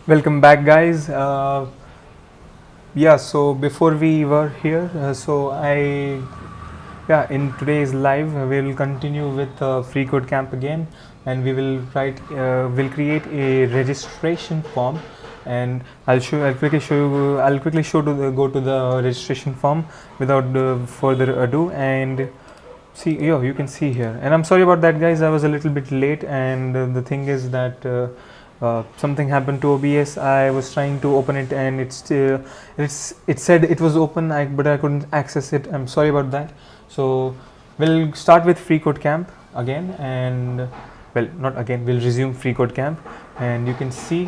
Welcome back, guys. So before we were here, in today's live, we will continue with freeCodeCamp again, and we'll create a registration form, and I'll quickly show you. I'll quickly go to the registration form without further ado, and see, you can see here. And I'm sorry about that, guys. I was a little bit late, and the thing is that. Something happened to OBS. I was trying to open it and it said it was open, but I couldn't access it. I'm sorry about that. So we'll start with freeCodeCamp again, and not again, we'll resume freeCodeCamp, and you can see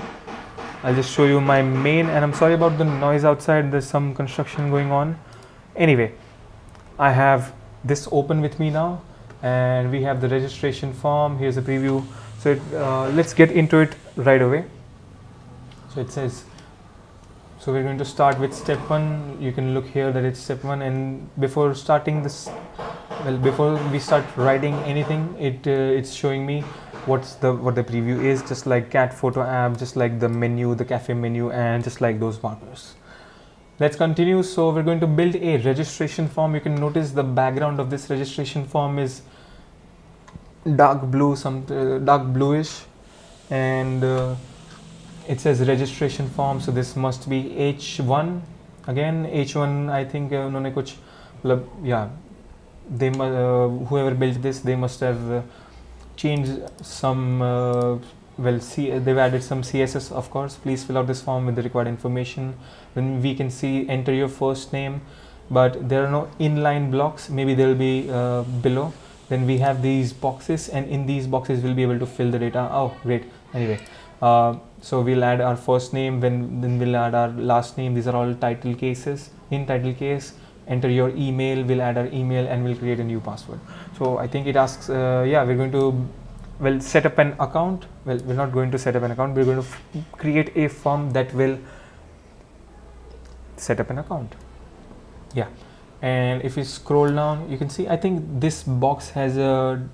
I'll just show you my main, and I'm sorry about the noise outside. There's some construction going on. Anyway, I have this open with me now, and we have the registration form. Here's a preview. So let's get into it right away. So it says, so we're going to start with step 1. You can look here that it's step 1, and before starting this, before we start writing anything, it's showing me what the preview is, just like cat photo app, just like the menu, the cafe menu, and just like those markers. Let's continue. So we're going to build a registration form. You can notice the background of this registration form is dark blue, dark bluish, and it says registration form, so this must be H1. Again, H1, I think उन्होंने कुछ whoever built this, they must have changed some they've added some CSS, of course. Please fill out this form with the required information. Then we can see enter your first name, but there are no inline blocks. Maybe they'll be below. Then we have these boxes, and in these boxes we'll be able to fill the data. Oh, great. Anyway, so we'll add our first name, then we'll add our last name. These are all title cases. In title case, enter your email. We'll add our email, and we'll create a new password. So I think it asks, we're going to set up an account. We're not going to set up an account. We're going to create a form that will set up an account. Yeah. And if you scroll down, you can see I think this box has a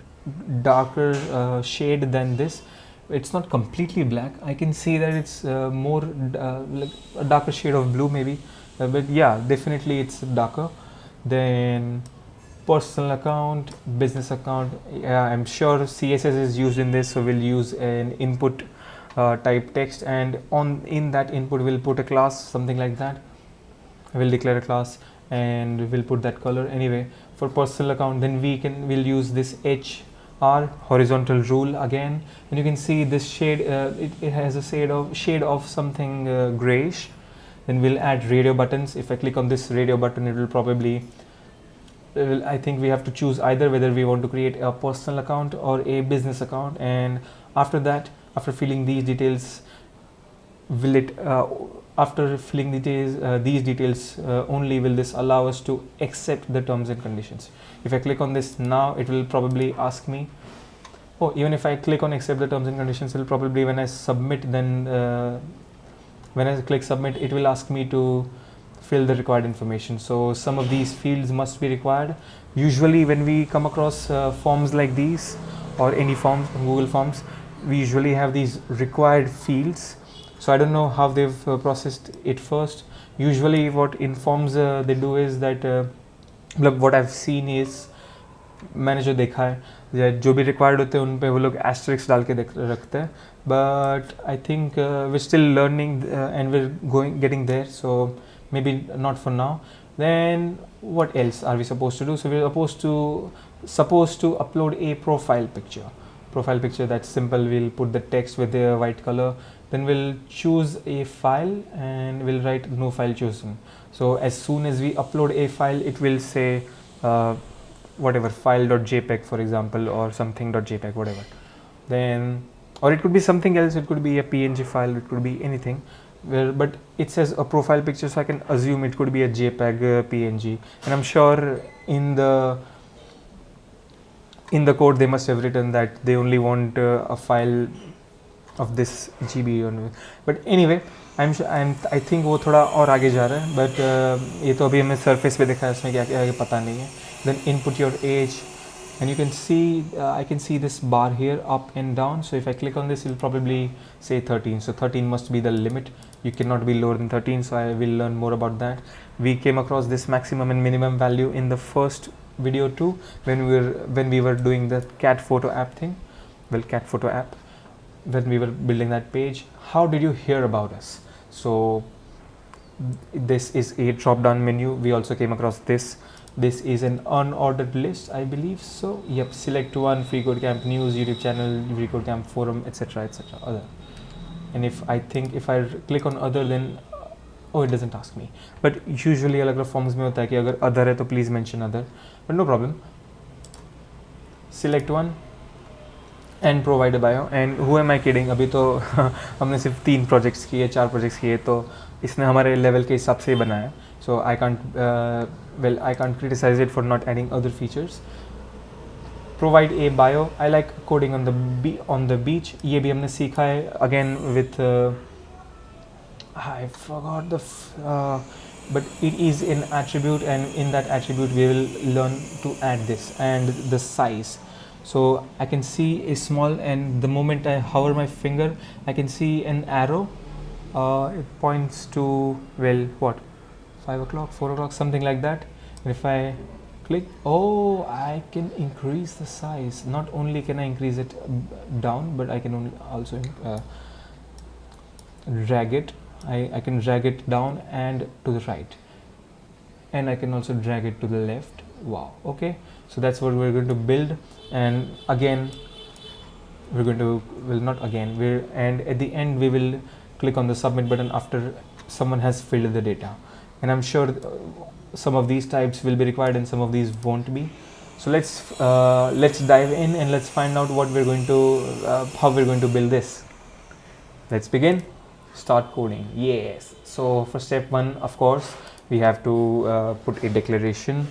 darker shade than this. It's not completely black. I can see that it's more like a darker shade of blue maybe, but yeah, definitely it's darker. Then personal account, business account, I'm sure CSS is used in this, so we'll use an input type text, and in that input we'll put a class, something like that. We'll declare a class and we'll put that color. Anyway, for personal account, then we'll use this HR horizontal rule again, and you can see this shade, it has a shade of something grayish. Then we'll add radio buttons. If I click on this radio button, it will probably I think we have to choose either whether we want to create a personal account or a business account, and after that, after filling these details, after filling these details only will this allow us to accept the terms and conditions. If I click on this now, it will probably ask me, even if I click on accept the terms and conditions, it will probably, when I submit, then when I click submit, it will ask me to fill the required information. So some of these fields must be required. Usually when we come across forms like these, or any forms, Google Forms, we usually have these required fields. So I don't know how they've processed it first. Usually what in forms they do is that what I've seen is, मैंने जो देखा है, जो भी required होते हैं उन पे वो लोग asterisk डाल के रखते हैं. But I think we're still learning and we're getting there, so maybe not for now. Then what else are we supposed to do? So we're supposed to upload a profile picture. That's simple. We'll put the text with the white color. Then we'll choose a file and we'll write no file chosen. So as soon as we upload a file, it will say whatever, file.jpg for example, or something.jpg, whatever. Then, or it could be something else. It could be a PNG file. It could be anything. But it says a profile picture, so I can assume it could be a JPEG, PNG, and I'm sure in the code they must have written that they only want a file of this GB. But anyway, I think वो थोड़ा और आगे जा रहा है, but ये तो अभी हमें surface पे दिखा है, इसमें क्या पता नहीं है. Then input your age, and you can see I can see this bar here up and down. So if I click on this, it will probably say 13. So 13 must be the limit. You cannot be lower than 13. So I will learn more about that. We came across this maximum and minimum value in the first video too, when we were doing the cat photo app thing. Well, cat photo app, when we were building that page. How did you hear about us? So this is a drop down menu. We also came across this. This is an unordered list, I believe. So yep, select one: freeCodeCamp news, YouTube channel, freeCodeCamp forum, etc, etc, other. And if I click on other, then oh, it doesn't ask me. But usually अलग अलग forms में होता है कि अगर other है तो please mention other, but no problem. Select one and provide a bio. And who am I kidding? अभी तो हमने सिर्फ 3 projects किए, 4 projects किए, तो इसने हमारे level के हिसाब से ही बनाया. So I can't criticize it for not adding other features. Provide a bio. I like coding on the beach. ये भी हमने सीखा है again with I forgot but it is an attribute, and in that attribute we will learn to add this and the size. So I can see a small, and the moment I hover my finger, I can see an arrow. It points to, well, what, 5 o'clock, 4 o'clock, something like that. And if I click, oh, I can increase the size. Not only can I increase it down, but I can also drag it. I can drag it down and to the right, and I can also drag it to the left. Wow. Okay, so that's what we're going to build. And again, we're going to, well, not again, and at the end we will click on the submit button after someone has filled the data. And I'm sure some of these types will be required and some of these won't be. So let's dive in and let's find out what we're going to how we're going to build this. Let's begin. Start coding. Yes. So for step 1, of course, we have to put a declaration.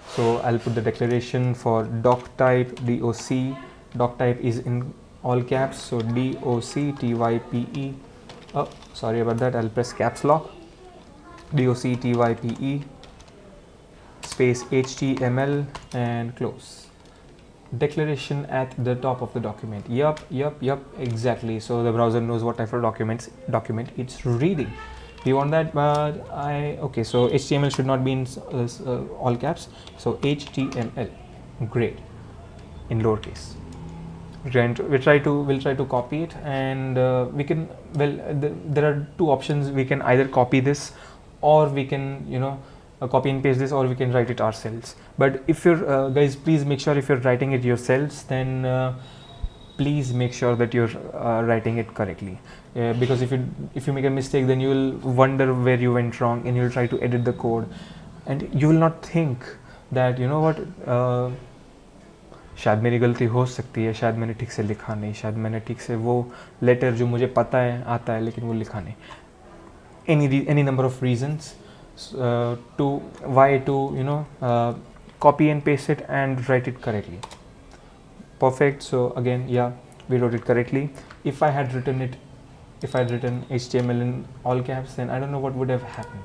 So I'll put the declaration for doc type, DOC. Doc type is in all caps, so DOCTYPE. Oh, sorry about that. I'll press caps lock. DOCTYPE space HTML and close. Declaration at the top of the document. Yup, exactly. So the browser knows what type of document it's reading. We want that, but okay, so HTML should not be in all caps. So HTML, great, in lowercase. We'll try to copy it, and we can, well, there are 2 options. We can either copy this, or we can, copy and paste this, or we can write it ourselves. But if you're guys, please make sure if you're writing it yourselves, then please make sure that you're writing it correctly, because if you make a mistake, then you will wonder where you went wrong, and you'll try to edit the code, and you will not think that, you know what, शायद मेरी गलती हो सकती है, शायद मैंने ठीक से लिखा नहीं, शायद मैंने ठीक से वो लेटर जो मुझे पता है आता है लेकिन वो लिखा नहीं. Any number of reasons to why to copy and paste it and write it correctly. Perfect. So again, yeah, we wrote it correctly. If I had written HTML in all caps, then I don't know what would have happened.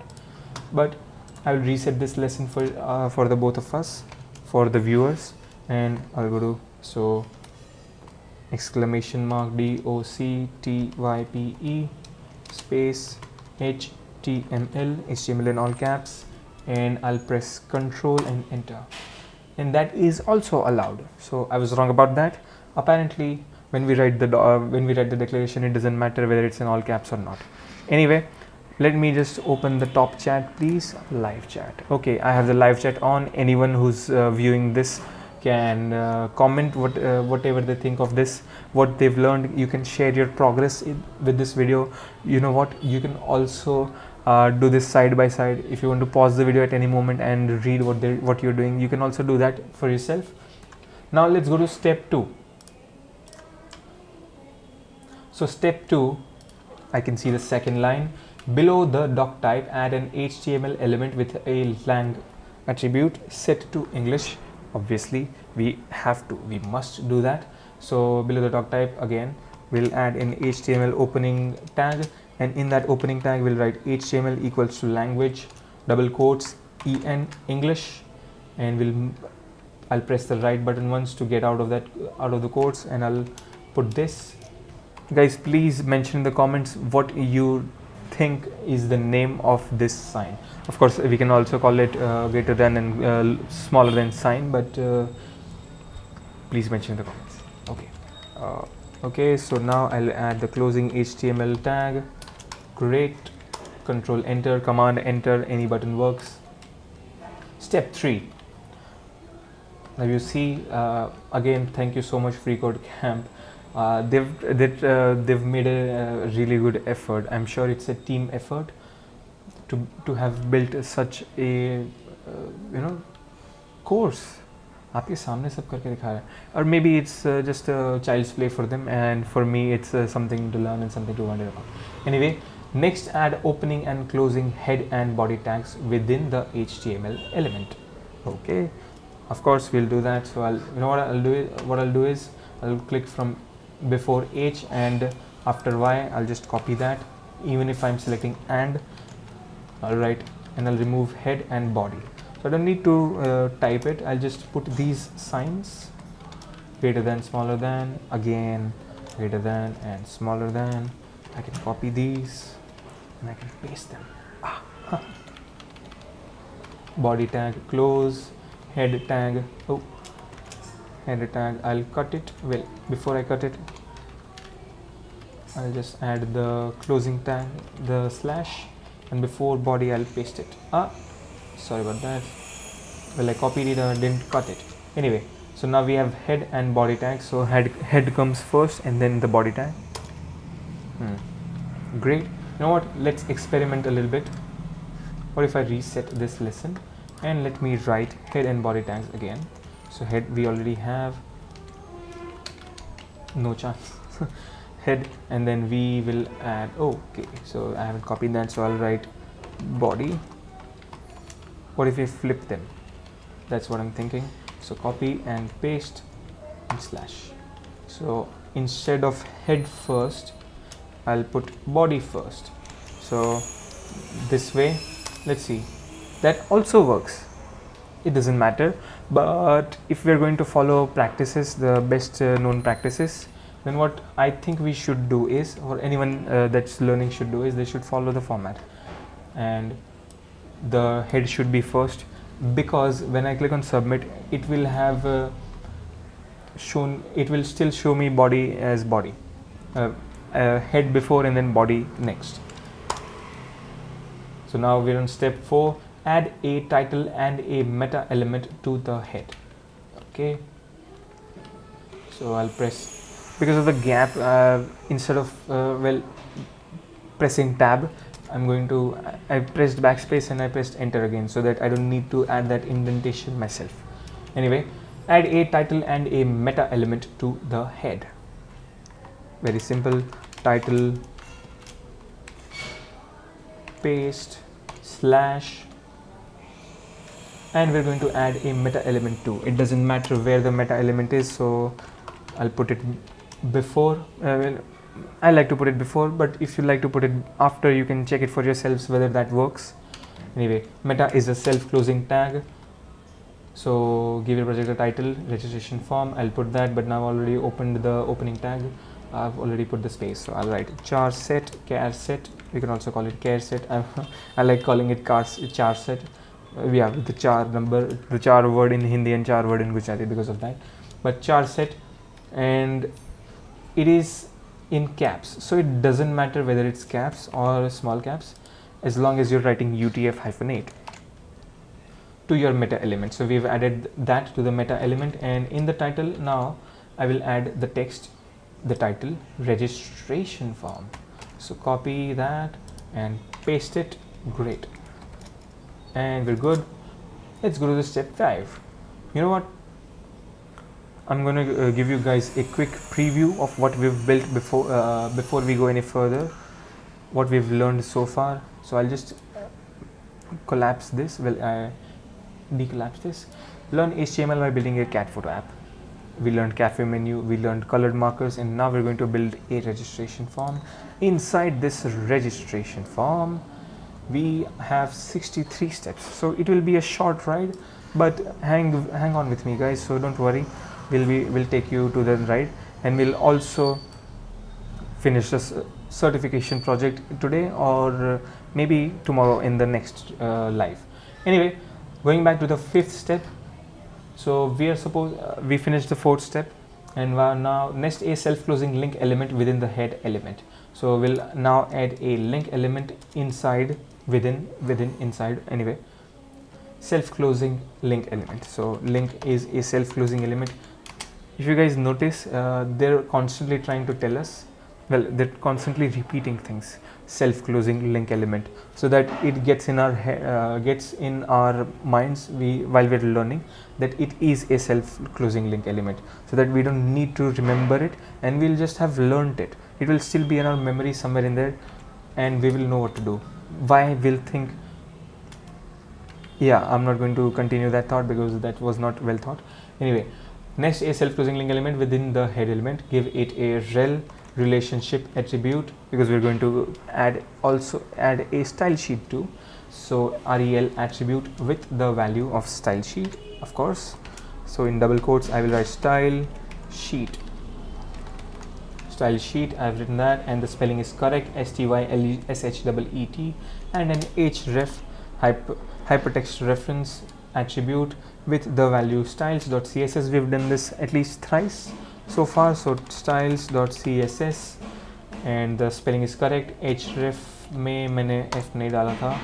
But I will reset this lesson for the both of us, for the viewers, and I'll go to exclamation mark DOCTYPE space HTML in all caps, and I'll press Control and enter. And that is also allowed. So I was wrong about that. Apparently, when we write the declaration, it doesn't matter whether it's in all caps or not. Anyway, let me just open the top chat, please. Live chat. Okay, I have the live chat on. Anyone who's viewing this can comment whatever they think of this, what they've learned. You can share your progress with this video. You know what? You can also do this side by side. If you want to pause the video at any moment and read what you're doing, you can also do that for yourself. Now let's go to step 2. So step 2, I can see the second line. Below the doc type, add an HTML element with a lang attribute set to English. Obviously, we must do that. So below the doc type, again, we'll add an HTML opening tag, and in that opening tag, we'll write HTML equals to language, double quotes, EN, English, and we'll I'll press the right button once to get out of the quotes, and I'll put this. Guys, please mention in the comments what you think is the name of this sign. Of course, we can also call it greater than and smaller than sign, but please mention in the comments. Okay. Okay, so now I'll add the closing HTML tag. Great. Control enter, command enter, any button works. Step 3. Now you see, again, thank you so much FreeCodeCamp. They've made a really good effort. I'm sure it's a team effort to have built such a course. आपके सामने सब करके दिखा रहा है. Or maybe it's just a child's play for them, and for me it's something to learn and something to wonder about. Anyway, next add opening and closing head and body tags within the HTML element. Okay, of course we'll do that. So what I'll do is I'll click from before H and after Y. I'll just copy that. Even if I'm selecting and, I'll write and I'll remove head and body. So I don't need to type it. I'll just put these signs: greater than, smaller than, again greater than and smaller than. I can copy these and I can paste them. Body tag, close, head tag, head tag, I'll cut it. Well, before I cut it, I'll just add the closing tag, the slash, and before body I'll paste it. Sorry about that. Well, I copied it and didn't cut it. Anyway, so now we have head and body tag. So head comes first and then the body tag. Great. You know what? Let's experiment a little bit. What if I reset this lesson and let me write head and body tags again? So head we already have. No chance. Head, and then we will add. Okay, so I haven't copied that, so I'll write body. What if we flip them? That's what I'm thinking. So copy and paste and slash. So instead of head first, I'll put body first. So this way, let's see, that also works. It doesn't matter, but if we're going to follow practices, the best known practices, then what I think we should do is, or anyone that's learning should do, is they should follow the format, and the head should be first, because when I click on submit, it will have it will still show me body as body, head before and then body next. So now we're on step 4. Add a title and a meta element to the head. Okay, so I'll press, because of the gap, instead of pressing tab, I pressed backspace and I pressed enter again, so that I don't need to add that indentation myself. Anyway, add a title and a meta element to the head. Very simple. Title, paste, slash, and we're going to add a meta element too. It doesn't matter where the meta element is, so I'll put it before. I like to put it before, but if you like to put it after, you can check it for yourselves whether that works. Anyway, meta is a self-closing tag. So give your project a title, registration form. I'll put that, but now I've already opened the opening tag. I've already put the space, so I'll write char set, care set. We can also call it care set. I like calling it char set. Yeah, the char number, the char word in Hindi and char word in Gujarati, because of that. But char set, and it is in caps, so it doesn't matter whether it's caps or small caps, as long as you're writing UTF-8 to your meta element. So we've added that to the meta element, and in the title now I will add the text, the title, registration form. So copy that and paste it. Great, and we're good. Let's go to the step 5. You know what, I'm going to give you guys a quick preview of what we've built before we go any further, what we've learned so far. So I'll just collapse this. I decollapse this. Learn HTML by building a cat photo app. We learned cafe menu, we learned colored markers, and now we're going to build a registration form. Inside this registration form, we have 63 steps, so it will be a short ride. but hang on with me, guys, so don't worry. We'll take you to the ride, and we'll also finish this certification project today, or maybe tomorrow in the next live. Anyway, going back to the fifth step. So we finished the fourth step, and we are now nest a self-closing link element within the head element. So we'll now add a link element inside, within inside, anyway, self-closing link element. So link is a self-closing element. If you guys notice, they're constantly trying to tell us, well, they're constantly repeating things, self-closing link element, so that it gets in our minds while we're learning that it is a self-closing link element, so that we don't need to remember it, and we'll just have learned it. It will still be in our memory somewhere in there, and we will know what to do. Why we'll think, yeah, I'm not going to continue that thought because that was not well thought. Anyway, next, a self-closing link element within the head element, give it a rel relationship attribute, because we're going to add a style sheet too. So rel attribute with the value of style sheet, of course. So in double quotes I will write style sheet. I've written that, and the spelling is correct, styleshet, and an href hypertext reference attribute with the value styles.css. We've done this at least thrice so far. So styles.css, and the spelling is correct. href में मैंने f नहीं डाला था.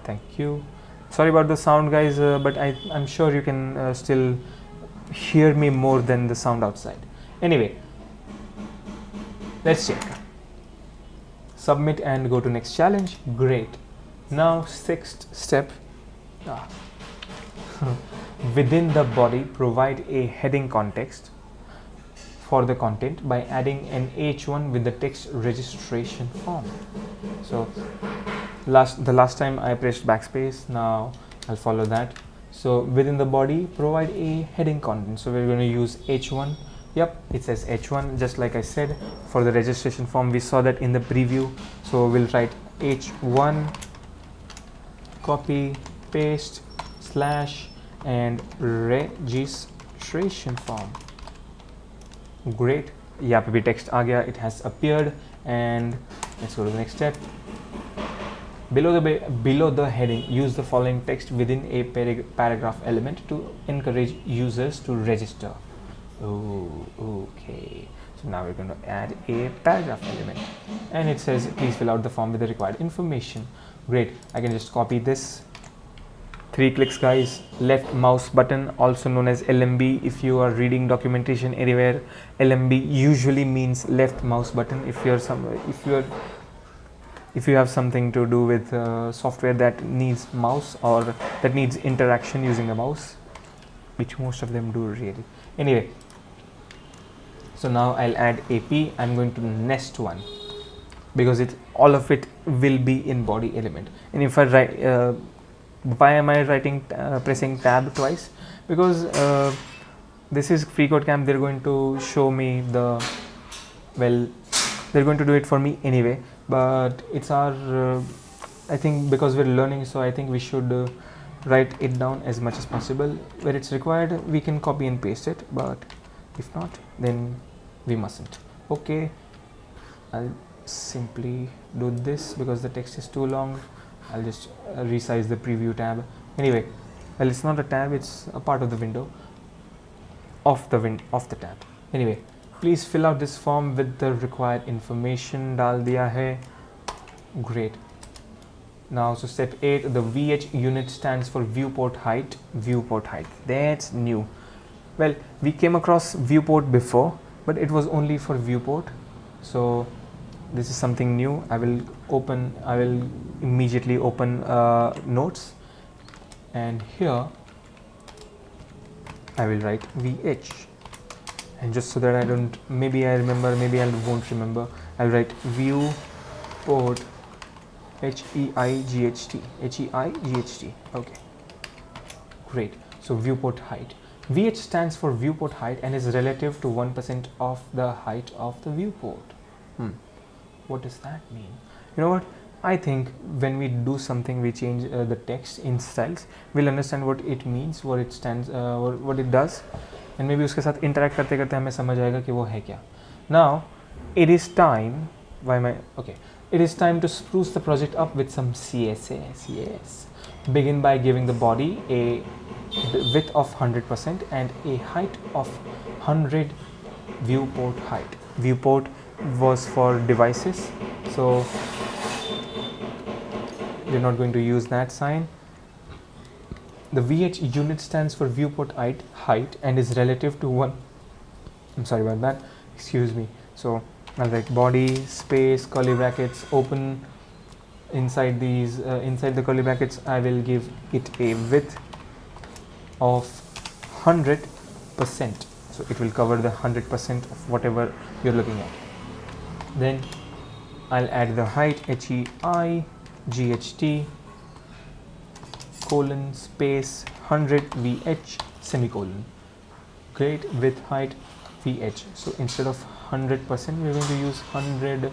Thank you. Sorry about the sound, guys, but I'm sure you can still hear me more than the sound outside. Anyway, let's check. Submit and go to next challenge. Great. Now sixth step. Within the body, provide a heading context for the content by adding an h1 with the text registration form. So the last time I pressed backspace, now I'll follow that. So within the body, provide a heading content. So we're going to use h1. Yep, it says h1, just like I said for the registration form. We saw that in the preview. So we'll write h1, copy, paste, slash, and registration form. Great. यहाँ पे भी text आ गया, it has appeared, and let's go to the next step. Below the heading, use the following text within a paragraph element to encourage users to register. Oh, okay. So now we're going to add a paragraph element, and it says please fill out the form with the required information. Great. I can just copy this. 3 clicks, guys. Left mouse button, also known as LMB. If you are reading documentation anywhere, LMB usually means left mouse button. If you have something to do with software that needs mouse, or that needs interaction using the mouse, which most of them do really. Anyway, so now I'll add AP. I'm going to nest one, because all of it will be in body element. And if I write, why am I writing pressing tab twice? Because this is freeCodeCamp. They're going to show me they're going to do it for me anyway, but it's our I think because we're learning, so I think we should write it down as much as possible. Where it's required, we can copy and paste it, but if not, then we mustn't. Okay, I'll simply do this because the text is too long. I'll just resize the preview tab. Anyway, well, it's not a tab, it's a part of the window, of the tab. Anyway, please fill out this form with the required information. Dal diya hai. Great. Now, so step 8, the VH unit stands for viewport height. Viewport height, that's new. Well, we came across viewport before, but it was only for viewport. So this is something new. I will immediately open notes, and here I will write VH, and just so that I don't, maybe I remember, maybe I won't remember, I'll write viewport HEIGHT. Okay, great. So viewport height, VH stands for viewport height and is relative to 1% of the height of the viewport. What does that mean? You know what, I think when we do something, we change the text in styles, we'll understand what it means, what it stands, what it does, and maybe उसके साथ interact करते करते हमें समझ आएगा कि वो है क्या. Now, it is time. Why am I okay? It is time to spruce the project up with some CSS. Yes. Begin by giving the body a width of 100% and a height of 100 viewport height. Viewport was for devices, so we're not going to use that sign. The VH unit stands for viewport height and is relative to one. I'm sorry about that. Excuse me. So I'll write body space curly brackets open. Inside these, inside the curly brackets, I will give it a width of 100%. So it will cover the 100% of whatever you're looking at. Then I'll add the height HEIGHT colon space 100 VH semicolon. Great, width height VH. So instead of 100%, we're going to use 100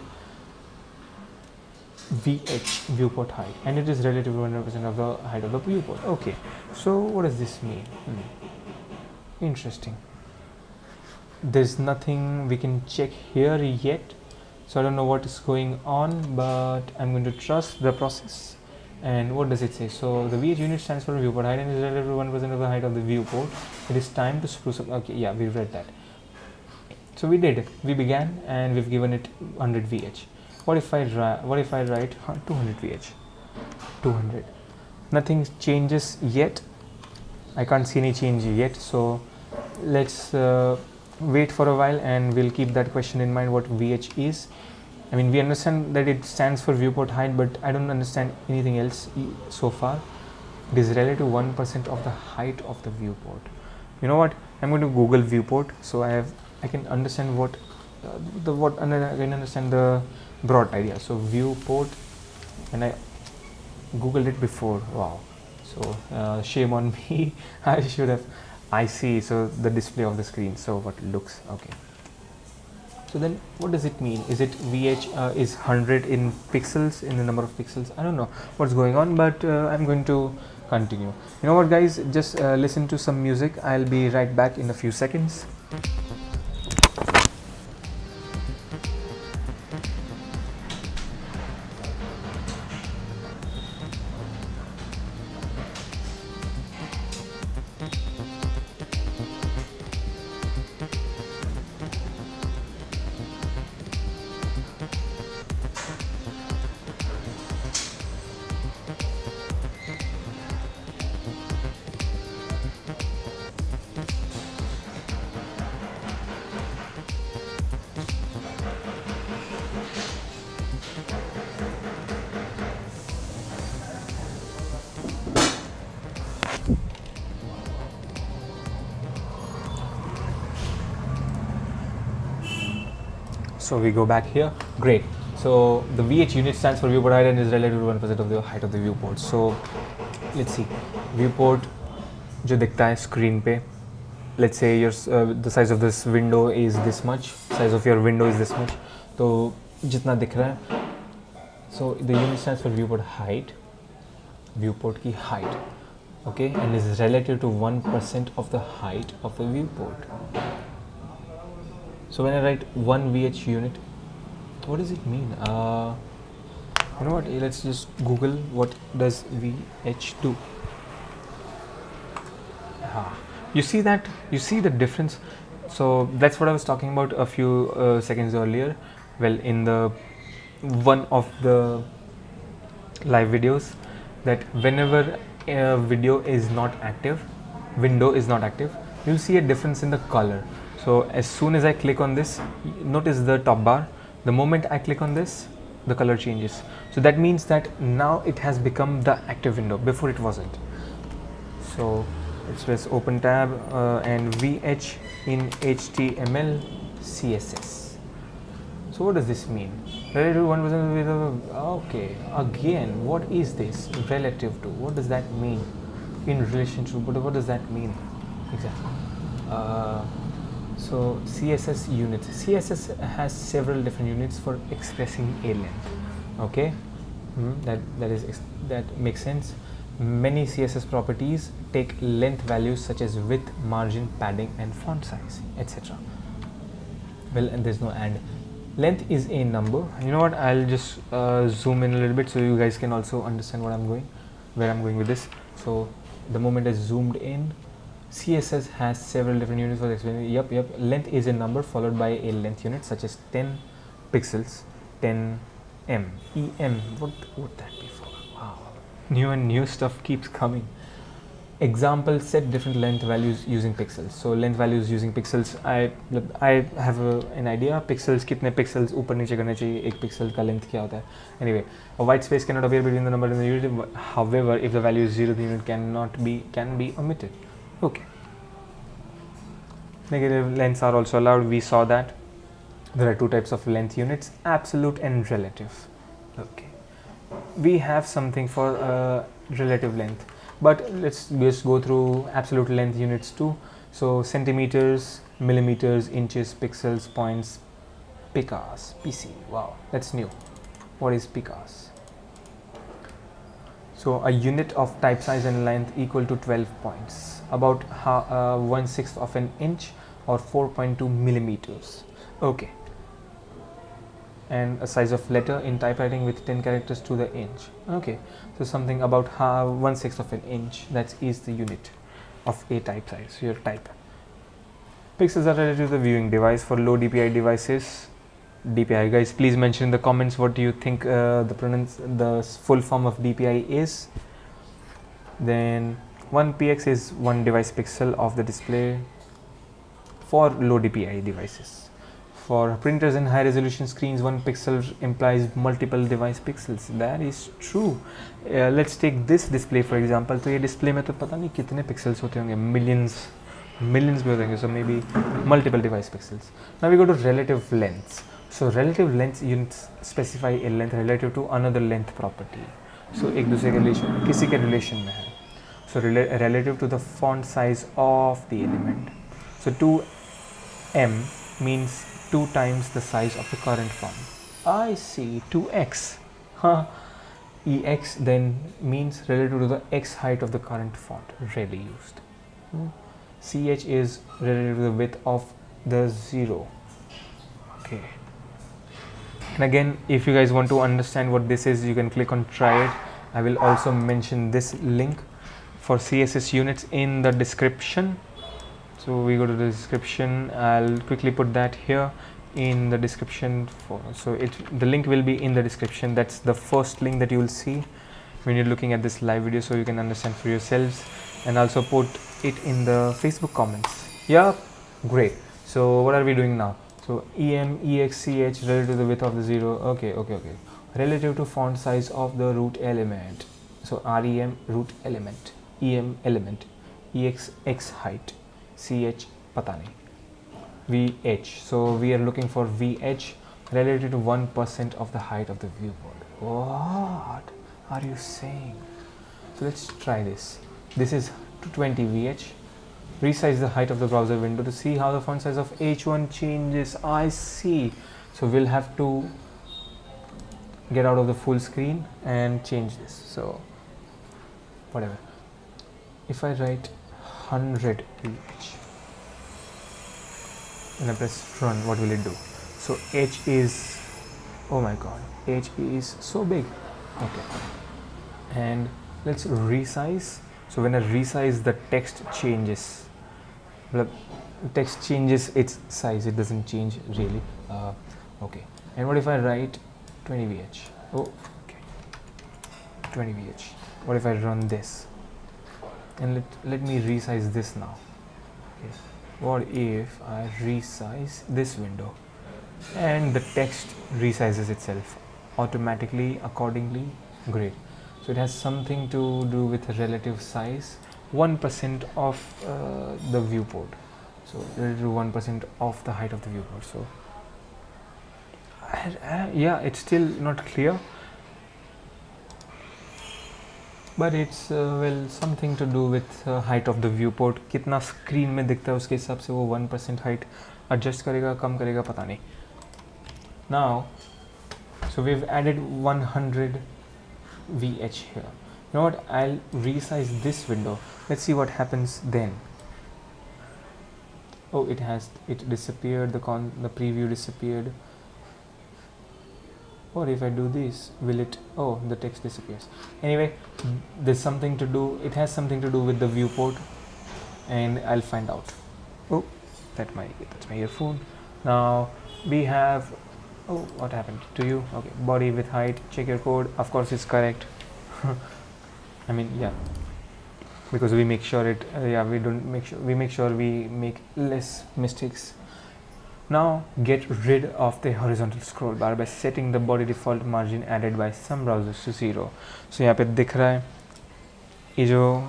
VH viewport height, and it is relative to 100% of the height of the viewport. Okay, so what does this mean? Interesting. There's nothing we can check here yet, so I don't know what is going on, but I'm going to trust the process. And what does it say? So the VH unit stands for viewport height and is relative to 1% of the height of the viewport. It is time to spruce up. Okay, yeah, we read that. So we did it. We began and we've given it 100 VH. What if I write 200 VH? 200. Nothing changes yet. I can't see any change yet. So let's wait for a while and we'll keep that question in mind, what VH is. I mean, we understand that it stands for viewport height, but I don't understand anything else so far. It is relative to 1% of the height of the viewport. You know what? I'm going to Google viewport, so I can understand what I can understand the broad idea. So viewport, and I googled it before. Wow. So shame on me. I should have. I see. So the display of the screen. So what looks okay. So then what does it mean? Is it VH is 100 in pixels, in the number of pixels? I don't know what's going on, but I'm going to continue. You know what, guys, just listen to some music. I'll be right back in a few seconds. So we go back here. Great. So the VH unit stands for viewport height and is relative to 1% of the height of the viewport. So let's see. Viewport जो दिखता है screen पे. Let's say your the size of this window is this much. Size of your window is this much. तो जितना दिख रहा है. So the unit stands for viewport height. Viewport की height. Okay, and is relative to 1% of the height of the viewport. So when I write 1 VH unit, what does it mean? You know what, let's just Google what does VH do. You see that? You see the difference? So that's what I was talking about a few seconds earlier. Well, in the one of the live videos, that whenever a window is not active, you'll see a difference in the color. So as soon as I click on this, notice the top bar. The moment I click on this, the color changes. So that means that now it has become the active window. Before it wasn't. So let's press open tab and VH in HTML CSS. So what does this mean? Relative to 1%. Okay, again, what is this relative to? What does that mean? In relation to, but what does that mean exactly? So CSS units. CSS has several different units for expressing a length. Okay, that makes sense. Many CSS properties take length values such as width, margin, padding, and font size, etc. Well, and there's no and. Length is a number. You know what? I'll just zoom in a little bit so you guys can also understand where I'm going with this. So the moment I zoomed in, CSS has several different units for explaining. Yep. Length is a number followed by a length unit such as 10 pixels, 10 em. What would that be for? Wow. New stuff keeps coming. Example, set different length values using pixels. So length values using pixels, I have an idea. Pixels, कितने pixels ऊपर नीचे करने चाहिए, एक pixel का length क्या होता है. Anyway, a white space cannot appear between the number and the unit. However, if the value is 0, the unit can be omitted. Okay. Negative lengths are also allowed. We saw that. There are two types of length units, absolute and relative. Okay. We have something for relative length. But let's just go through absolute length units too. So centimeters, millimeters, inches, pixels, points, picas, PC. Wow, that's new. What is picas? So a unit of type size and length equal to 12 points, about 1/6 of an inch or 4.2 millimeters. Okay. And a size of letter in typewriting with 10 characters to the inch. Okay, so something about 1/6 of an inch, that is the unit of a type size, your type. Pixels are relative to the viewing device. For low DPI devices, DPI, guys, please mention in the comments what do you think the full form of DPI is. Then 1 px is 1 device pixel of the display for low DPI devices. For printers and high resolution screens, 1 pixel implies multiple device pixels. That is true. Let's take this display for example. तो ये display में तो पता नहीं कितने pixels होते होंगे, millions भी होते होंगे. So maybe multiple device pixels. Now we go to relative lengths. So relative length units specify a length relative to another length property. So एक दूसरे के relation, किसी के relation में है. So relative to the font size of the element. So 2m means 2 times the size of the current font. I see. 2x. Ex then means relative to the x height of the current font. Rarely used. Ch is relative to the width of the 0. Okay. And again, if you guys want to understand what this is, you can click on try it. I will also mention this link for CSS units in the description. So we go to the description. I'll quickly put that here in the description. The link will be in the description. That's the first link that you will see when you're looking at this live video, so you can understand for yourselves, and also put it in the Facebook comments. Yeah, great. So what are we doing now? So em, ex, ch relative to the width of the 0. Okay. Relative to font size of the root element. So rem root element, em element, ex x height, ch pata nahi, vh. So we are looking for vh relative to 1% of the height of the viewport. What are you saying? So let's try this. This is 220 vh. Resize the height of the browser window to see how the font size of h1 changes. I see. So we'll have to get out of the full screen and change this. So whatever. If I write 100 vh and I press run, what will it do? So h is, oh my god, h is so big. Okay, and let's resize. So when I resize, the text changes. The text changes its size, it doesn't change really. Okay, and what if I write 20 vh? Oh, okay, 20 vh. What if I run this? And let me resize this now. Okay, what if I resize this window and the text resizes itself automatically accordingly? Great. So it has something to do with relative size, 1% of the viewport. So relative to 1% of the height of the viewport. So yeah, it's still not clear, but it's well, something to do with height of the viewport. कितना screen में दिखता है उसके हिसाब से वो 1% height adjust करेगा, कम करेगा, पता नहीं. Now, so we've added 100 VH here. You know what, I'll resize this window. Let's see what happens then. Oh, it disappeared, the preview disappeared. Or if I do this, will it, oh, the text disappears. Anyway, there's something to do, it has something to do with the viewport, and I'll find out. Oh, that's my earphone. Now we have, oh, what happened to you? Okay, body with height, check your code. Of course it's correct. I mean, yeah, because we make sure it, we make sure we make less mistakes. Now get rid of the horizontal scroll bar by setting the body default margin added by some browsers to 0. So यहाँ पे दिख रहा है ये जो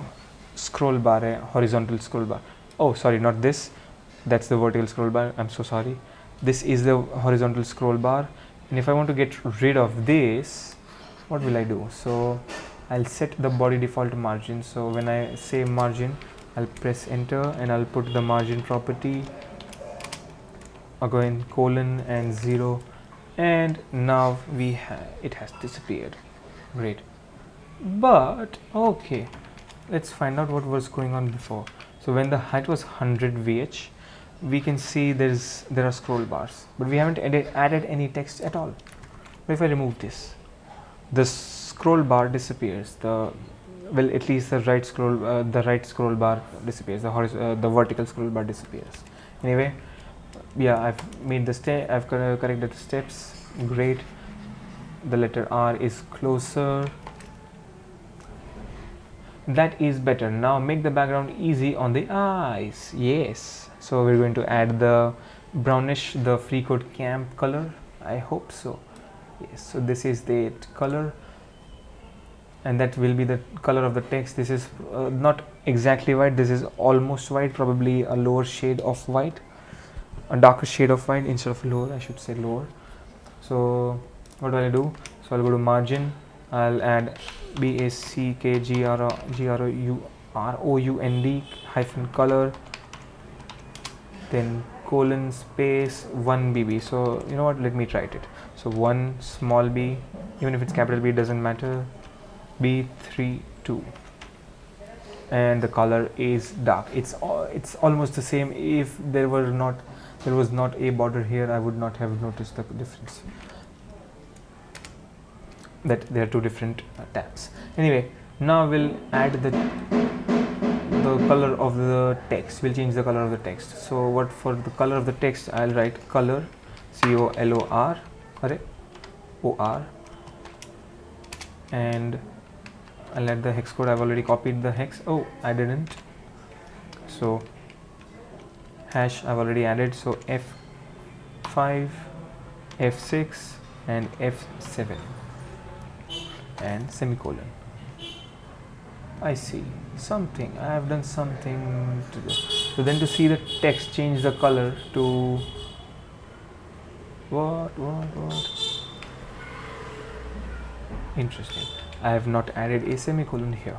scroll bar है, horizontal scroll bar. Oh, sorry, not this. That's the vertical scroll bar. I'm so sorry. This is the horizontal scroll bar. And if I want to get rid of this, what will I do? So I'll set the body default margin. So when I say margin, I'll press enter and I'll put the margin property again colon and 0, and now it has disappeared. Great. But okay, let's find out what was going on before. So when the height was 100 VH, we can see there are scroll bars, but we haven't added any text at all. But if I remove this, the scroll bar disappears. Well, at least the right scroll bar disappears. The vertical scroll bar disappears. Anyway, yeah, I've made the I've corrected the steps. Great. The letter R is closer. That is better. Now make the background easy on the eyes. Yes. So we're going to add the brownish, the freeCodeCamp color. I hope so. Yes. So this is the color, and that will be the color of the text. This is not exactly white. This is almost white. Probably a lower shade of white. A darker shade of white instead of lower, I should say lower. So what will I do? So I'll go to margin, I'll add BACKGROUND hyphen color, then colon space 1 BB. So you know what, let me try it. So 1 small b, even if it's capital B, it doesn't matter, B32, and the color is dark. It's almost the same. If there was not a border here, I would not have noticed the difference, that there are two different tabs. Anyway, now we'll add the color of the text. We'll change the color of the text. So what, for the color of the text, I'll write color, COLOR, OR, and I'll add the hex code. I've already copied the hex. Oh, I didn't. So hash I've already added. So F5, F6 and F7 and semicolon. I see something. I have done something to this. So then to see the text, change the color to what? Interesting. I have not added a semicolon here.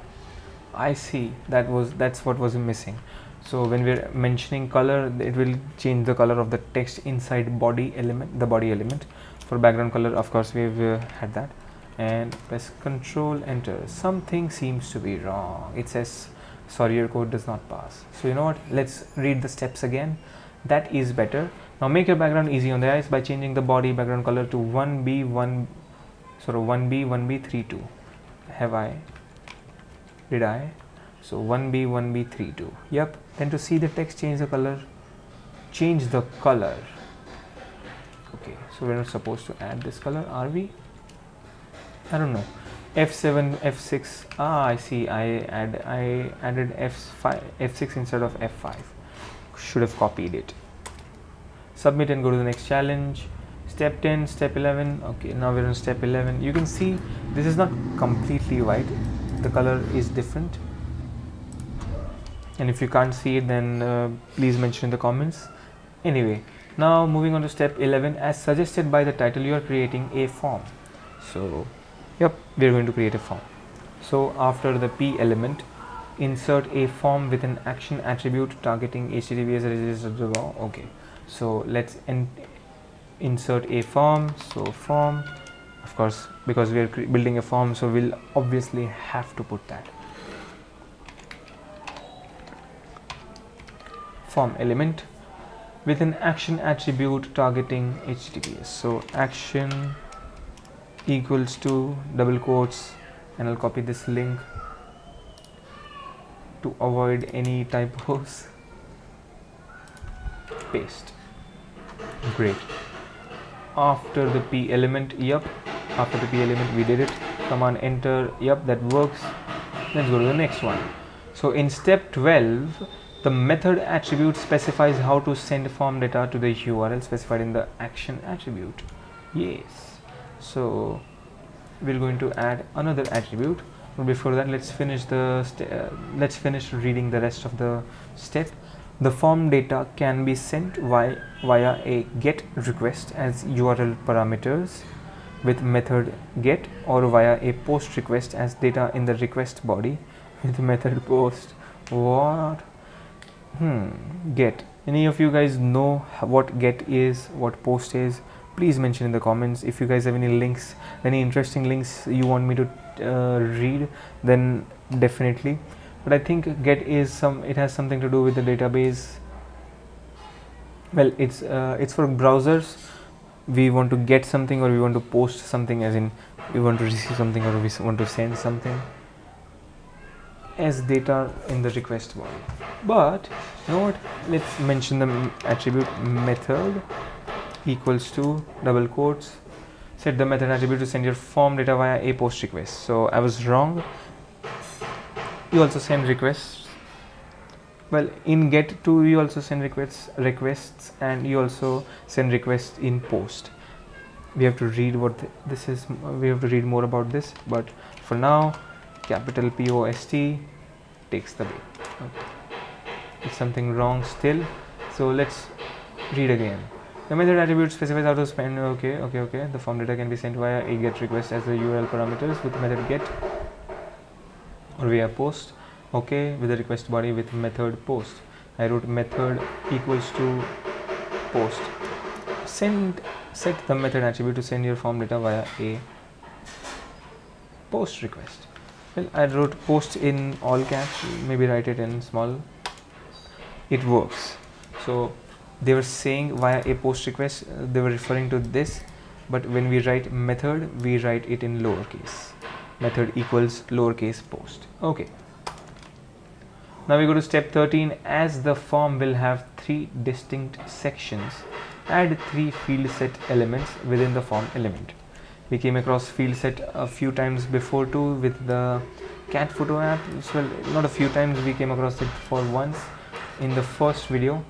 I see, that's what was missing. So when we're mentioning color, it will change the color of the text inside the body element. For background color, of course, we've had that. And press Control Enter. Something seems to be wrong. It says sorry, your code does not pass. So you know what, let's read the steps again. That is better. Now make your background easy on the eyes by changing the body background color to 1B 32. Did I? So 1B 32. Yep. Then to see the text, change the color. Okay, so we're not supposed to add this color, are we? I don't know. F7, F6. I see. I added F5, F6 instead of F5. Should have copied it. Submit and go to the next challenge. Step 10, step 11. Okay, now we're on step 11. You can see this is not completely white. The color is different. And if you can't see it, then please mention in the comments. Anyway, now moving on to step 11. As suggested by the title, you are creating a form. So yep, we're going to create a form. So after the P element, insert a form with an action attribute targeting HTTPS registered. Okay, so let's insert a form. So form, of course, because we are building a form, so we'll obviously have to put that. Form element with an action attribute targeting HTTPS. So action equals to double quotes, and I'll copy this link to avoid any typos. Paste. Great. After the P element, after the P element we did it. Command enter, that works. Let's go to the next one. So in step 12, the method attribute specifies how to send form data to the URL specified in the action attribute. Yes. So we're going to add another attribute. But before that, let's finish reading the rest of the step. The form data can be sent via a GET request as URL parameters with method GET, or via a POST request as data in the request body with method POST. What? GET. Any of you guys know what GET is, what POST is? Please mention in the comments. If you guys have any links, any interesting links you want me to read, then definitely. But I think GET is it has something to do with the database. Well, it's for browsers. We want to get something, or we want to post something, as in we want to receive something, or we want to send something as data in the request body. But you know what, let's mention the attribute method equals to double quotes, set the method attribute to send your form data via a POST request. So I was wrong. You also send requests. Well, in GET too you also send requests, and you also send requests in POST. We have to read what this is. We have to read more about this, but for now, capital POST takes the bait. Okay. It's something wrong still, so let's read again. The method attribute specifies how to spend. Okay. The form data can be sent via a GET request as the URL parameters with method GET, or via POST. Okay, with the request body with method POST. I wrote method equals to POST. Set the method attribute to send your form data via a POST request. Well, I wrote POST in all caps. Maybe write it in small. It works. So they were saying via a POST request, they were referring to this, but when we write method, we write it in lowercase. Method equals lowercase POST. Okay. Now we go to step 13. As the form will have 3 distinct sections, add 3 field set elements within the form element. We came across field set a few times before too with the cat photo app. Well, not a few times, we came across it for once in the first video.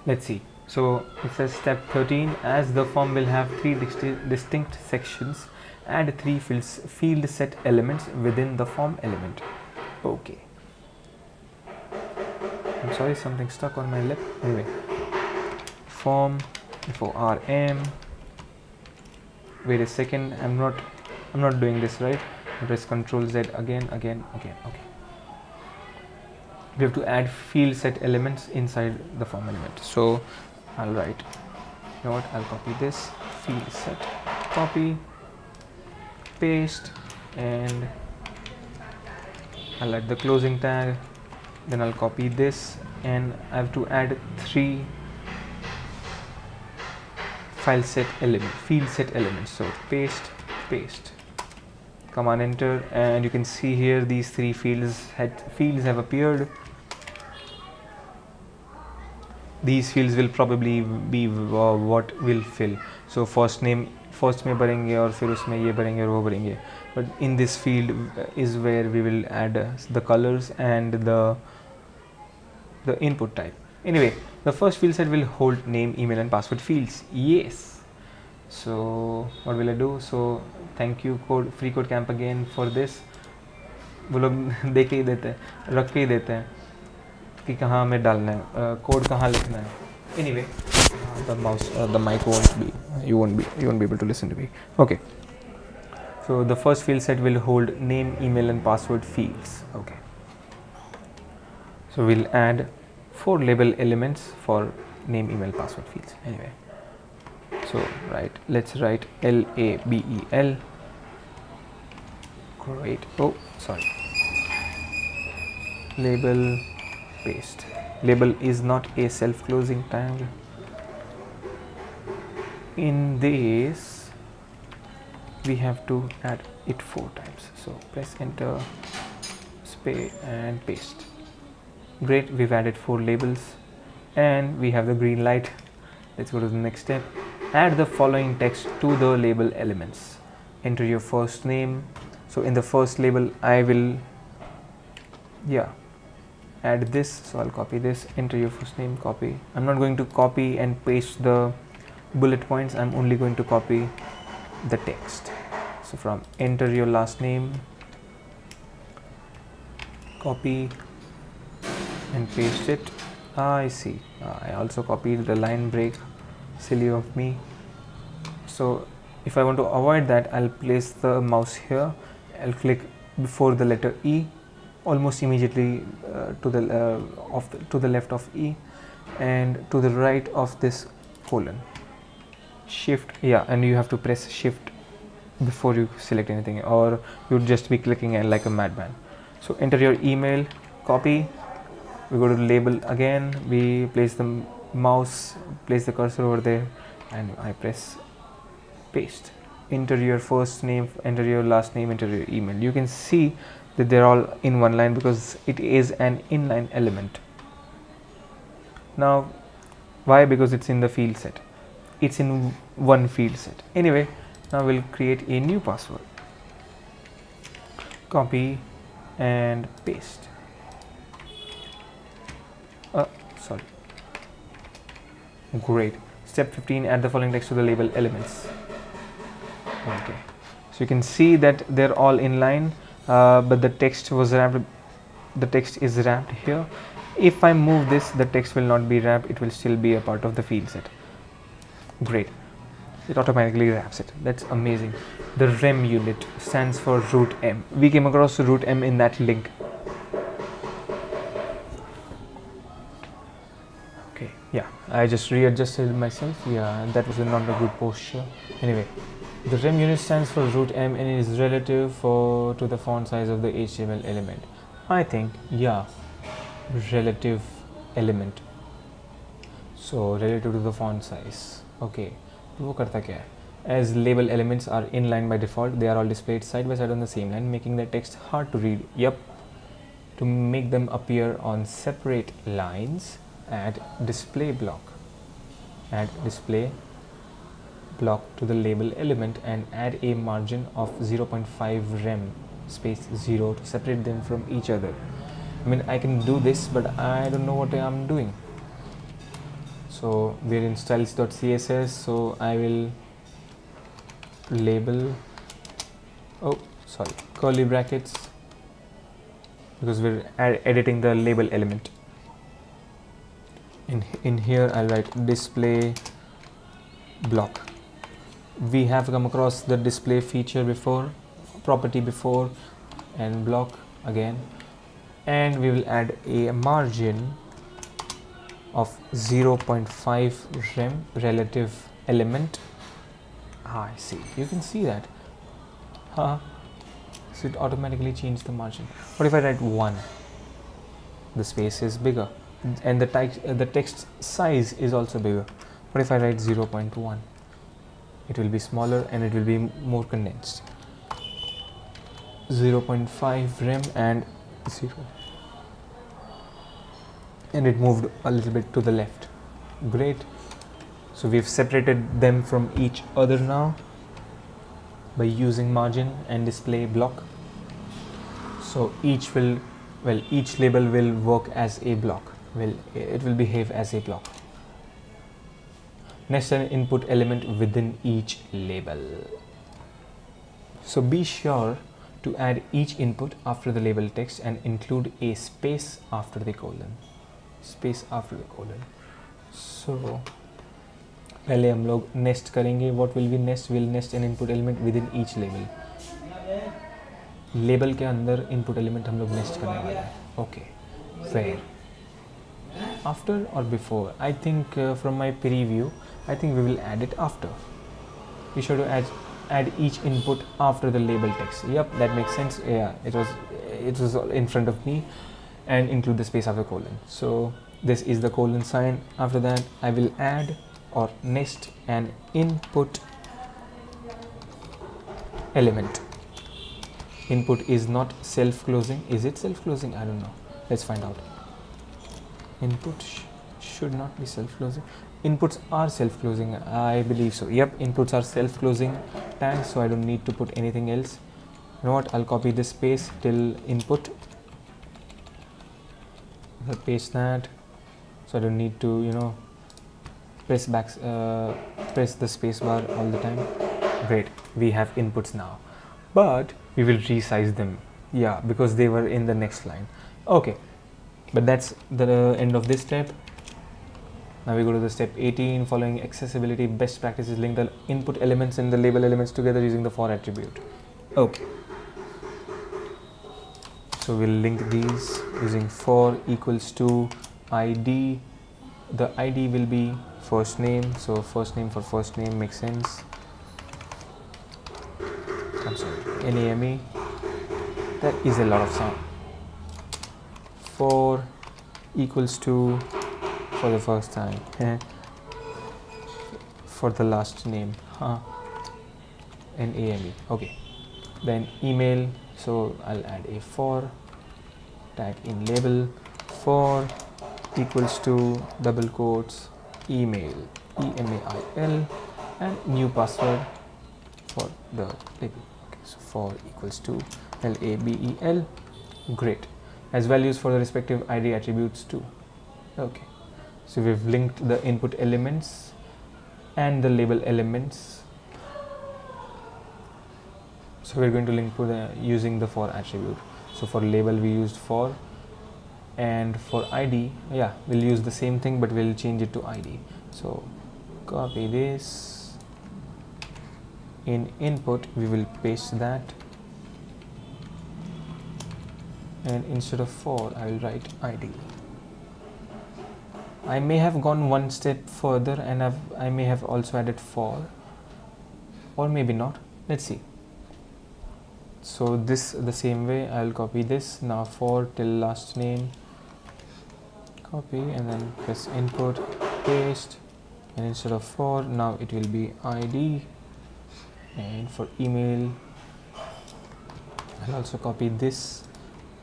Let's see. So it says step 13, as the form will have 3 distinct sections, add 3 field set elements within the form element. Okay. I'm sorry, something stuck on my lip. Anyway, form FORM. Wait a second, I'm not doing this right. Press Ctrl Z again. Okay. We have to add field set elements inside the form element. So I'll write, you know what, I'll copy this field set, copy, paste, and I'll add the closing tag. Then I'll copy this, and I have to add 3 field set elements. So paste, command enter, and you can see here these 3 fields have appeared. These fields will probably be what will fill. So first में भरेंगे और फिर उसमें ये भरेंगे और वो भरेंगे. But in this field is where we will add the colors and the input type. Anyway, the first field set will hold name, email and password fields. Yes. So what will I do? So thank you freeCodeCamp again for this. वो लोग दे के ही देते हैं, रख के ही देते हैं कि कहाँ हमें डालना है, कोड कहाँ लिखना है. Anyway, the mic you won't be able to listen to me. Okay. So the first field set will hold name, email and password fields. Okay. So we'll add 4 label elements for name, email, password fields. Anyway, So let's write label. Great. Oh, sorry. Label, paste. Label is not a self-closing triangle. In this, we have to add it 4 times. So press enter, space and paste. Great, we've added 4 labels and we have the green light. Let's go to the next step. Add the following text to the label elements. Enter your first name. So in the first label, I will add this. So I'll copy this. Enter your first name, copy. I'm not going to copy and paste the bullet points. I'm only going to copy the text. So from enter your last name, copy and paste it. I see. I also copied the line break. Silly of me. So if I want to avoid that, I'll place the mouse here. I'll click before the letter E, almost immediately to the left of E, and to the right of this colon. Shift, and you have to press Shift before you select anything, or you'd just be clicking like a madman. So enter your email, copy. We go to the label again. We place the mouse, place the cursor over there, and I press paste. Enter your first name, enter your last name, enter your email. You can see that they're all in one line because it is an inline element. Now, why? Because it's in the field set. It's in one field set. Anyway, now we'll create a new password. Copy and paste. Sorry. Great. Step 15, add the following text to the label elements. Okay. So you can see that they're all in line, but the text was wrapped. The text is wrapped here. If I move this, the text will not be wrapped. It will still be a part of the field set. Great. It automatically wraps it. That's amazing. The rem unit stands for root M. We came across root M in that link. Okay, I just readjusted myself. That was not a good posture. Anyway, the rem unit stands for root M and is relative to the font size of the HTML element. I think, relative element. So relative to the font size. Okay, वो करता क्या है? As label elements are inline by default, they are all displayed side by side on the same line, making the text hard to read. To make them appear on separate lines, add display block. Add display block to the label element and add a margin of 0.5 rem space 0 to separate them from each other. I mean, I can do this, but I don't know what I'm doing. So we're in styles.css, so I will label, curly brackets, because we're editing the label element. In here I'll write display block. We have come across the display feature before, property before, and block again, and we will add a margin of 0.5 rem relative element. I see, you can see that. So it automatically changed the margin. What if I write 1? The space is bigger and the text size is also bigger. What if I write 0.1? It will be smaller and it will be more condensed. 0.5 rem and 0, and it moved a little bit to the left. Great. So we've separated them from each other now by using margin and display block. So each label will work as a block. It will behave as a block. Nest an input element within each label. So be sure to add each input after the label text and include a space after the colon. So पहले हम लोग nest करेंगे. What will we nest? We'll nest an input element within each label. Label के अंदर input element हम लोग nest करने वाले हैं. Okay, fair. आफ्टर और before, I think from my preview I think we will add it after. We should add each input after the label text. Yep, that makes sense. Yeah, it was in front of me, and include the space after colon. So this is the colon sign. After that, I will add or nest an input element. Input is not self-closing. Is it self-closing? I don't know. Let's find out. Input should not be self-closing. Inputs are self-closing, I believe so. Yep, inputs are self-closing tags, so I don't need to put anything else. You know what? I'll copy this space till input. I'll paste that, so I don't need to press the space bar all the time. Great, we have inputs now, but we will resize them. Yeah, because they were in the next line. Okay, but that's the end of this step. Now we go to the step 18. Following accessibility best practices, link the input elements and the label elements together using the for attribute. Okay, so we'll link these using for equals to id. The id will be first name, so first name for first name makes sense. I'm sorry, NAME. That is a lot of sound. For equals to for the first time, for the last name, NAME. Okay, then email, so I'll add a for tag in label. For equals to double quotes email, EMAIL, and new password for the label. Okay, so for equals to LABEL. Great, as values for the respective id attributes too. Okay, so we've linked the input elements and the label elements. So we're going to link to using the for attribute. So for label we used for, and for id, yeah, we'll use the same thing, but we'll change it to id. So copy this. In input we will paste that, and instead of for I will write id. I may have gone one step further and I may have also added for, or maybe not. Let's see. So this the same way I'll copy this. Now for till last name, copy and then press input, paste, and instead of for now it will be id. And for email I'll also copy this.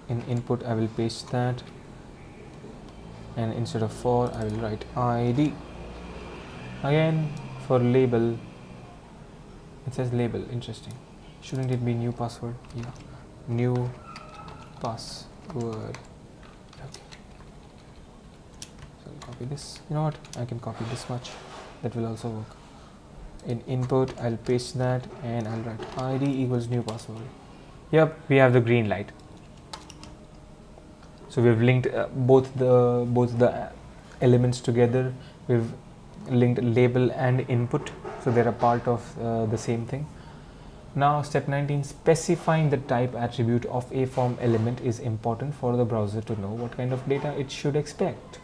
In input I will paste that, and instead of for I will write id. Again for label, it says label. Interesting. Shouldn't it be new password? Yeah, new password. Okay, so I'll copy this. You know what, I can copy this much, that will also work. In input I'll paste that, and I'll write id equals new password. Yep, we have the green light. So we've linked both the elements together. We've linked label and input, so they're a part of the same thing. Now step 19, specifying the type attribute of a form element is important for the browser to know what kind of data it should expect.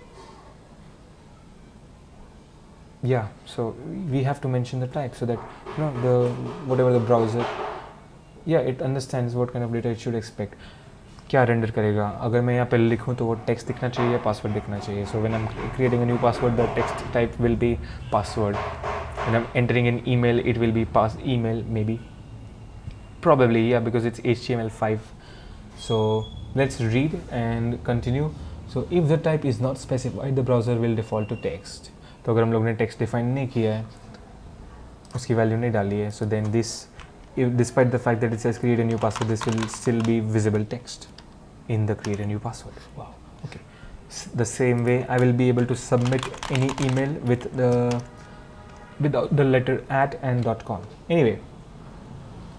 Yeah, so we have to mention the type so that whatever the browser, yeah, it understands what kind of data it should expect. क्या render करेगा? अगर मैं यहाँ पे लिखूँ तो वो text दिखना चाहिए या पासवर्ड दिखना चाहिए. So when I'm creating a new password, the text type will be password. When I'm entering an email, it will be email, maybe, probably, yeah, because it's HTML5. So let's read and continue. So if the type is not specified, the browser will default to text. तो अगर हम लोग ने text define नहीं किया है, उसकी value नहीं डाली है, so then this, despite the fact that it says create a new password, this will still be visible text in the create a new password. Wow. Okay. The same way I will be able to submit any email without the letter at and .com. Anyway,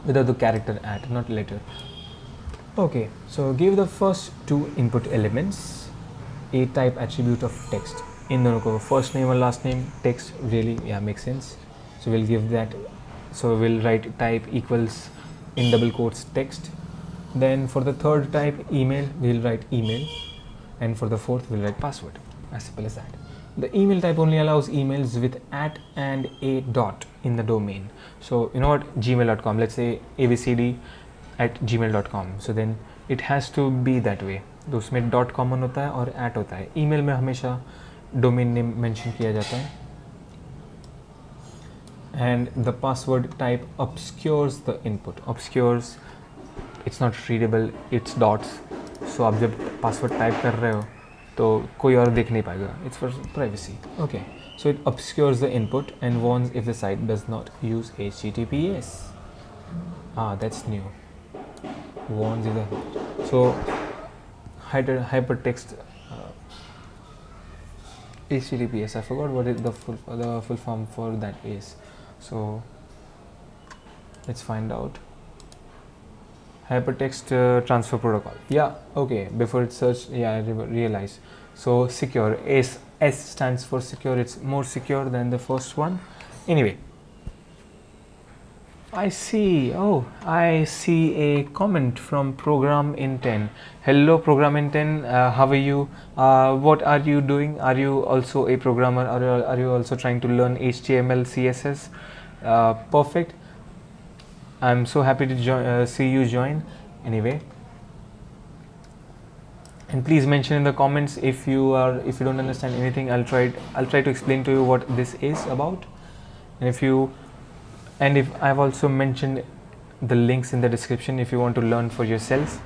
without the character at, not letter. Okay. So give the first two input elements a type attribute of text. In the first name or last name text, really, yeah, makes sense. So we'll give that. So we'll write type equals in double quotes text. Then for the third type email, we'll write email, and for the fourth we'll write password. As simple as that. The email type only allows emails with @ and a dot in the domain. So you know what, gmail.com, let's say abcd@gmail.com, so then it has to be that way. तो उसमें dot common होता है और @ होता है. Email में हमेशा domain name mention किया जाता है. And the password type obscures the input. Obscures, it's not readable, it's dots. So आप जब password type कर रहे हो तो कोई और देख नहीं पाएगा. It's for privacy. Okay. So it obscures the input and warns if the site does not use HTTPS. That's new. Warns if the so hypertext HTTPS. I forgot what the full form for that is. So let's find out. Hypertext transfer protocol. Yeah, okay. Before it searched, yeah, I realized. So secure. S stands for secure. It's more secure than the first one. Anyway, I see a comment from Program in 10. Hello Program in 10, how are you? What are you doing? Are you also a programmer? Are you also trying to learn HTML, CSS? Perfect. I'm so happy to see you join. Anyway, and please mention in the comments if you don't understand anything. I'll try to explain to you what this is about. And if I've also mentioned the links in the description if you want to learn for yourself.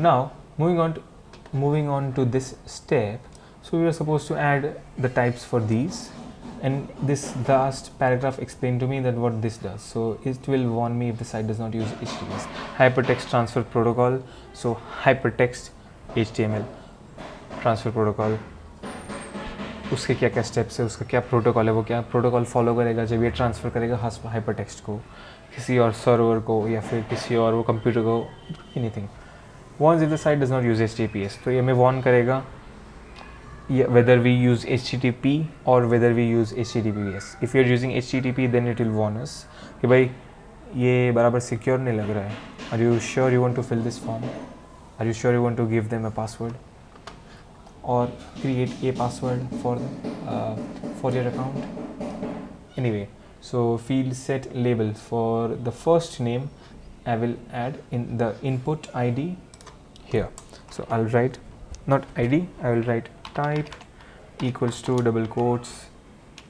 Now moving on to this step. So we are supposed to add the types for these, and this last paragraph explained to me that what this does. So it will warn me if the site does not use HTTPS. Hypertext transfer protocol. So hypertext HTML transfer protocol, उसके क्या क्या steps है, उसका क्या protocol है, वो क्या protocol follow करेगा जब ये ट्रांसफ़र करेगा हाइपरटेक्स्ट को किसी और सर्वर को या फिर किसी और वो कंप्यूटर को, anything. Warns if the site does not use HTTPS. तो ये हमें वॉर्न करेगा whether we use HTTP or whether we use HTTPS. If you are using HTTP, then it will warn us कि भाई ये बराबर सिक्योर नहीं लग रहा है. Are you sure you want to fill this form? Are you sure you want to give them a password or create a password for your account? Anyway, so field set labels. For the first name, I will add in the input ID here. So I'll write not ID, I will write type equals to double quotes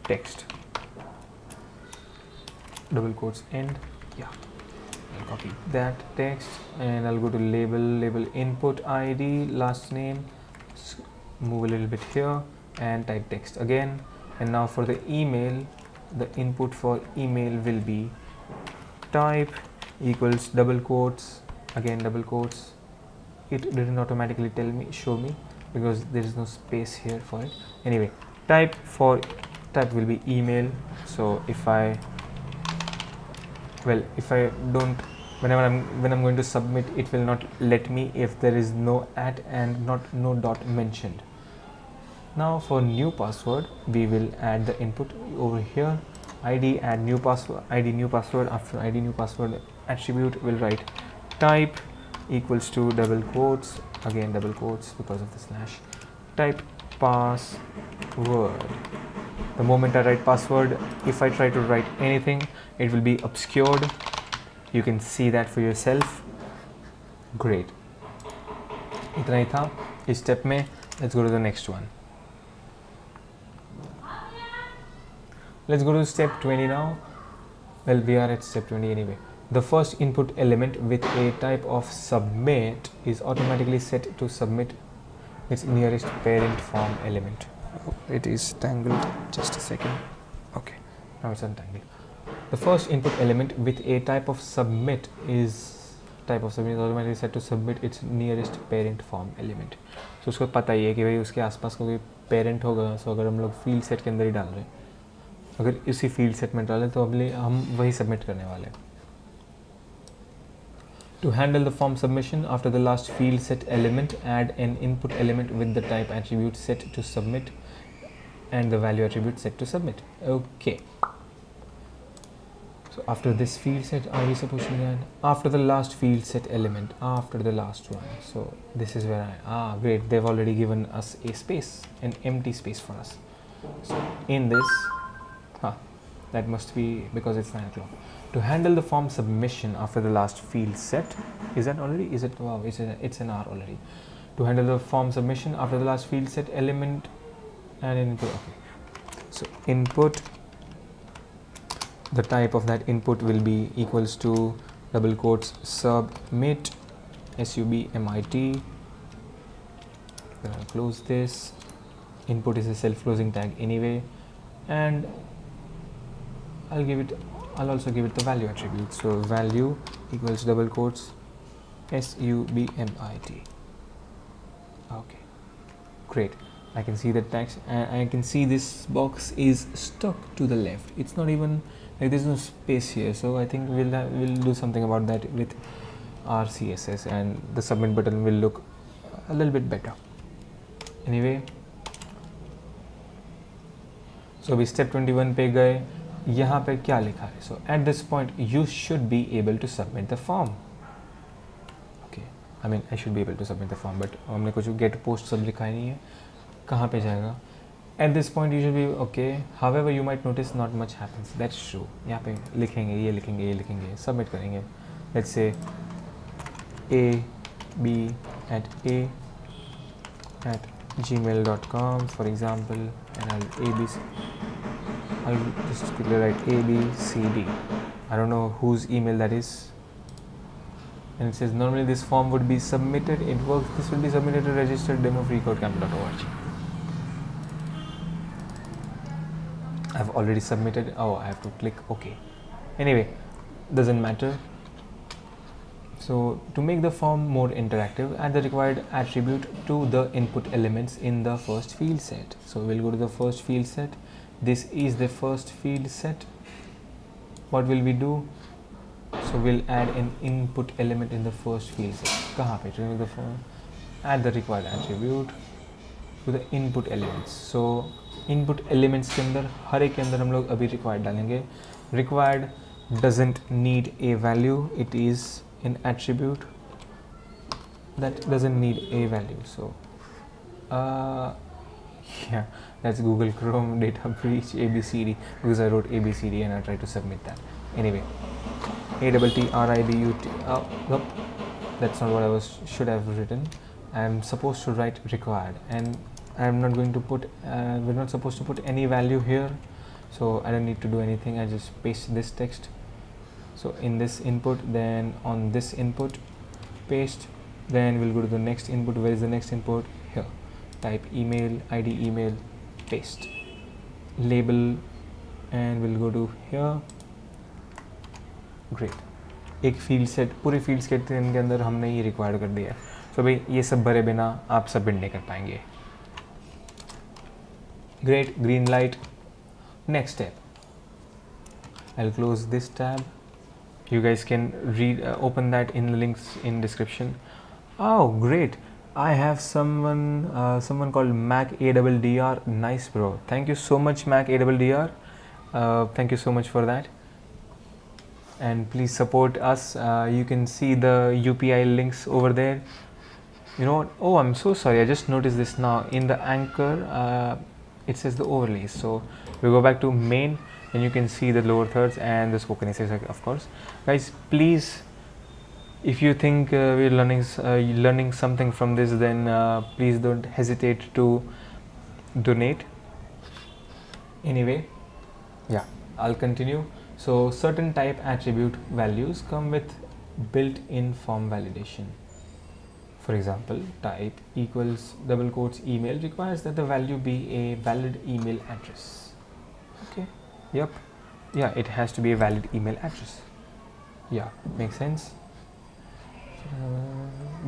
text, double quotes end. Yeah, I'll copy that text and I'll go to label input ID, last name, move a little bit here and type text again. And now for the email, the input for email will be type equals double quotes, again double quotes. It didn't automatically show me because there is no space here for it. Anyway, type will be email. So don't, when I'm going to submit, it will not let me if there is no @ and no dot mentioned. Now for new password, we will add the input over here. ID, add new password, ID new password. After ID new password attribute, we'll write type equals to double quotes, again double quotes because of the slash, type password. The moment I write password, if I try to write anything, it will be obscured. You can see that for yourself. Great. इतना ही था इस step में. Let's go to the next one. Let's go to step 20 now. Well, we are at step 20 anyway. The first input element with a type of submit is automatically set to submit its nearest parent form element. Oh, it is tangled. Just a second. Okay, now it's untangled. The first input element with a type of submit is automatically set to submit its nearest parent form element. So उसको पता ही है कि भाई उसके आसपास का कोई parent होगा. So अगर हम लोग field set के अंदर ही डाल रहे हैं, अगर इसी field set में डालें तो अगले हम वही submit करने वाले हैं. To handle the form submission, after the last field set element, add an input element with the type attribute set to submit and the value attribute set to submit. Okay. So after this field set, are we supposed to add after the last field set element, after the last one? So this is where great, they've already given us a space, an empty space for us. So in this, that must be because it's 9 o'clock. To handle the form submission after the last field set, is that already? Is it? Wow, it's an hour already. To handle the form submission after the last field set, element and input. Okay. So input, the type of that input will be equals to double quotes submit, submit. Close this. Input is a self-closing tag anyway, and I'll also give it the value attribute. So value equals double quotes submit. Okay, great. I can see the text and I can see this box is stuck to the left. It's not even like there's no space here. So I think we'll do something about that with our CSS, and the submit button will look a little bit better. Anyway, so अभी step 21 पे गए. यहाँ पे क्या लिखा है? So at this point you should be able to submit the form. Okay, I mean I should be able to submit the form, but हमने कुछ get post सब लिखा ही नहीं है. कहाँ पे जाएगा? At this point you should be okay. However, you might notice not much happens. That's true. यहाँ पे लिखेंगे, ये लिखेंगे, ये लिखेंगे, submit करेंगे. Let's say ab@gmail.com for example, and I'll just quickly write ABCD. I don't know whose email that is. And it says normally this form would be submitted. It works. This will be submitted to registered demo freecodecamp.org. I've already submitted. Oh, I have to click OK. Anyway, doesn't matter. So to make the form more interactive, add the required attribute to the input elements in the first field set. So we'll go to the first field set. This is the first field set. What will we do? So we'll add an input element in the first field set. कहाँ पे? To make the form, add the required attribute to the input elements. So input elements के अंदर हर एक के अंदर हम लोग अभी required डालेंगे. Required doesn't need a value. It is an attribute that doesn't need a value. So yeah, that's Google Chrome data breach ABCD, because I wrote ABCD and I tried to submit that. Anyway, ATTRIBUT. Nope, that's not what I should have written. I'm supposed to write required, and I'm not going to put. We're not supposed to put any value here, so I don't need to do anything. I just paste this text. So in this input, then on this input, paste. Then we'll go to the next input. Where is the next input? Here. Type email, ID email, paste. Label, and we'll go to here. Great. एक field set, पूरे field set के अंदर हमने ये required कर दिया. सो भाई ये सब भरे बिना आप सबमिट नहीं कर पाएंगे. Great, green light. Next step. I'll close this tab. You guys can read, open that in the links in description. Oh, great. I have someone called Mac ADDR. Nice, bro. Thank you so much, Mac ADDR. Thank you so much for that. And please support us. You can see the UPI links over there. You know what? Oh, I'm so sorry. I just noticed this now. In the anchor, it says the overlays. So we go back to main, and you can see the lower thirds and the spoken essays, of course. Guys, please, if you think we're learning something from this, then please don't hesitate to donate. Anyway, yeah, I'll continue. So certain type attribute values come with built-in form validation. For example, type equals double quotes email requires that the value be a valid email address. Okay. Yep. Yeah, it has to be a valid email address. Yeah, makes sense.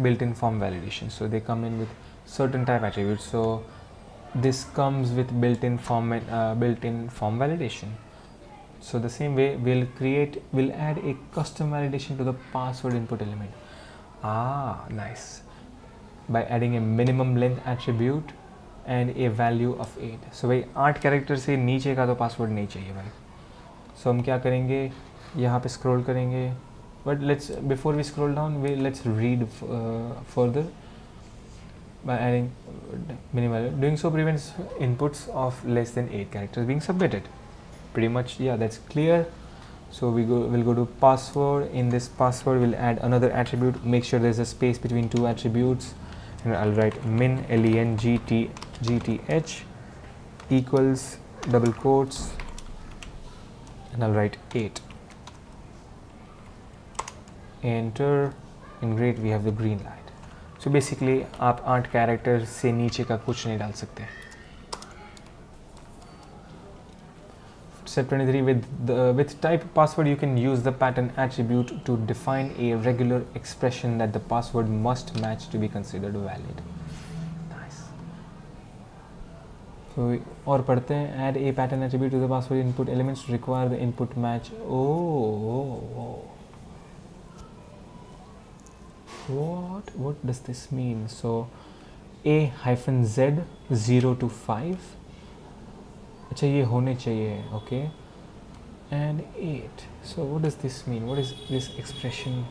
Built-in form validation. So they come in with certain type attributes. So this comes with built-in form validation. So the same way we'll add a custom validation to the password input element. Ah, nice. By adding a minimum length attribute and a value of 8. So भाई 8 character से नीचे का तो password नहीं चाहिए भाई. So हम क्या करेंगे, यहाँ पे स्क्रॉल करेंगे. But before we scroll down, let's read further. by adding minimal. Doing so prevents inputs of less than 8 characters being submitted. Pretty much, yeah, that's clear. So we'll go to password. In this password, we'll add another attribute. Make sure there's a space between two attributes, and I'll write min length equals double quotes, and I'll write 8. Enter, and great, we have the green light. So basically आप 8 character से नीचे का कुछ नहीं डाल सकते. Step 23, with type password you can use the pattern attribute to define a regular expression that the password must match to be considered valid. Nice. So और पढ़ते हैं, add a pattern attribute to the password input elements to require the input match. Oh. What does this mean? So a-z 0 to 5. अच्छा ये होने चाहिए, okay, and 8. So what does this mean? What is this expression?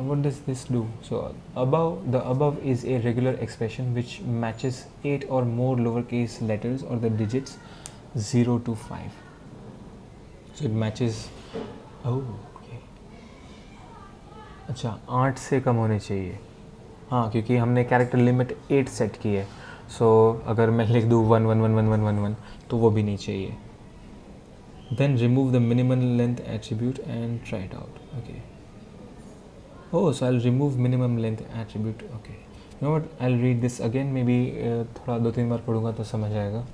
What does this do? So the above is a regular expression which matches 8 or more lowercase letters or the digits 0 to 5. So it matches. अच्छा 8 से कम होने चाहिए, हाँ, क्योंकि हमने character limit 8 set की है. सो अगर मैं लिख दूँ 1 1 1 1 1 1 1 तो वो भी नहीं चाहिए. Then remove the minimum length attribute and try it out. Okay, oh, so I will remove minimum length attribute. Okay, you know what, I will read this again. Maybe थोड़ा 2-3 बार पढ़ूंगा तो समझ आएगा.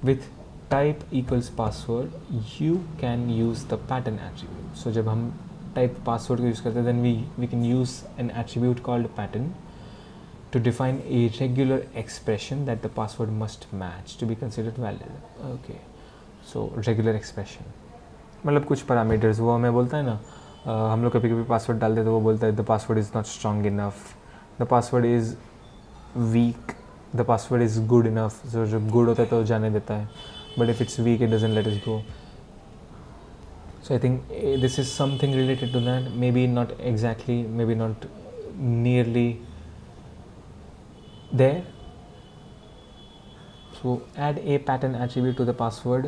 With type equals password you can use the pattern attribute. So जब हम type password को use करते हैं, then we can use an attribute called pattern to define a regular expression that the password must match to be considered valid. Okay, so regular expression मतलब कुछ parameters. वो हमें बोलता है ना, हम लोग कभी कभी पासवर्ड डालते तो वो बोलता है the password is not strong enough, the password is weak, the password is good enough. so जब good होता है तो जाने देता है, but if it's weak it doesn't let us go. So I think this is something related to that. Maybe not exactly, maybe not nearly there. So add a pattern attribute to the password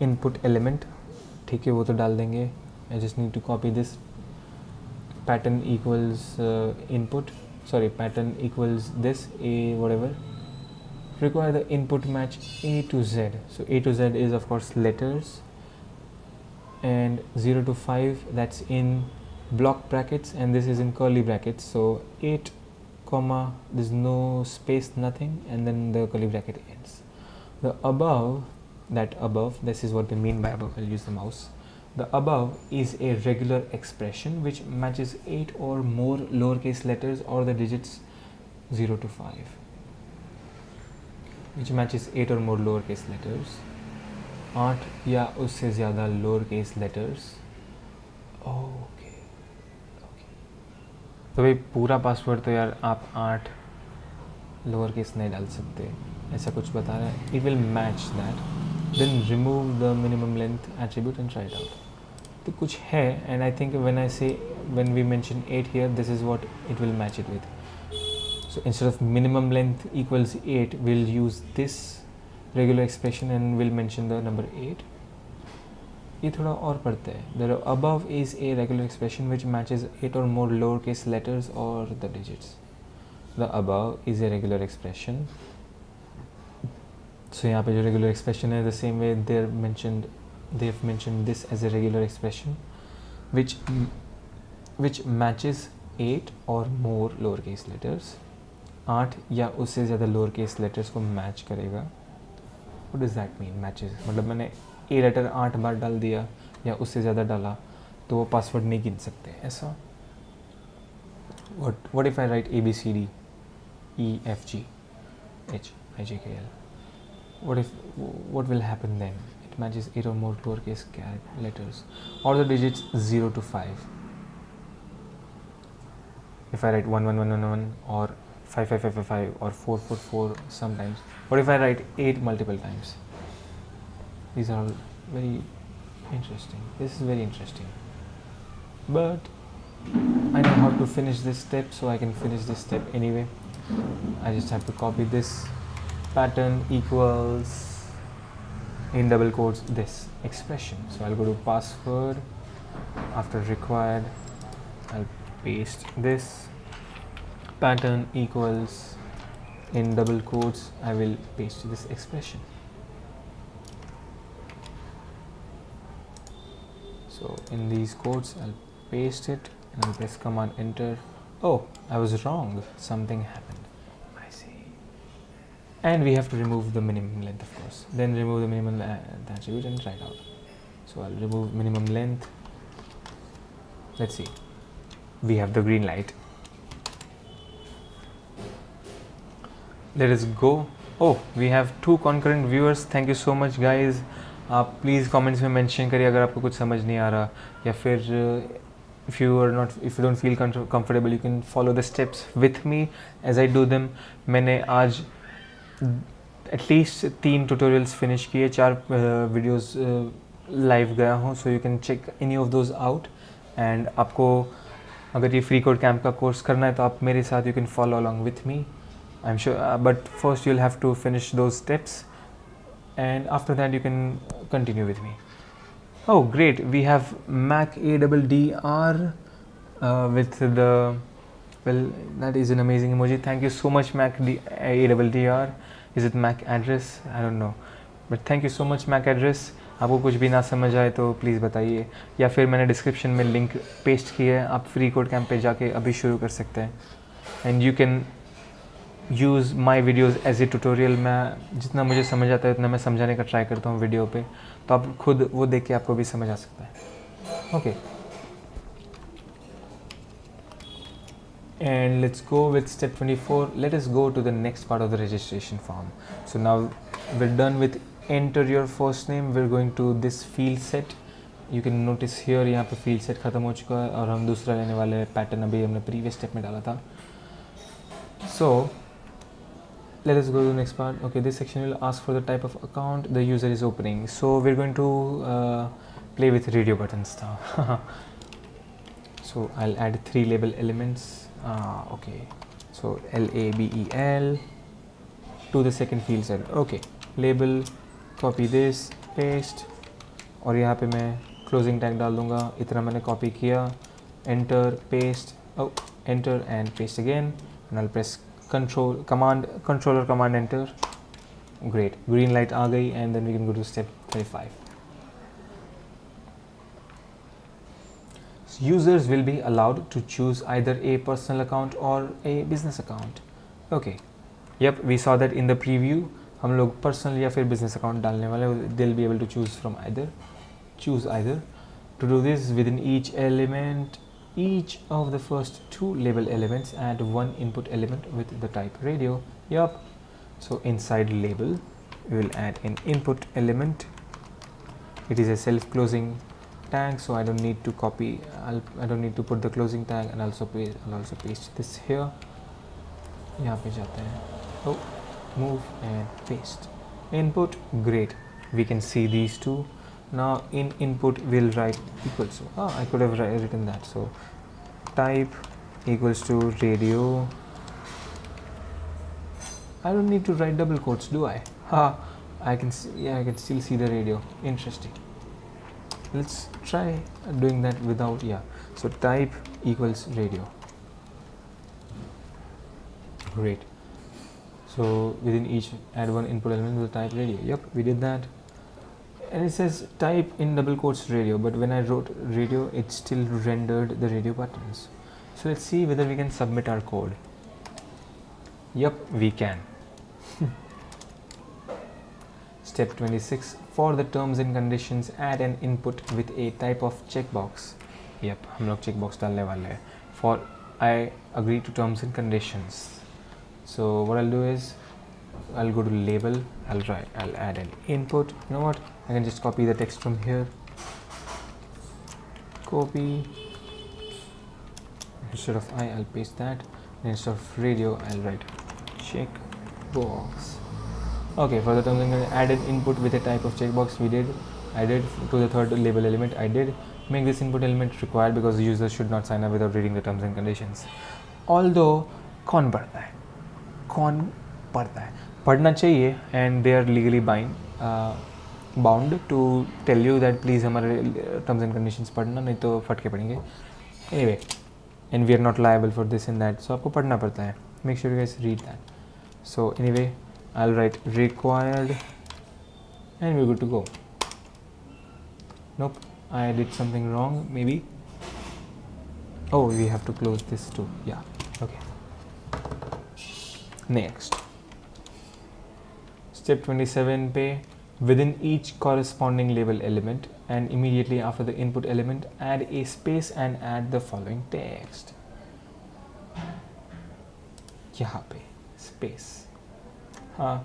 input element. ठीक है, वो तो डाल देंगे. I just need to copy this. Pattern equals pattern equals this a whatever. Require the input match A to Z. So A to Z is of course letters, and 0 to 5 that's in block brackets, and this is in curly brackets. So 8 comma, there's no space, nothing, and then the curly bracket ends. The above, this is what they mean by above. I'll use the mouse. The above is a regular expression which matches 8 or more lowercase letters or the digits 0 to 5. Which matches 8 or more lowercase letters, 8 या उससे ज़्यादा lowercase letters. तो भाई पूरा password तो यार आप 8 lower case नहीं डाल सकते, ऐसा कुछ बता रहा है. It will match that. Then remove the minimum length attribute and try it out. तो कुछ है, and I think when we mention 8 here, this is what it will match it with. So instead of minimum length equals 8, will use this regular expression and will mention the number 8. ये थोड़ा और पढ़ते हैं. The above is a regular expression which matches 8 or more lowercase letters or the digits. The above is a regular expression. So यहाँ पे जो regular expression है, the same way they've mentioned this as a regular expression which matches 8 or more lowercase letters. 8 या उससे ज़्यादा lowercase letters को match करेगा. What does that mean? Matches मतलब मैंने ए लेटर 8 बार डाल दिया या उससे ज़्यादा डाला तो वो पासवर्ड नहीं गिन सकते, ऐसा. what if I write ABCD EFG HIJKL? What will happen then? It matches 8 or more lowercase letters or the digits 0 to 5. If I write 1 1 1 1 1 or 5 5 5 5 5 or 4 4 4 sometimes. What if I write 8 multiple times? These are all very interesting. This is very interesting. But I know how to finish this step, so I can finish this step anyway. I just have to copy this pattern equals in double quotes this expression. So I'll go to password, after required I'll paste this pattern equals in double quotes I will paste this expression. So in these quotes I'll paste it and I'll press command enter. Oh, I was wrong, something happened. I see. And we have to remove the minimum length, of course. Then remove the minimum attribute and try it out. So I'll remove minimum length. Let's see. We have the green light. Let us go. Oh, we have 2 concurrent viewers. Thank you so much, guys. आप please comments में mention करिए अगर आपको कुछ समझ नहीं आ रहा, या फिर if you don't feel comfortable, you can follow the steps with me as I do them. मैंने आज at least 3 tutorials finish किए, 4 videos live गया हूँ, so you can check any of those out. And आपको अगर ये free code camp का course करना है तो आप मेरे साथ you can follow along with me. I'm sure, but first you'll have to finish those steps, and after that you can continue with me. Oh great, we have Mac ADDR with the, well, that is an amazing emoji. Thank you so much Mac ADDR. Is it Mac address? I don't know, but thank you so much Mac address. आपको कुछ भी ना समझ आए तो please बताइए, या फिर मैंने डिस्क्रिप्शन में लिंक पेस्ट किया है, आप फ्री कोड कैंप पे जाके अभी शुरू कर सकते हैं. And you can use my videos as a tutorial. मैं जितना मुझे समझ आता है उतना मैं समझाने का ट्राई करता हूँ वीडियो पे, तो आप खुद वो देख के आपको भी समझ आ सकता है. Okay, and let's go with step 24. Let us go to the next part of the registration form. So now we're done with enter your first name. We're going to this field set. You can notice here यहाँ पे field set ख़त्म हो चुका है और हम दूसरा लेने वाले हैं. पैटर्न अभी हमने previous step में डाला था. So let us go to the next part. Okay, this section will ask for the type of account the user is opening. So we're going to play with radio buttons now. So I'll add 3 label elements. Okay, so label to the second field set. Okay, label, copy this, paste, और यहाँ पे मैं closing tag डाल दूँगा. इतना मैंने copy किया, enter, paste, oh, enter and paste again, and I'll press control command enter. Great, green light आ गई, and then we can go to step 35. Users will be allowed to choose either a personal account or a business account. Okay, yep, we saw that in the preview. हम लोग personal या फिर business account डालने वाले. They'll be able to choose from either. Choose either. To do this, within each element, each of the first 2 label elements add 1 input element with the type radio. Yep. So inside label, we will add an input element. It is a self-closing tag, so I don't need to copy. I don't need to put the closing tag, and I'll also paste this here. यहाँ पे जाते हैं. Oh, move and paste. Input, great. We can see these 2. Now in input we'll write equals to. I could have written that. So type equals to radio. I don't need to write double quotes, do I? I can see, yeah, I can still see the radio. Interesting. Let's try doing that without, yeah. So type equals radio. Great. So within each add 1 input element with the type radio. Yep, we did that. And it says type in double quotes radio, but when I wrote radio, it still rendered the radio buttons. So let's see whether we can submit our code. Yep, we can. Step 26. For the terms and conditions, add an input with a type of checkbox. Yep, हम लोग checkbox डालने वाले हैं. For I agree to terms and conditions. So what I'll do is, I'll go to label, I'll add an input. You know what, I can just copy the text from here, copy, instead of I'll paste that, and instead of radio I'll write checkbox. Okay, for the terms and conditions, add an input with a type of checkbox. I did. To the third label element, I did. Make this input element required because the user should not sign up without reading the terms and conditions. Although कौन पढ़ता है, कौन पढ़ता है, पढ़ना चाहिए, and they are legally bound to tell you that please हमारे terms and conditions पढ़ना, नहीं तो फट के पढ़ेंगे anyway, and we are not liable for this in that, so आपको पढ़ना पड़ता है, make sure you guys read that. So anyway I will write required and we are good to go. Nope, I did something wrong maybe. Oh, we have to close this too. Yeah, okay. Next, step 27 पे within each corresponding label element and immediately after the input element add a space and add the following text. यहाँ पे space, हाँ,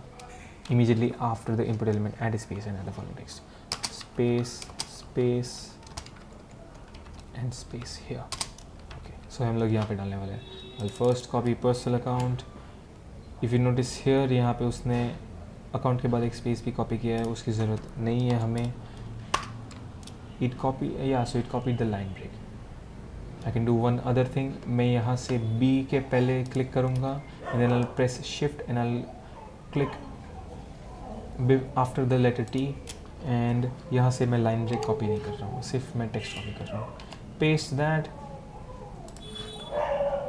immediately after the input element add a space and add the following text. Space and space here. Okay, so हम लोग यहाँ पे डालने वाले हैं. I'll first copy personal account. If you notice here, यहाँ पे उसने अकाउंट के बाद एक स्पेस भी कॉपी किया है, उसकी ज़रूरत नहीं है हमें. It copied the line break. I can do one other thing. मैं यहाँ से B के पहले क्लिक करूँगा and then I'll press shift and I'll click after the letter T. And यहाँ से मैं लाइन ब्रेक कॉपी नहीं कर रहा हूँ, सिर्फ मैं टेक्स्ट कॉपी कर रहा हूँ. Paste that,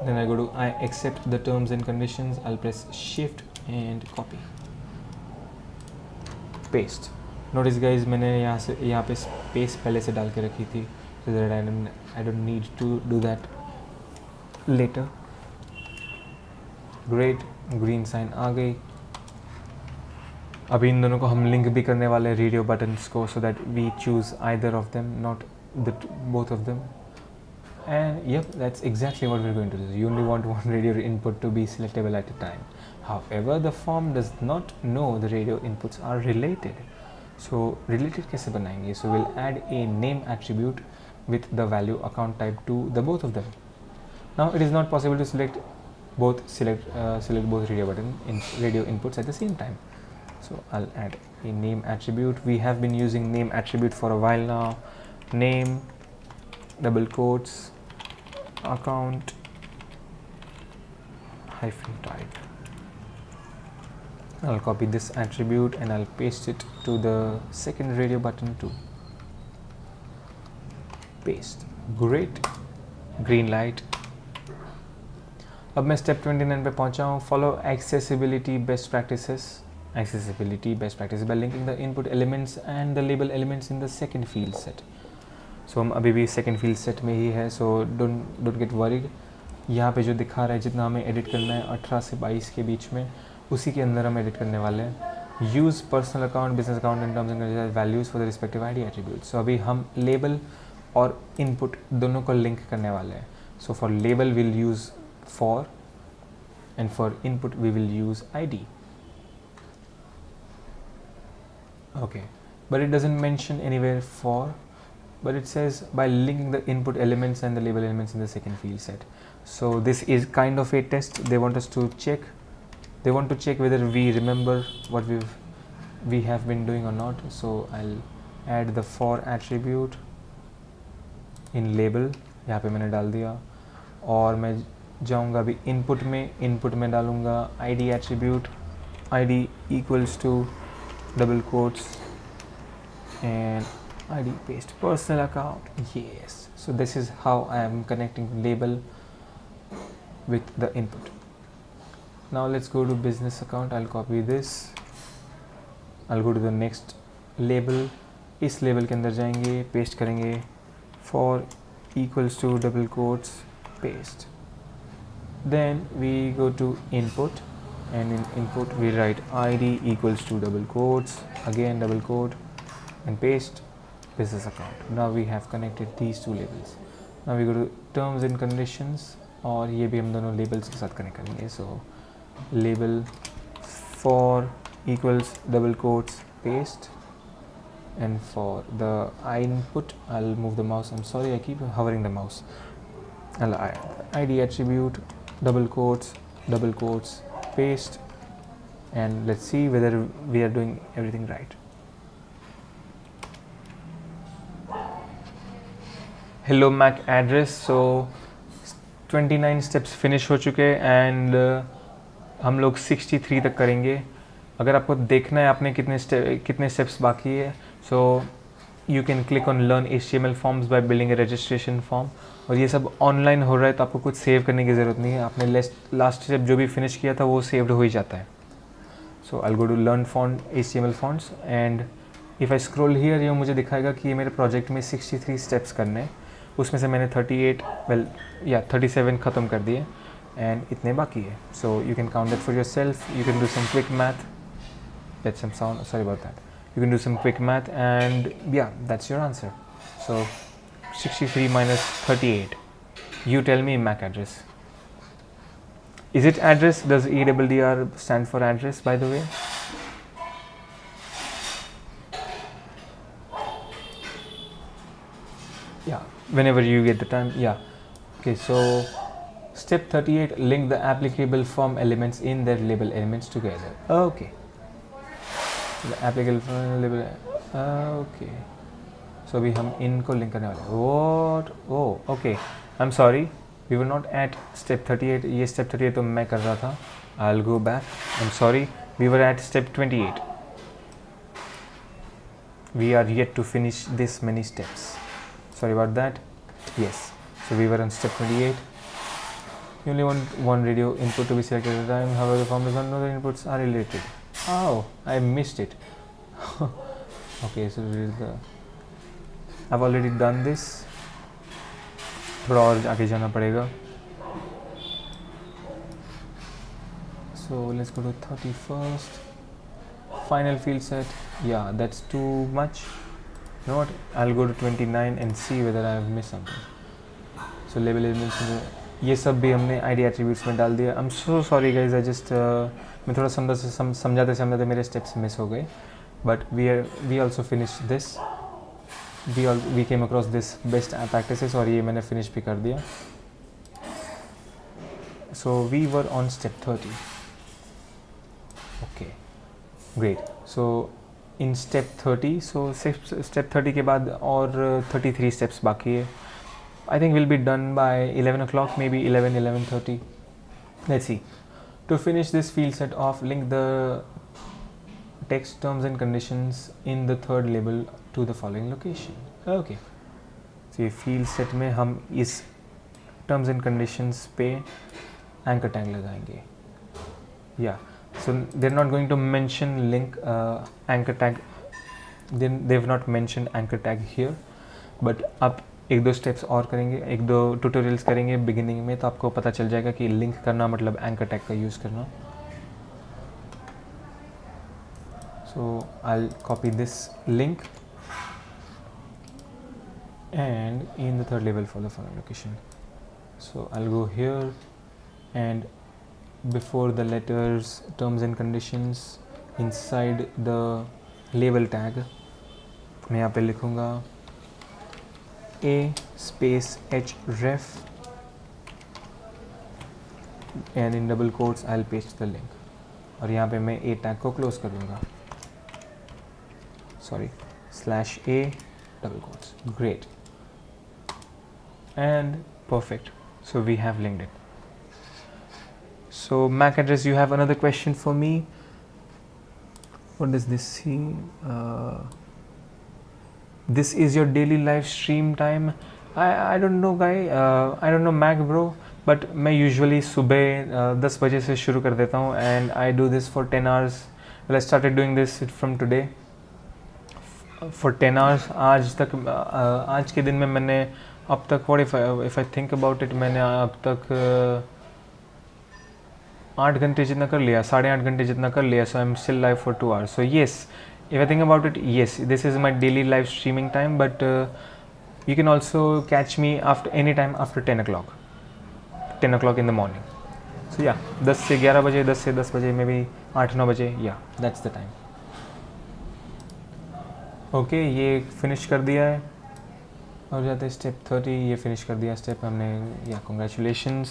then I go to I accept the terms and conditions, I press shift and copy, paste. Notice guys मैंने यहाँ पे स्पेस पहले से डाल के रखी थी, so that I don't need to do that later. Great, green sign आ गई. अभी इन दोनों को हम लिंक भी करने वाले हैं रेडियो बटन्स को, so that we choose either of them, not both of them. And yep, that's exactly what we're going to do. You only want one radio input to be selectable at a time. However, the form does not know the radio inputs are related. So related कैसे बनाएंगे? So we'll add a name attribute with the value account type to the both of them. Now it is not possible to select both radio inputs at the same time. So I'll add a name attribute. We have been using name attribute for a while now. Name, double quotes, account, hyphen type. I'll copy this attribute and I'll paste it to the second radio button too. Paste. Great. Green light. अब मैं step 29 पे पहुंचा हूँ. Follow accessibility best practices by linking the input elements and the label elements in the second field set. So हम अभी भी second field set में ही है, so don't get worried. यहाँ पे जो दिखा रहा है जितना हमें edit करना है 18 से 22 के बीच में, उसी के अंदर हम edit करने वाले हैं. Use personal account, business account and terms and conditions values for the respective ID attributes. So अभी हम label और input दोनों को link करने वाले हैं. So for label we'll use for and for input we will use ID. Okay, but it doesn't mention anywhere for, but it says by linking the input elements and the label elements in the second field set. So this is kind of a test. They want us to check, they want to check whether we remember what we have been doing or not. So I'll add the for attribute in label, यहाँ पे मैंने डाल दिया, और मैं जाऊँगा अभी input में डालूँगा ID attribute, ID equals to double quotes and ID paste personal account. Yes, so this is how I am connecting label with the input. Now let's go to business account. I'll copy this, I'll go to the next label. इस label के अंदर जाएंगे, paste करेंगे for equals to double quotes, paste. Then we go to input, and in input we write ID equals to double quotes, again double quote, and paste business account. Now we have connected these two labels. Now we go to terms and conditions, और ये भी हम दोनों labels के साथ connect करेंगे. So label for equals double quotes, paste, and for the input I'll move the mouse. I'm sorry, I keep hovering the mouse. I'll add ID attribute, double quotes, paste, and let's see whether we are doing everything right. Hello Mac address. So 29 steps finish हो चुके, and हम लोग 63 तक करेंगे. अगर आपको देखना है आपने कितने स्टेप्स बाकी है, so you can click on learn HTML forms by building A registration form. और ये सब ऑनलाइन हो रहा है तो आपको कुछ सेव करने की ज़रूरत नहीं है. आपने लास्ट स्टेप जो भी फिनिश किया था वो सेव्ड हो ही जाता है. So I go to learn font HTML fonts and if I scroll here, ये मुझे दिखाएगा कि मेरे प्रोजेक्ट में 63 स्टेप्स करने हैं. उसमें से मैंने 37 ख़त्म कर दिए एंड इतने बाकी है. So you can count that for your self. You can do some quick math. That's some sound, sorry about that. You can do some quick math and yeah, that's your answer. So 63 minus 38. You tell me MAC address. Is it address? Does EDDR stand for address, by the way? Yeah, whenever you get the time. Yeah. Okay, so step 38, link the applicable form elements in their label elements together. Okay. The applicable label. Okay. So अभी हम इनको link करने वाले हैं. What? Oh, okay. I'm sorry. We were not at step 38. ये step 38 तो मैं कर रहा था. I'll go back. I'm sorry. We were at step 28. We are yet to finish this many steps. Sorry about that. Yes. So we were on step 28. You only want one radio input to be selected at a time. However, the form does not know the inputs are related. Oh, I missed it. Okay, so I've already done this. थोड़ा और आगे जाना पड़ेगा. So let's go to 31st. Final field set. Yeah, that's too much. You know what? I'll go to 29 and see whether I have missed something. So label elements. ये सब भी हमने ID attributes में डाल दिया. I'm so sorry guys. I just मैं थोड़ा समझाते मेरे steps मिस हो गए. But we also finished this. We came across this best practices और ये मैंने finish भी कर दिया. So we were on step 30. Okay, great. So in step 30, so step 30 के बाद और 33 steps बाकी है. I think we'll be done by 11 o'clock, maybe 11:30. Let's see. To finish this field set off, link the text terms and conditions in the third label to the following location. Okay. So ये field set में हम इस terms and conditions पे anchor tag लगाएंगे. Yeah. So they're not going to mention link anchor tag. They've not mentioned anchor tag here. But आप एक दो steps और करेंगे, एक दो ट्यूटोरियल्स करेंगे बिगिनिंग में, तो आपको पता चल जाएगा कि लिंक करना मतलब एंकर टैग का यूज़ करना. So I copy this link and in the third level for the following location. So I go here and before the letters terms and conditions inside the label tag मैं यहाँ पे लिखूँगा A space href and in double quotes I'll paste the link. और यहाँ पे मैं A tag को close कर दूँगा. Sorry, /A double quotes. Great. And perfect. So we have linked it. So MAC address, you have another question for me. What does this see? This is your daily live stream time. I don't know guy. I don't know Mac bro. But मैं usually सुबह 10 बजे से शुरू कर देता हूँ and I do this for 10 hours. Well, I started doing this from today. For 10 hours. आज के दिन में मैंने अब तक what if I think about it, मैंने अब तक 8 घंटे जितना कर लिया, 8.5 घंटे जितना कर लिया. So I'm still live for 2 hours. So yes. If I think about it, yes, this is my daily live streaming time, but you can also catch me any time after 10 o'clock. 10 o'clock in the morning. So yeah, 10 से 11 बजे, 10 से 10 बजे, maybe 8-9 बजे, yeah, that's the time. Okay, ये finish कर दिया है. और जाते हैं step 30, ये finish कर दिया step हमने, yeah, congratulations.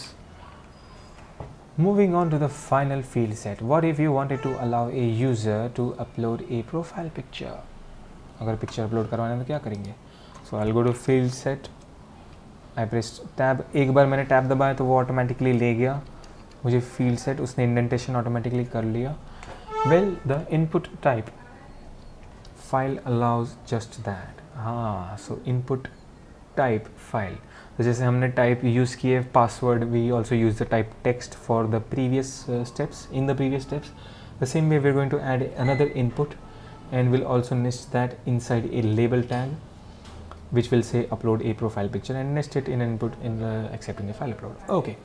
Moving on to the final field set. What if you wanted to allow a user to upload a profile picture? अगर picture upload करवाना है तो क्या करेंगे? So I'll go to field set. I press tab. एक बार मैंने tab दबाया तो वो automatically ले गया. मुझे फील्ड सेट उसने इंडेंटेशन ऑटोमेटिकली कर लिया. Well the input type file allows just that. हाँ, सो इनपुट टाइप फाइल, तो जैसे हमने टाइप यूज़ किए password, we also use the type text for the previous steps. In the previous steps the same way we're going to add another input, and we'll also nest that inside a label tag which will say upload a profile picture, and nest it in input in accepting the file upload. Okay,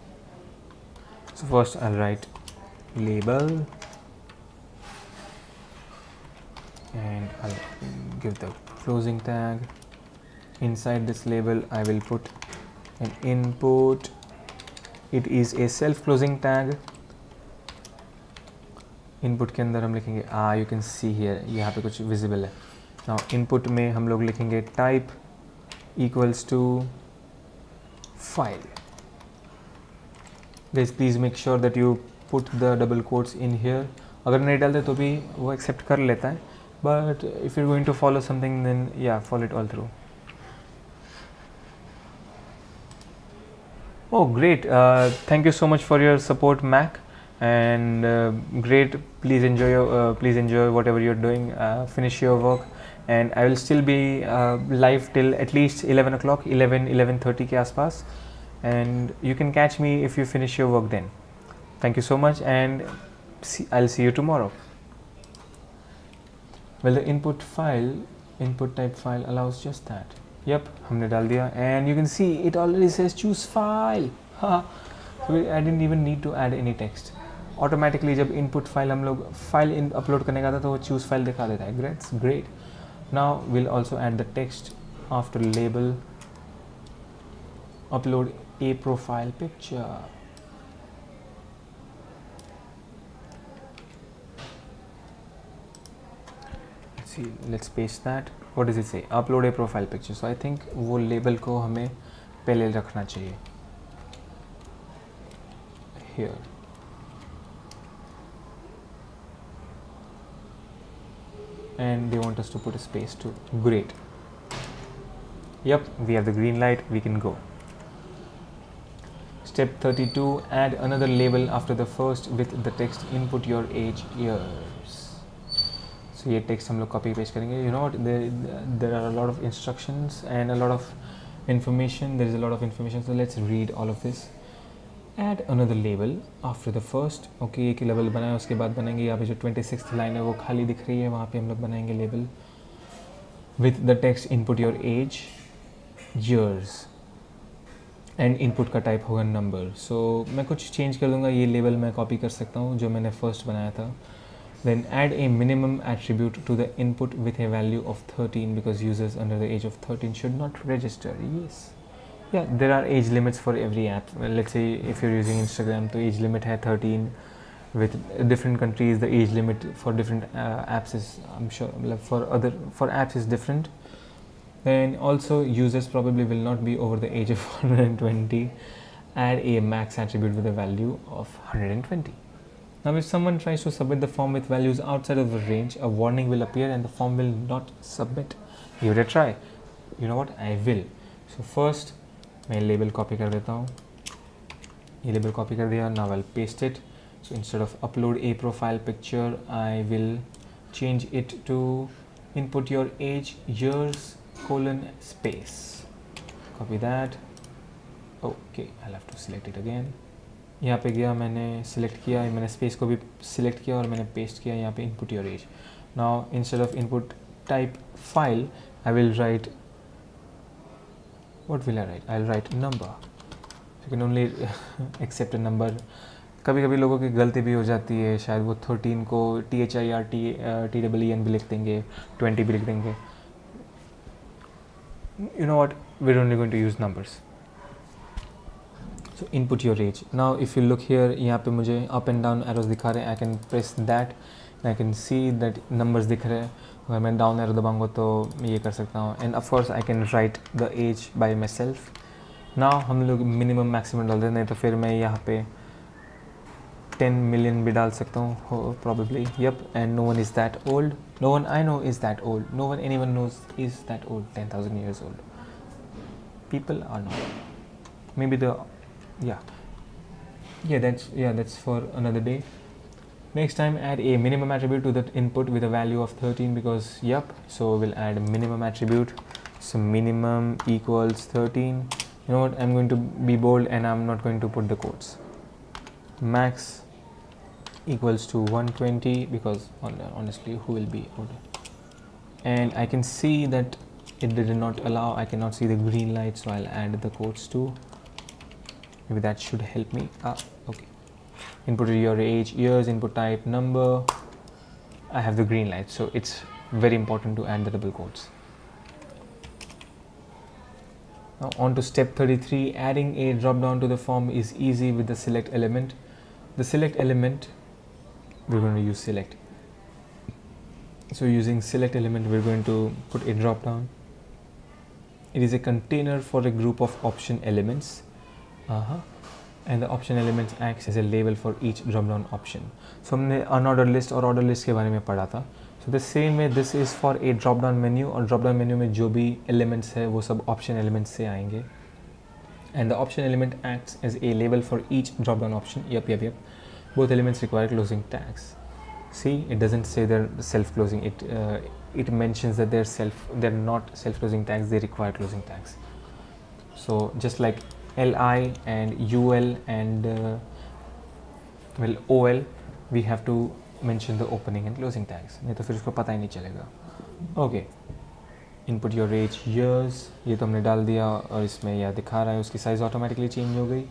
so first I'll write label and I'll give the closing tag. Inside this label I will put an input. It is a self closing tag. Input के अंदर हम लिखेंगे you can see here, यहाँ पे कुछ visible है. Now input में हम लोग लिखेंगे type equals to file. Guys please make sure that you put the double quotes in here. अगर नहीं डालते तो भी वो एक्सेप्ट कर लेता है, but if you going to follow something then या follow it all through. Oh great, thank you so much for your support, Mac, and great. Please enjoy whatever you're doing. Finish your work, and I will still be live till at least 11 o'clock, 11:30 के आसपास, and you can catch me if you finish your work then. Thank you so much, and I'll see you tomorrow. Well, the input type file allows just that. Yep, हमने डाल दिया, and you can see it already says choose file. So I didn't even need to add any text. Automatically जब input file हम लोग file upload करने का था तो वो choose file दिखा देता है. That's great. Now we'll also add the text after label. Upload a profile picture. Let's see. Let's paste that. What does it say? Upload a profile picture. So I think वो label को हमें पहले रखना चाहिए. Here. And they want us to put a space too. Great. Yep, we have the green light, we can go. Step 32, add another label after the first with the text input your age, years. So ये text हम लोग copy paste करेंगे. You know what, there are a lot of instructions and a lot of information. There is a lot of information, so let's read all of this. Add another label after the first. Okay, एक level बनाया, उसके बाद बनाएंगे यहाँ पे जो 26th line है वो खाली दिख रही है, वहाँ पे हम लोग बनाएंगे label with the text input your age, years, and input का टाइप होगा नंबर. So मैं कुछ चेंज कर दूँगा, ये लेबल मैं कॉपी कर सकता हूँ जो मैंने फर्स्ट बनाया था. Then add a minimum attribute to the input with a value of 13 because users under the age of 13 should not register. Yes. Yeah, there are age limits for every app. Let's say if you're using Instagram, तो age limit है 13. With different countries, the age limit for different apps is, I'm sure, for apps is different. Then also users probably will not be over the age of 120. Add a max attribute with a value of 120. Now, if someone tries to submit the form with values outside of the range, a warning will appear and the form will not submit. Give it a try. You know what? I will. So first, मैं label copy कर देता हूँ. ये label copy कर दिया. Now I'll paste it. So instead of upload a profile picture, I will change it to input your age, years, :space. Copy that. Okay, I'll have to select it again. यहाँ पे गया, मैंने select किया, मैंने space को भी select किया और मैंने paste किया यहाँ पे input your age. Now instead of input type file, I will write. What will I write? I'll write number. You can only accept a number. कभी कभी लोगों की गलती भी हो जाती है, शायद वो 13 को THIRTEEN भी लिख देंगे, 20 भी लिख देंगे. You know what? We're only going to use numbers. So input your age. Now if you look here, यहाँ पे मुझे up and down arrows दिखा रहे हैं. I can press that and I can see that numbers दिख रहे हैं. अगर मैं डाउन एरो दबाऊंगा तो ये कर सकता हूँ. And of course I can write the age by my self. Now हम लोग मिनिमम मैक्सिमम डाल देते हैं, तो फिर मैं यहाँ पे 10 मिलियन भी डाल सकता हूँ probably. Yep, and no one is that old. No one I know is that old. No one anyone knows is that old. 10,000 years old. People are not. Maybe yeah. That's for another day. Next time, add a minimum attribute to the input with a value of 13 because so we'll add a minimum attribute. So minimum equals 13. You know what, I'm going to be bold and I'm not going to put the quotes. Max equals to 120 because honestly who will be order. And I can see that it did not allow, I cannot see the green light, so I'll add the quotes too. Maybe that should help me. Okay. Input your age, years, input type, number. I have the green light, so it's very important to add the double quotes. Now on to step 33. Adding a drop down to the form is easy with the select element. The select element, we're going to use select. So using select element, we're going to put a drop down. It is a container for a group of option elements. And the option elements acts as a label for each drop down option. So हमने unordered list और order list के बारे में पढ़ा था. So the same way this is for a drop down menu, और drop down menu में जो भी elements है वो सब option elements से आएंगे. And the option element acts as a label for each drop down option. Yep. Both elements require closing tags. See, it doesn't say they're self closing. It mentions that they're not self closing tags. They require closing tags. So just like li and ul and ol, we have to mention the opening and closing tags. नहीं तो फिर उसको पता ही नहीं चलेगा. Okay. Input your age, years. ये तो हमने डाल दिया और इसमें यह दिखा रहा है, उसकी size automatically change हो गई.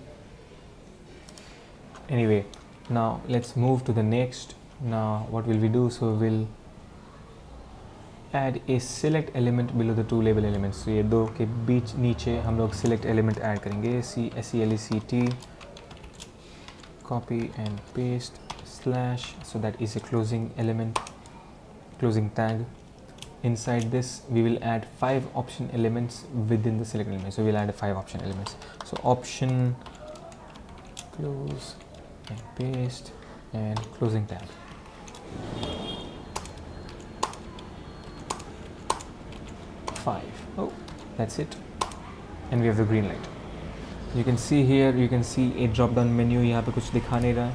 Anyway, now let's move to the next. Now what will we do? So we'll add a select element below the two label elements. So ये दो के बीच नीचे हम लोग select element add करेंगे. select, copy and paste slash. So that is a closing element, closing tag. Inside this we will add 5 option elements within the select element. So we'll add 5 option elements. So option, close and paste and closing tag. Oh, that's it. And we have the green light. You can see here, you can see a drop down menu. यहाँ पे कुछ दिखा नहीं रहा,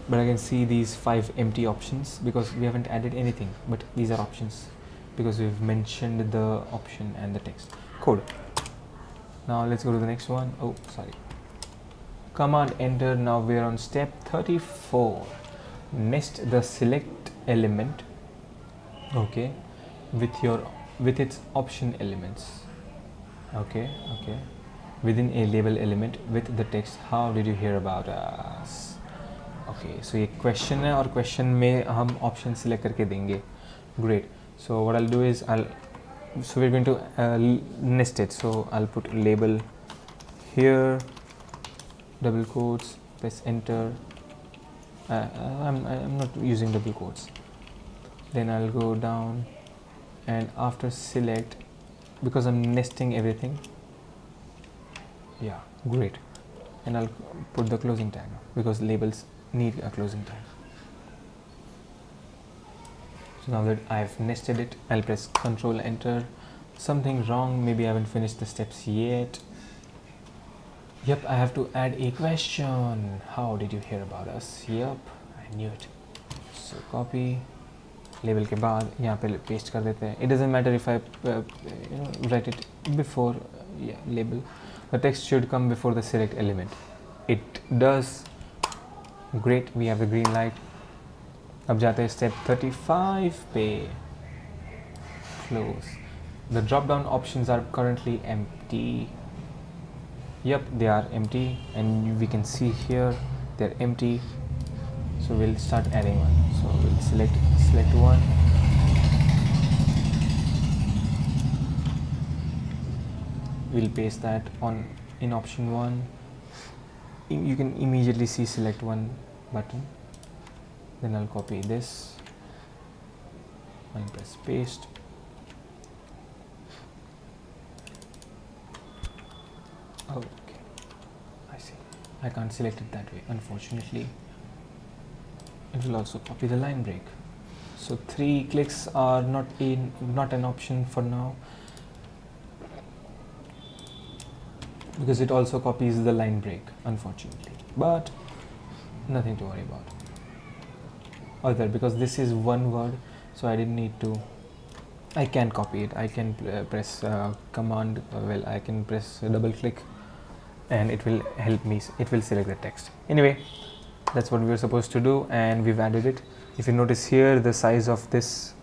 but I can see these 5 empty options because we haven't added anything, but these are options because we've mentioned the option and the text. Cool. Now let's go to the next one. Oh, sorry. Command enter. Now we're on step 34. Nest the select element, okay, with its option elements, okay, within a label element with the text how did you hear about us. Okay, so ये question है और question में हम option select करके देंगे. Great. So what I'll do is so we're going to nest it. So I'll put label here, double quotes, press enter. I'm not using double quotes. Then I'll go down and after select, because I'm nesting everything, great, and I'll put the closing tag because labels need a closing tag. So now that I've nested it, I'll press Control Enter. Something wrong, maybe I haven't finished the steps yet. Yep, I have to add a question. How did you hear about us? Yep, I knew it. So copy, label के बाद यहाँ पे paste कर देते हैं. It doesn't matter if I write it before label. The text should come before the select element. It does. Great, we have the green light. अब जाते हैं step 35 पे. Close. The drop down options are currently empty. Yep, they are empty and we can see here they're empty. So we'll start adding one. So we'll select one. We'll paste that on in option 1. You can immediately see select one button. Then I'll copy this and press paste. Okay, I see. I can't select it that way, unfortunately. It will also copy the line break. So 3 clicks are not an option for now. because it also copies the line break, unfortunately, but nothing to worry about. Other, because this is one word, so I didn't need to. I can copy it. I can press command. Well, I can press double click, and it will help me. It will select the text. Anyway, that's what we were supposed to do, and we've added it. If you notice here, the size of this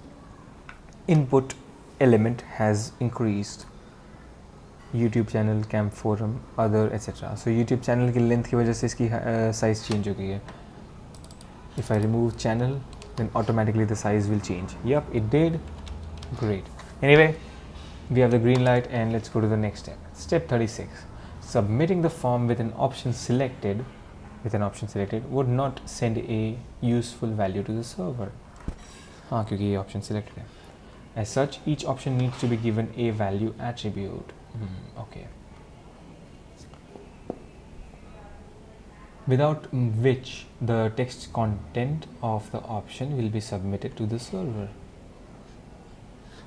input element has increased. YouTube channel, camp forum, other, etc. So YouTube channel की length की वजह से इसकी size change हो गई है. If I remove channel, then automatically the size will change. Yep, it did. Great. Anyway, we have the green light, and let's go to the next step. Step 36. Submitting the form with an option selected would not send a useful value to the server. हाँ, क्योंकि ये option selected है. As such, each option needs to be given a value attribute. Okay. Without which the text content of the option will be submitted to the server.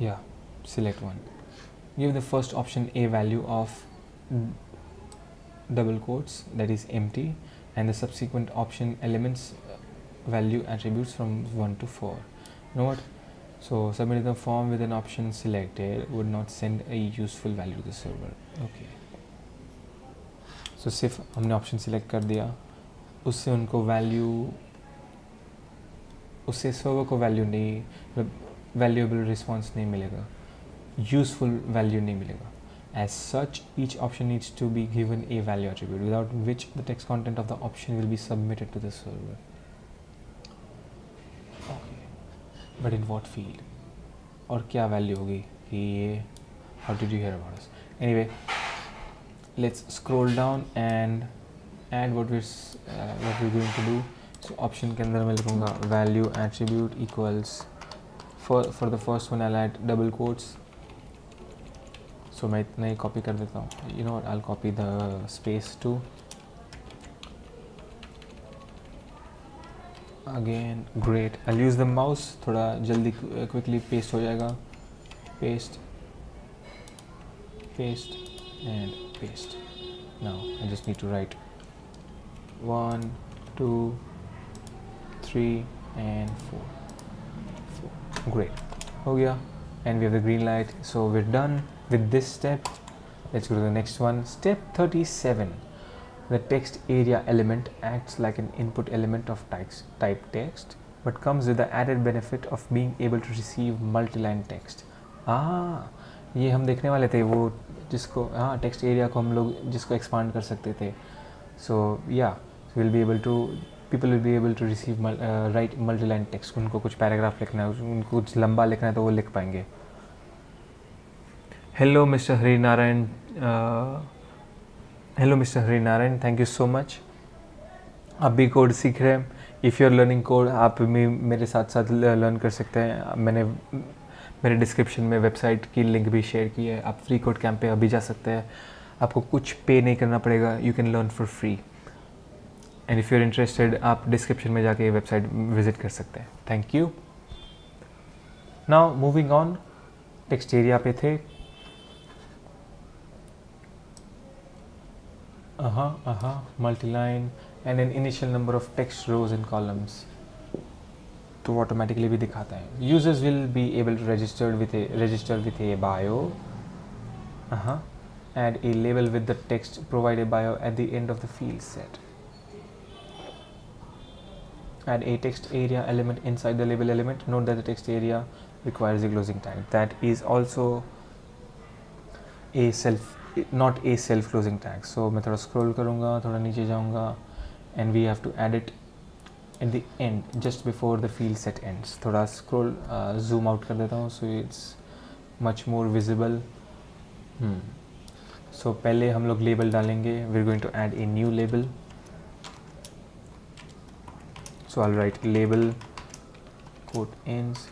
Yeah, select one. Give the first option a value of double quotes, that is empty, and the subsequent option elements value attributes from 1 to 4. You know what? So submitting the form with an option selected would not send a useful value to the server. Okay. So सिर्फ हमने option select कर दिया, उससे उनको value, उससे server को value नहीं, valuable response नहीं मिलेगा, useful value नहीं मिलेगा. As such, each option needs to be given a value attribute, without which the text content of the option will be submitted to the server. But in what field? और क्या value होगी कि ये? How did you hear about us? Anyway, let's scroll down and add what we're going to do. So option के अंदर मैं लिखूँगा value attribute equals, for the first one I'll add double quotes. So मैं इतना ही copy कर देता हूँ. You know what? I'll copy the space too. Again, great. I'll use the mouse. थोड़ा जल्दी quickly paste हो जाएगा. Paste, paste, and paste. Now I just need to write 1, 2, 3, and 4. Great. हो गया. And we have the green light. So we're done with this step. Let's go to the next one. Step 37. The text area element acts like an input element of type text, but comes with the added benefit of being able to receive multi-line text. ये हम देखने वाले थे, वो जिसको text area को हम लोग जिसको expand कर सकते थे. So yeah, people will be able to receive write multi-line text. उनको कुछ paragraph लिखना है, उनको कुछ लंबा लिखना है तो वो लिख पाएंगे. Hello Mr. Harinarayan, thank you so much. आप भी कोड सीख रहे हैं. If you are learning code, आप भी मेरे साथ साथ लर्न कर सकते हैं. मैंने मेरे डिस्क्रिप्शन में वेबसाइट की लिंक भी शेयर की है. आप फ्री कोड कैंप पे अभी जा सकते हैं. आपको कुछ पे नहीं करना पड़ेगा. You can learn for free. And if you are interested, आप डिस्क्रिप्शन में जाके वेबसाइट विजिट कर सकते हैं. Thank you. Now moving on, text area पे थे. multi-line and an initial number of text rows and columns. तो automatically भी दिखाता है. Users will be able to register with a bio. Add a label with the text, provide a bio at the end of the field set. Add a text area element inside the label element. Note that the text area requires a closing tag. That is also not a self closing tag. So मैं थोड़ा scroll करूँगा, थोड़ा नीचे जाऊँगा, and we have to add it at the end, just before the field set ends. थोड़ा scroll zoom out कर देता हूँ, so it's much more visible. So पहले हम लोग label डालेंगे. We're going to add a new label. So I'll write label quote ends.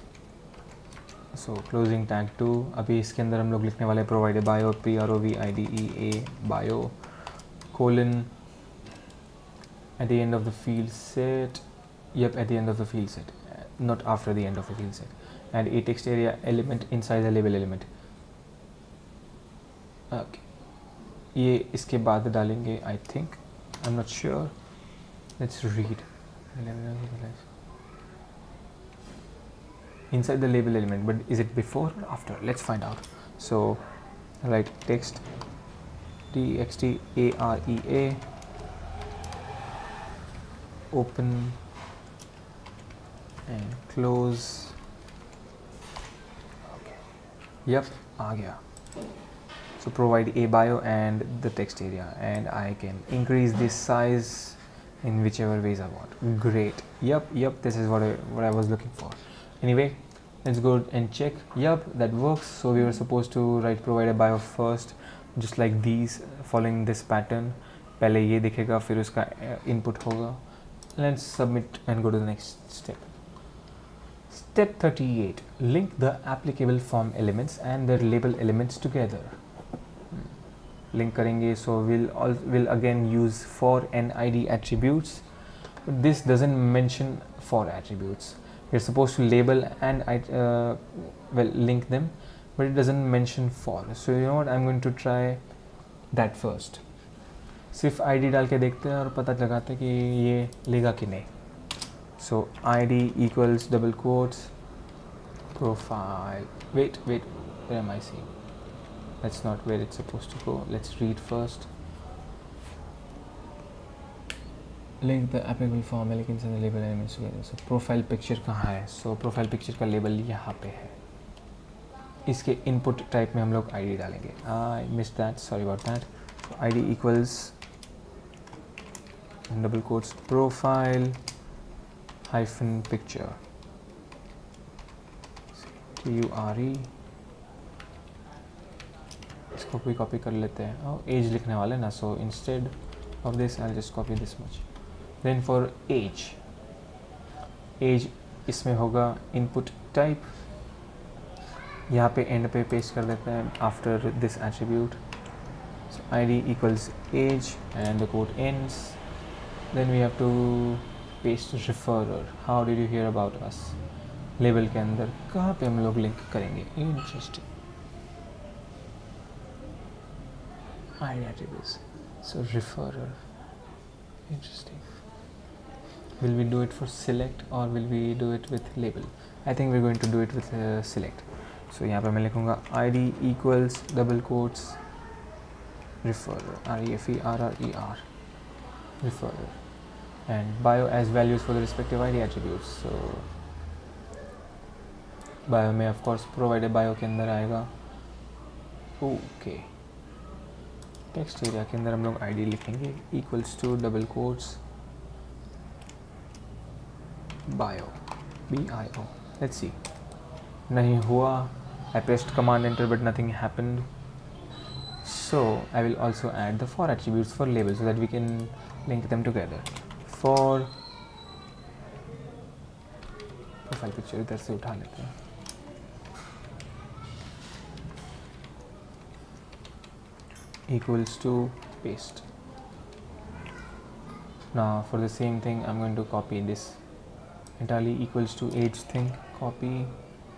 So closing tag 2. अभी इसके अंदर हम लोग लिखने वाले provide a bio, PROVIDEA bio colon at the end of the field set. Yep, at the end of the field set, not after the end of the field set. And a text area element inside the label element. Okay. ये इसके बाद डालेंगे I think, I am not sure, let's read inside the label element, but is it before or after? Let's find out. So write text txtarea, open and close. Okay. Yep, aa gaya. So provide a bio and the text area, and I can increase this size in whichever ways I want. Great. Yep, this is what I was looking for. Anyway, let's go and check. Yep, that works. So we were supposed to write provide a bio first, just like these, following this pattern. पहले ये दिखेगा, फिर उसका input होगा. Let's submit and go to the next step. Step 38. Link the applicable form elements and their label elements together. Link करेंगे, so we'll again use for and id attributes. This doesn't mention for attributes. We're supposed to label and link them, but it doesn't mention for. So you know what, I'm going to try that first. सिर्फ id डाल के देखते हैं और पता लगाते हैं कि ये लेगा कि नहीं. So id equals double quotes profile. Wait, where am I seeing? That's not where it's supposed to go. Let's read first. Link the applicable form elements and the label elements together. So profile picture कहाँ है? So profile picture का label यहाँ पे है. इसके input type में हम लोग id डालेंगे. I missed that. Sorry about that. So id equals double quotes profile hyphen picture. TURE. इसको भी copy कर लेते हैं. Oh, age लिखने वाले ना. So instead of this, I'll just copy this much. Then for age इसमें होगा input type. यहाँ पे end पे paste कर देते हैं after this attribute. So id equals age and the quote ends. Then we have to paste referrer. How did you hear about us? Label के अंदर कहाँ पे हम लोग link करेंगे? Interesting. id attributes. So referrer. Interesting. Will we do it for select or will we do it with label? I think we're going to do it with select. So यहाँ पे मैं लिखूँगा id equals double quotes referrer, referrer, referrer, and bio as values for the respective id attributes. So bio में of course provide bio के अंदर आएगा. Okay. Text area के अंदर हम लोग id लिखेंगे equals to double quotes bio, bio. Let's see. नहीं हुआ. I pressed command enter but nothing happened. So I will also add the for attributes for label so that we can link them together. For profile picture इधर से उठा लेते हैं. Equals to paste. Now for the same thing I'm going to copy this entirely equals to age thing, copy,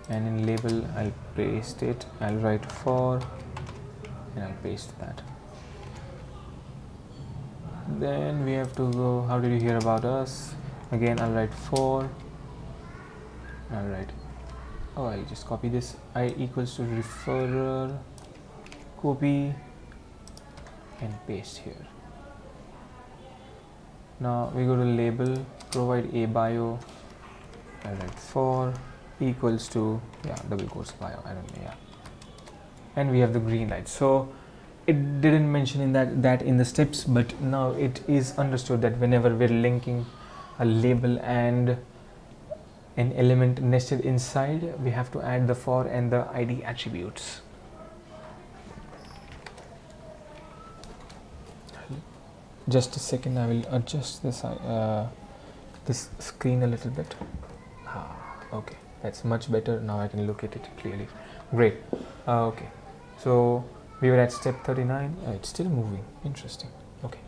and in label I'll paste it. I'll write for and I'll paste that. Then we have to go, how did you hear about us? Again I'll write for, I'll write, oh I'll just copy this, I equals to referrer, copy and paste here. Now we go to label, provide a bio, I'll write for equals to, yeah, double quotes bio, I don't know, yeah, and we have the green light. So it didn't mention in that in the steps, but now it is understood that whenever we're linking a label and an element nested inside, we have to add the for and the id attributes. Just a second, I will adjust this this screen a little bit. Okay, that's much better. Now I can look at it clearly. Great. Okay, so we were at step 39. It's still moving. Interesting. Okay.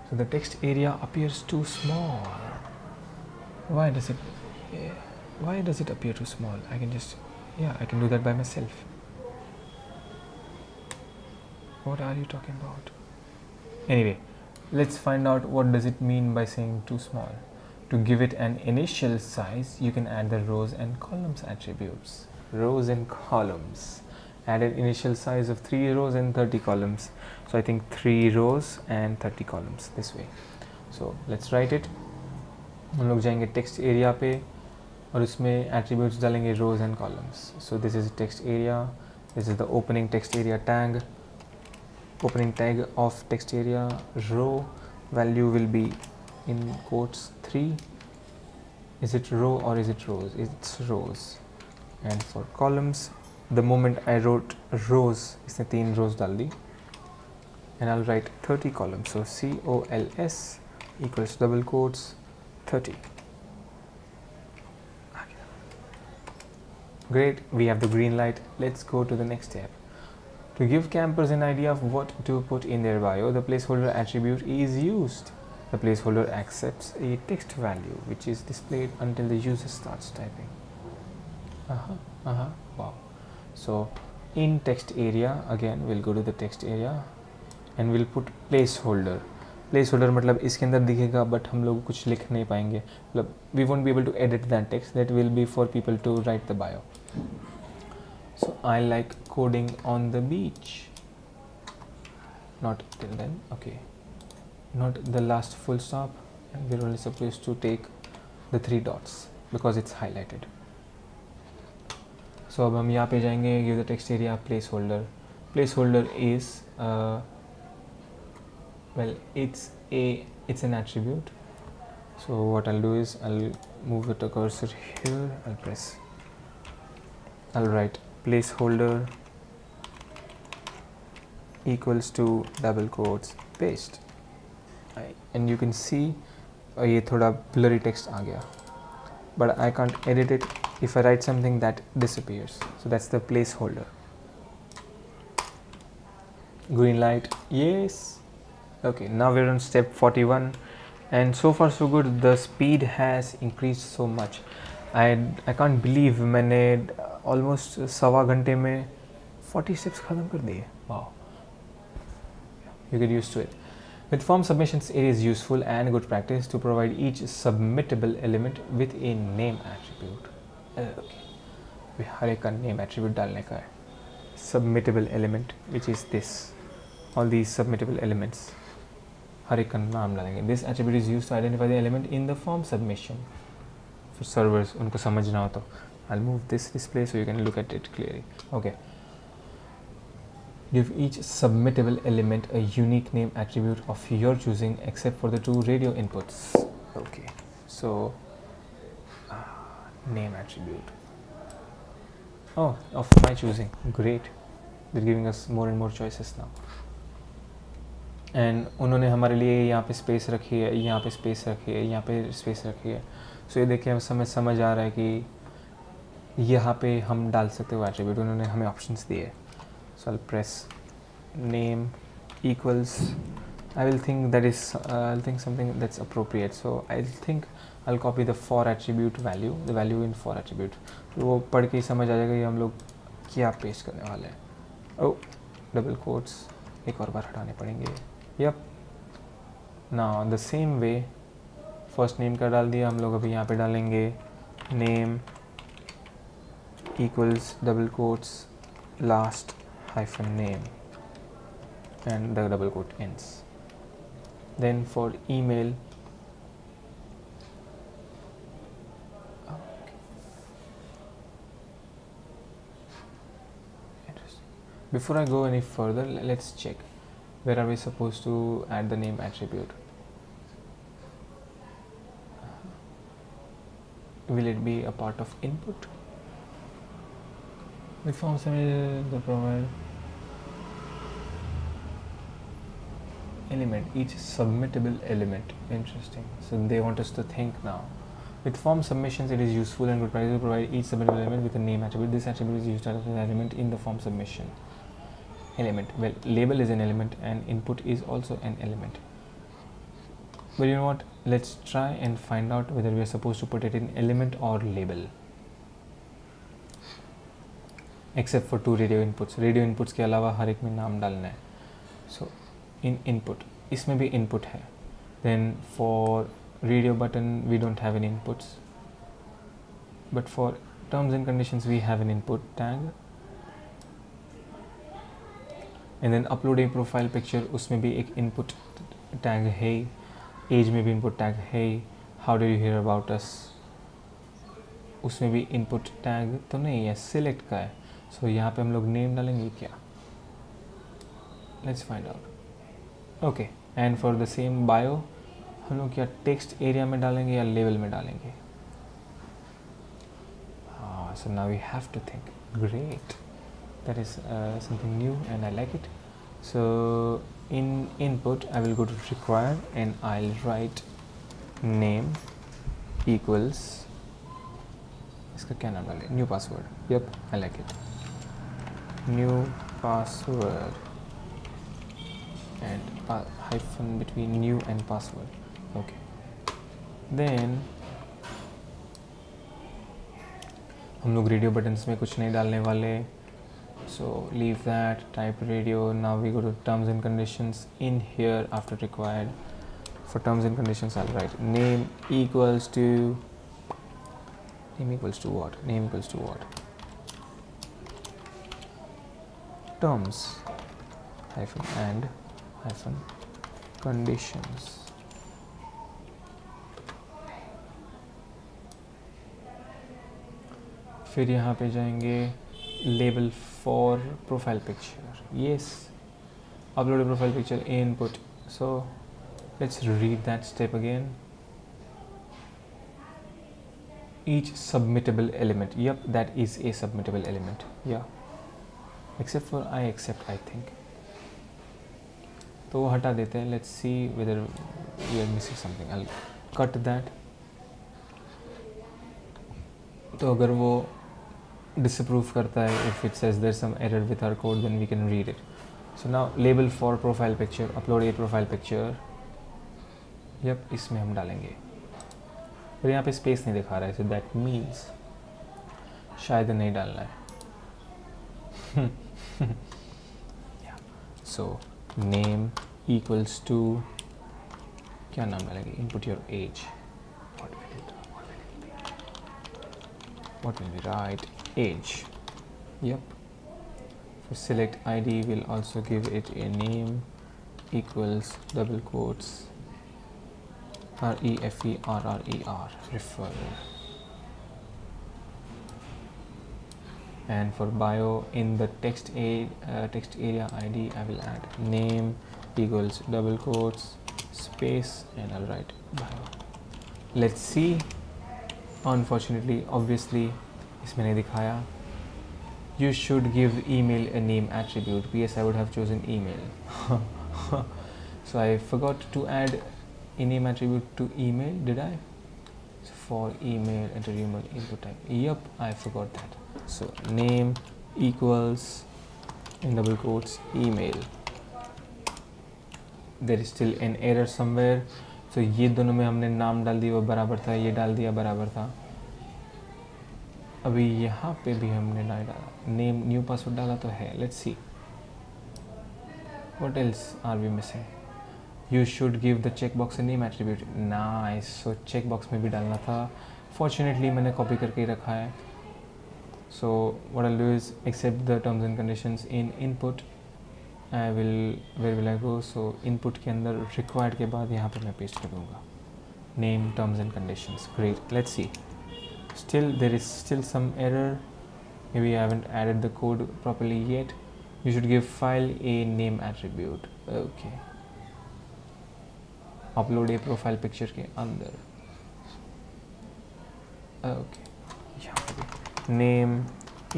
So the text area appears too small. Why does it appear too small? I can just, yeah, I can do that by myself. What are you talking about? Anyway, let's find out what does it mean by saying too small. To give it an initial size, you can add the rows and columns attributes. Rows and columns. Add an initial size of 3 rows and 30 columns. So I think 3 rows and 30 columns this way. So let's write it. हम लोग जाएंगे text area पे और उसमें attributes डालेंगे rows and columns. So this is text area. This is the opening text area tag. Opening tag of text area. Row value will be in quotes 3. Is it row or is it rows? It's rows. And for columns, the moment I wrote rows, इसने 3 rows डाल दी, and I'll write 30 columns. So COLS equals double quotes 30. Great, we have the green light. Let's go to the next step. To give campers an idea of what to put in their bio, the placeholder attribute is used. The placeholder accepts a text value which is displayed until the user starts typing. Wow. So in text area, again we'll go to the text area and we'll put placeholder. Placeholder मतलब इसके अंदर दिखेगा but हम लोग कुछ लिख नहीं पाएंगे. मतलब we won't be able to edit that text. That will be for people to write the bio. So I like coding on the beach. Not till then, okay. Not the last full stop, and we're only supposed to take the 3 dots because it's highlighted. So अब हम यहाँ पे जाएंगे, give the text area placeholder. Placeholder is well, it's an attribute. So what I'll do is I'll move the cursor here. I'll write placeholder equals to double quotes paste, and you can see ये थोड़ा blurry text आ गया, but I can't edit it. If I write something, that disappears. So that's the placeholder. Green light, yes. Okay, now we're on step 41, and so far so good. The speed has increased so much. I can't believe मैंने almost 1.25 घंटे में 40 steps खत्म कर दिए. Wow. You get used to it. With form submissions, it is useful and good practice to provide each submittable element with a name attribute. Okay. हर एक का name attribute डालने का है. Submittable element, which is this. All these submittable elements. हर एक का नाम डालेंगे. This attribute is used to identify the element in the form submission. For servers, उनको समझना हो तो I'll move this display so you can look at it clearly. Okay. Give each submittable element a unique name attribute of your choosing except for the 2 radio inputs. Okay. So name attribute. Oh, of my choosing. Great. They're giving us more and more choices now. And उन्होंने हमारे लिए यहाँ पे space रखी है, यहाँ पे space रखी है, यहाँ पे स्पेस रखी है. सो ये देखिए हमें समझ आ रहा है कि यहाँ पे हम डाल सकते हो एट्रीब्यूट. उन्होंने हमें ऑप्शंस दिए. So I press name equals, I will think that is I'll think something that's appropriate. So I'll think I'll copy the for attribute value, the value in for attribute. तो वो पढ़ के ही समझ आ जाएगा कि हम लोग क्या पेस्ट करने वाले हैं. ओ डबल कोट्स एक और बार हटाने पड़ेंगे. Yup. Now the same way first name का डाल दिया हम लोग. अभी यहाँ पे डालेंगे name equals double quotes last hyphen name and the double quote ends. Then for email, interesting. Before I go any further, let's check where are we supposed to add the name attribute. Will it be a part of input? With form the provide element, each submittable element. Interesting. So they want us to think now. With form submissions, it is useful and good practice to provide each submittable element with a name attribute. This attribute is used as an element in the form submission. Element. Well, label is an element and input is also an element. But you know what? Let's try and find out whether we are supposed to put it in element or label. Except for 2 radio inputs. Radio inputs के अलावा हर एक में नाम डालना है. So in input, इसमें भी input है. Then for radio button we don't have any inputs, but for terms and conditions we have an input tag. And then upload a profile picture, उसमें भी एक input tag है. Age में भी input tag है. How did you hear about us, उसमें भी input tag तो नहीं है, select का है. So यहाँ पे हम लोग name डालेंगे क्या? Let's find out. Okay, and for the same bio हम लोग क्या text area में डालेंगे या label में डालेंगे? So now we have to think. Great, that is something new and I like it. So in input I will go to require and I'll write name equals, इसका क्या नाम डालें? New password. Yep, I like it. New password and hyphen between new and password. Okay. Then हम लोग radio buttons में कुछ नहीं डालने वाले. So leave that. Type radio. Now we go to terms and conditions. In here after required, for terms and conditions I'll write name equals to what? Name equals to what? Terms hyphen and hyphen conditions. फिर यहाँ पे जाएंगे label for profile picture. Yes, upload a profile picture input. So let's read that step again. Each submittable element. Yep, that is a submittable element. Yeah, except for I accept, I think. तो वो हटा देते हैं. Let's see whether we are missing something. I'll cut that. तो अगर वो disapprove करता है, if it says there's some error with our code, then we can read it. So now label for profile picture, upload a profile picture. Yep, इसमें हम डालेंगे. पर यहाँ पे स्पेस नहीं दिखा रहा है, so that means शायद नहीं डालना है. Yeah. So name equals to, क्या नाम डालेंगे? Input your age. What will we write? Age. Yep. For select ID we'll also give it a name equals double quotes REFERRER, referrer. And for bio, in the text area ID I will add name equals double quotes space and I'll write bio. Let's see. Unfortunately, obviously इसमें नहीं दिखाया. You should give email a name attribute. Yes, I would have chosen email. So I forgot to add a name attribute to email, did I? So for email, enter email input type. Yep, I forgot that. So name equals in double quotes email. There is still an error somewhere. So ये दोनों में हमने नाम डाल दिया वो बराबर था, ये डाल दिया बराबर था. अभी यहाँ पे भी हमने नहीं डाला. नेम न्यू पासवर्ड डाला तो है. Let's see what else are we missing. You should give the check box a name attribute. Nice. So check box में भी डालना था. फॉर्चुनेटली मैंने कॉपी करके ही रखा है. So what I do is accept the terms and conditions in input. I will where will I go. So input के अंदर रिक्वायर्ड के बाद यहाँ पे मैं पेस्ट कर दूँगा name terms and conditions. Great. Let's see. Still there is still some error. Maybe I haven't added the code properly yet. You should give file a name attribute. Okay. Upload a profile picture के अंदर. Okay. यहाँ पे भी name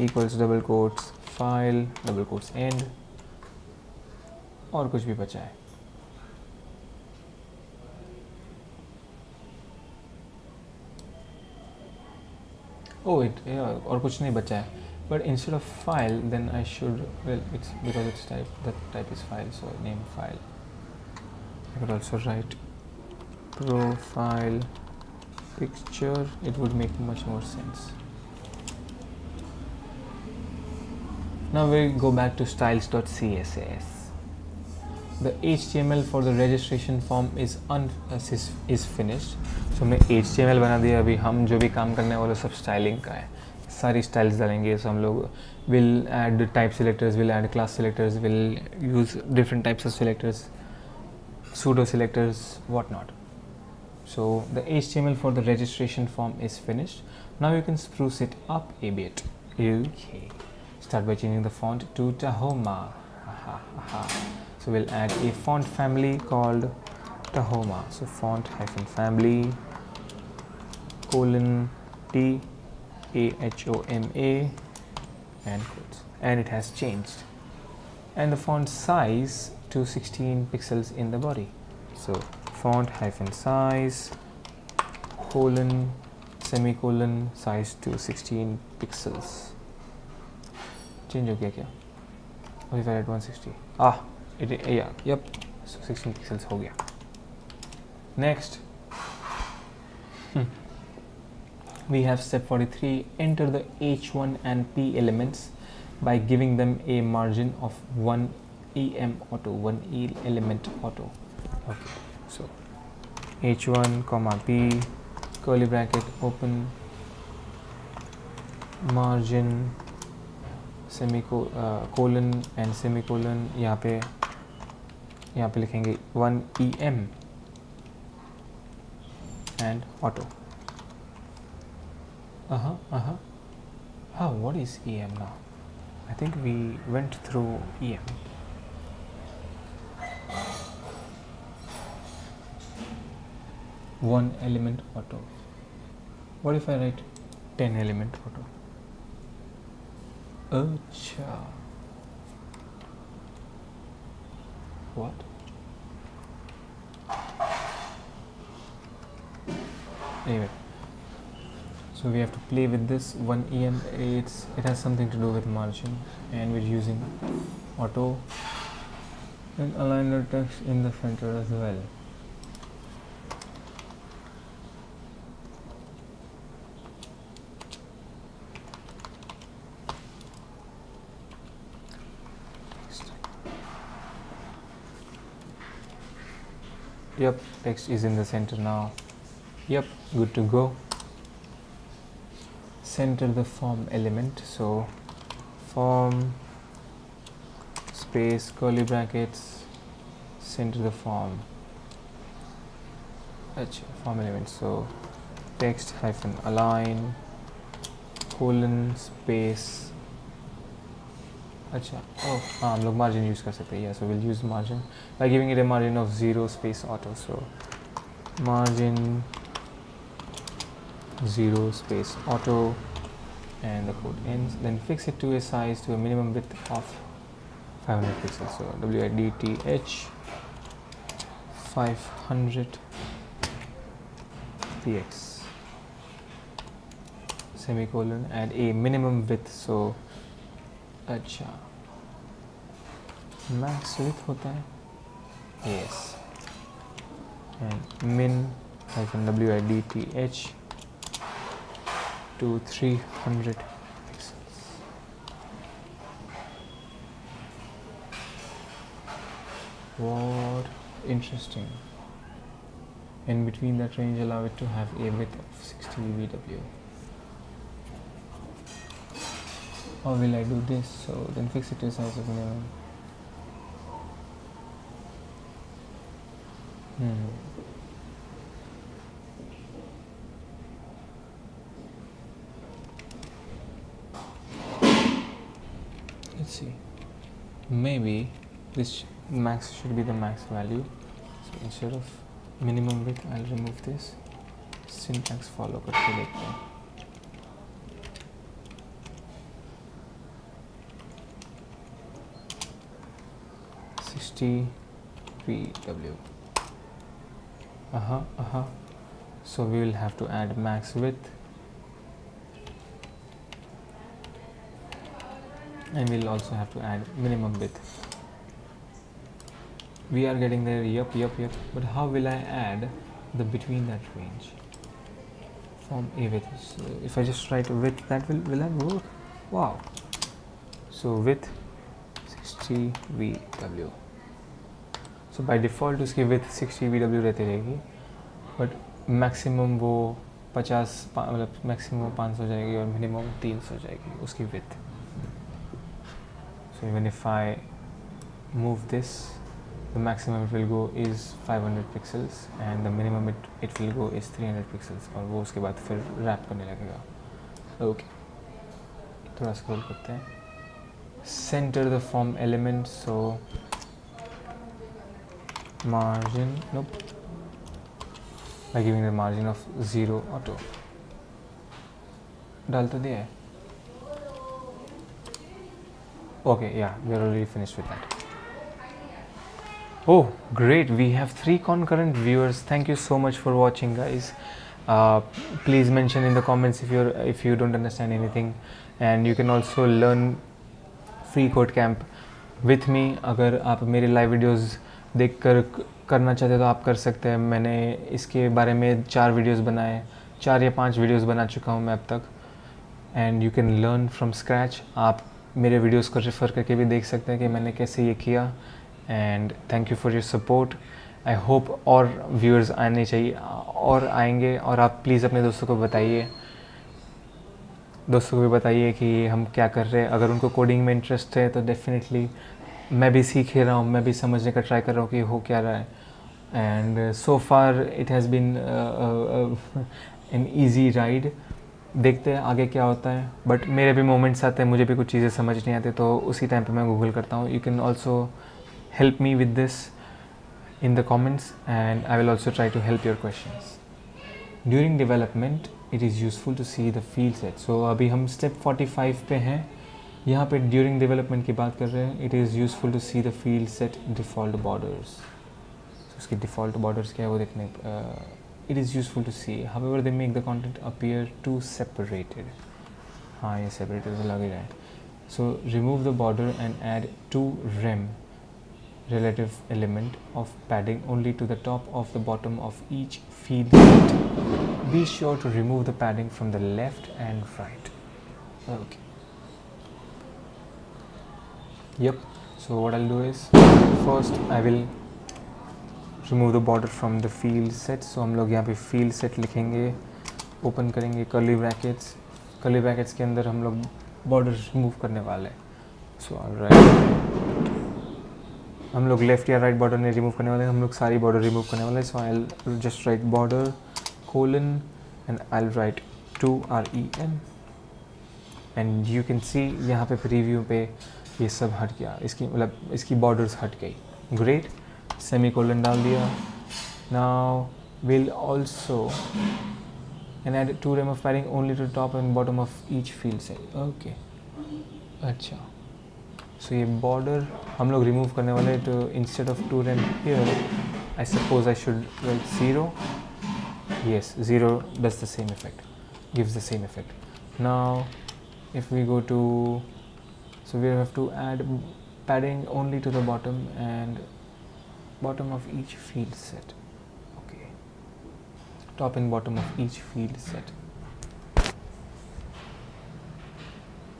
equals double quotes file double quotes end. और कुछ भी बचा है. Oh, और कुछ नहीं बचा है. But instead of file, then I should, well, it's because it's type, that type is file, so name file. I could also write profile picture. It would make much more sense. Now we go back to styles.css. the HTML for the registration form is finished. So हमने HTML बना दिया. अभी हम जो भी काम करने वाले सब स्टाइलिंग का है, सारी स्टाइल्स डालेंगे. So हम लोग will add type selectors, will add class selectors, will use different types of selectors, pseudo selectors, whatnot. So the HTML for the registration form is finished. Now you can spruce it up a bit. Okay. Start by changing the font to Tahoma. So we'll add a font family called Tahoma. So font hyphen family colon TAHOMA and quotes. And it has changed. And the font size to 16 pixels in the body. So font hyphen size colon semicolon size to 16 pixels. Change हो गया क्या? Or if I add 160. Yep. So 16 pixels हो गया. Next, we have step 43. Enter the H1 and P elements by giving them a margin of 1 EM auto, 1 E element auto. Okay. So H1 comma P curly bracket open margin colon and semicolon. यहाँ पे लिखेंगे 1 EM and auto. What is EM now? I think we went through EM. One element auto. What if I write 10 element auto? Acha. What? Anyway, so we have to play with this 1 EM. It has something to do with margin, and we're using auto and align the text in the center as well. Yep, text is in the center now. Yep, good to go. Center the form element. So form space curly brackets center the form. Form element. So text hyphen align colon space. हम लोग margin use कर सकते हैं. Yeah, so we'll use margin by giving it a margin of 0 space auto. So margin 0 space auto, and the code ends. Then fix it to a size to a minimum width of 500 pixels. So width 500 px semicolon and a minimum width. So max width होता है. Yes. And min hyphen width to 300 pixels. What interesting. In between that range, allow it to have a width of 60 VW. How will I do this? So then fix it to size of minimum. Let's see. Maybe this max should be the max value. So instead of minimum width, I'll remove this. Syntax follow करके देखते हैं. VW. So we will have to add max width, and we'll also have to add minimum width. We are getting there. Yep. But how will I add the between that range? Form a width. So if I just write width, will that work? Wow. So width 60 VW. So by default उसकी with 60 VW रहती रहेगी, but maximum वो 50 मतलब maximum 500 जाएगी और minimum 300 जाएगी उसकी with. So even if I move this, the maximum it will go is 500 pixels and the minimum it will go is 300 pixels और वो उसके बाद फिर रैप करने लगेगा. ओके, थोड़ा स्क्रॉल करते हैं. Center the form element, so margin, nope, by giving the margin of 0 auto. डाल तो दिया है. Okay, yeah, we are already finished with that. Oh, great! We have 3 concurrent viewers. Thank you so much for watching, guys. Please mention in the comments if you don't understand anything, and you can also learn freeCodeCamp with me. अगर आप मेरे live videos देखकर करना चाहते हो तो आप कर सकते हैं. मैंने इसके बारे में 4 वीडियोस बनाए, 4 या 5 वीडियोस बना चुका हूँ मैं अब तक. And you can learn from scratch. आप मेरे वीडियोस को रेफ़र करके भी देख सकते हैं कि मैंने कैसे ये किया. And thank you for your support. I hope और व्यूअर्स आने चाहिए और आएंगे. और आप प्लीज़ अपने दोस्तों को भी बताइए कि हम क्या कर रहे हैं. अगर उनको कोडिंग में इंटरेस्ट है तो डेफिनेटली मैं भी सीख ही रहा हूँ, मैं भी समझने का ट्राई कर रहा हूँ कि हो क्या रहा है. And so far it has been an easy ride. देखते हैं आगे क्या होता है. बट मेरे भी मोमेंट्स आते हैं, मुझे भी कुछ चीज़ें समझ नहीं आती, तो उसी टाइम पे मैं गूगल करता हूँ. You can also help me with this in the comments and I will also try to help your questions. During development it is useful to see the field set. So अभी हम step 45 पे हैं. यहाँ पे during development की बात कर रहे हैं. It is useful to see the field set default borders. उसकी डिफ़ॉल्ट बॉर्डर्स क्या है वो देखने. It is useful to see. However, they make the content appear too separated. हाँ, ये separated तो लग ही रहा है. So remove the border and add 2 rem relative element of padding only to the top of the bottom of each field. Be sure to remove the padding from the left and right. Okay. Yep. So what I'll do is first I will remove the border from the field set. So हम लोग यहाँ पे field set लिखेंगे, open करेंगे curly brackets. curly brackets के अंदर हम लोग border remove करने वाले हैं. So alright, हम लोग left या right border नहीं remove करने वाले, हम लोग सारी border remove करने वाले. So I'll just write border colon and I'll write 2 rem and you can see यहाँ पे preview पे ये सब हट गया. इसकी मतलब इसकी borders हट गई. Great. सेमीकोलन डाल दिया. Now will also and add 2 rem of padding only to top and bottom of each field set. Okay, अच्छा. सो ये बॉर्डर हम लोग रिमूव करने वाले. तो instead of 2 rem here I suppose I should write 0. Yes, 0 does the same effect, gives the same effect. Now if we go to, so we have to add padding only to the bottom and bottom of each field set. Okay, top and bottom of each field set.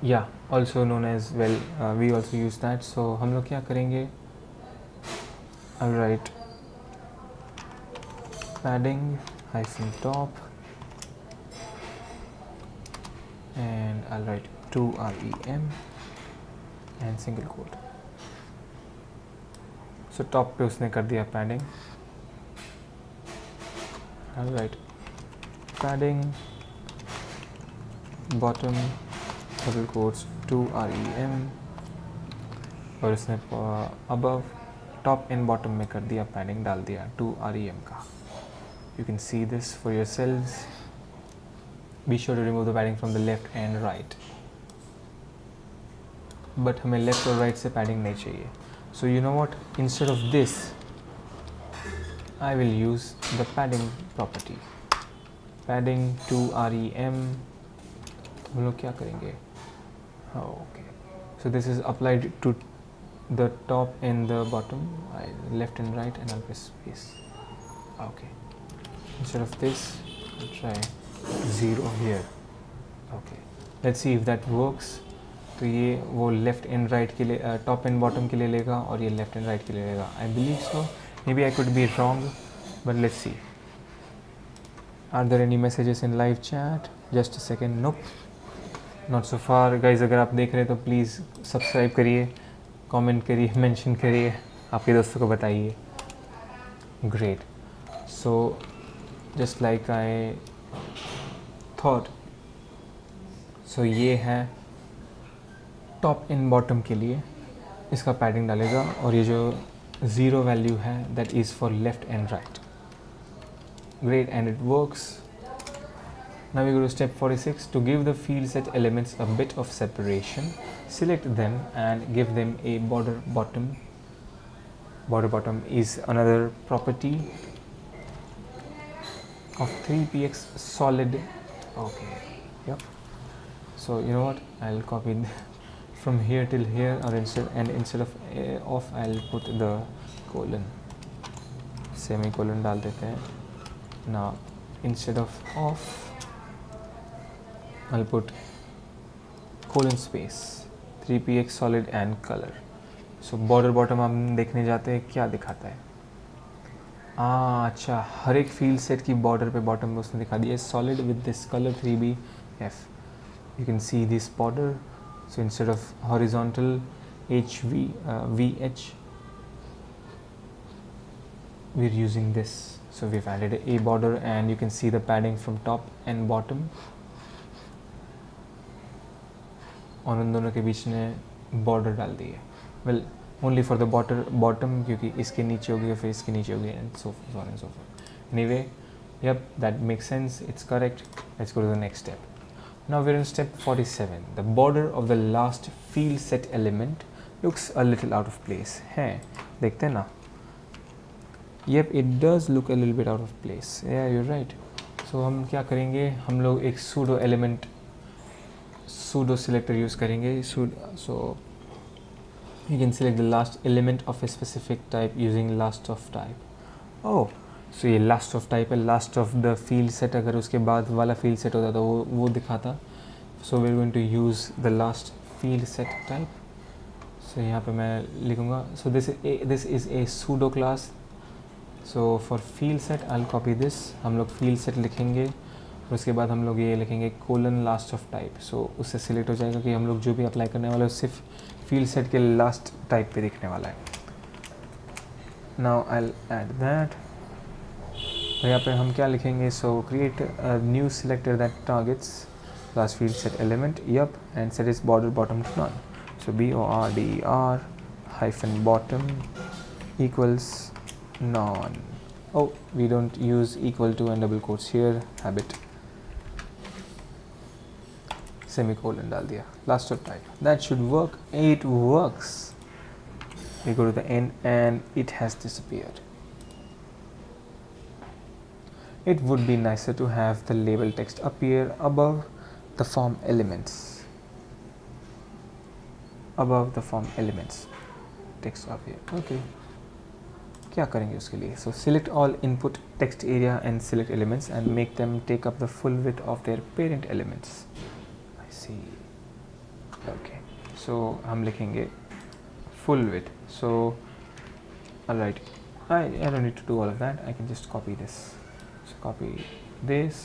Yeah, also known as, well, we also use that. So हम लोग क्या करेंगे. I'll write padding hyphen top and I'll write 2 rem and single quote. So top पे उसने कर दिया padding. I'll write padding bottom double quotes 2 rem और उसने above top and bottom में कर दिया padding, डाल दिया 2 rem का. You can see this for yourselves. Be sure to remove the padding from the left and right. But हमें left और right से padding नहीं चाहिए. So you know what, instead of this I will use the padding property. Padding 2 rem. हम लोग क्या करेंगे. Okay, so this is applied to the top and the bottom, left and right, and I'll press space. Okay, instead of this I'll try 0 here. Okay, let's see if that works. तो ये वो left and right के लिए, top and bottom के लिए लेगा और ये लेफ़्ट एंड राइट के लिए लेगा. I believe so. Maybe I could be wrong, but let's see. Are there any messages in live chat? Just a second. Nope, not so far. Guys, अगर आप देख रहे हैं तो प्लीज़ सब्सक्राइब करिए, कमेंट करिए, मेंशन करिए, आपके दोस्तों को बताइए. Great. So just like I thought, so ये है टॉप इन बॉटम के लिए इसका पैडिंग डालेगा, और ये जो ज़ीरो वैल्यू है that is for left and right. Great, and it works. Now we go to step 46. To give the field set elements a bit of separation, select them and give them a border bottom. Border bottom is another property of 3px solid. Okay, yep. So you know what, I'll copy from here till here, or instead of off I'll put the colon, semicolon डाल देते हैं. Now instead of off I'll put colon space 3px solid and color. So border bottom हम देखने जाते हैं क्या दिखाता है. अच्छा, हर एक फील्ड सेट की बॉर्डर पे बॉटम में उसने दिखा दिया solid with this color 3bf. You can see this border. So instead of horizontal vh we're using this. So we've added a border, and you can see the padding from top and bottom. और उन दोनों के बीच में border डाल दी है. Well only for the bottom, क्योंकि इसके नीचे होगी और फिर इसके नीचे होगी, and so on and so forth. Anyway, yup, that makes sense, it's correct. Let's go to the next step. Now we are in step 47. The border of the last field set element looks a little out of place. है, देखते हैं ना. Yep, it does look a little bit out of place. Yeah, you're right. So हम क्या करेंगे, हम लोग एक pseudo selector use करेंगे. So you can select the last element of a specific type using last of type. Oh, so ये last of type है, last of the field set. अगर उसके बाद वाला field set होता तो वो दिखाता. So we're going to use the last field set type. So यहाँ पे मैं लिखूँगा. So this is a pseudo class. So for field set I'll copy this. हम लोग field set लिखेंगे, और उसके बाद हम लोग ये लिखेंगे colon last of type. So उससे select हो जाएगा कि हम लोग जो भी अप्लाई करने वाले हैं सिर्फ field set के last type पे दिखने वाला है. Now I'll add that. और यहाँ पे हम क्या लिखेंगे, so create a new selector that targets last field set element. Yup, and set its border bottom to none. So border hyphen bottom equals none. Oh, we don't use equal to and double quotes here. Habit. Semicolon डाल दिया. Last of type. That should work. It works. We go to the end and it has disappeared. It would be nicer to have the label text appear above the form elements. Above the form elements. Text appear. Okay. क्या करेंगे उसके लिए. So select all input text area and select elements and make them take up the full width of their parent elements. I see. Okay. So हम लिखेंगे full width. So alright. I don't need to do all of that. I can just copy this. So copy this.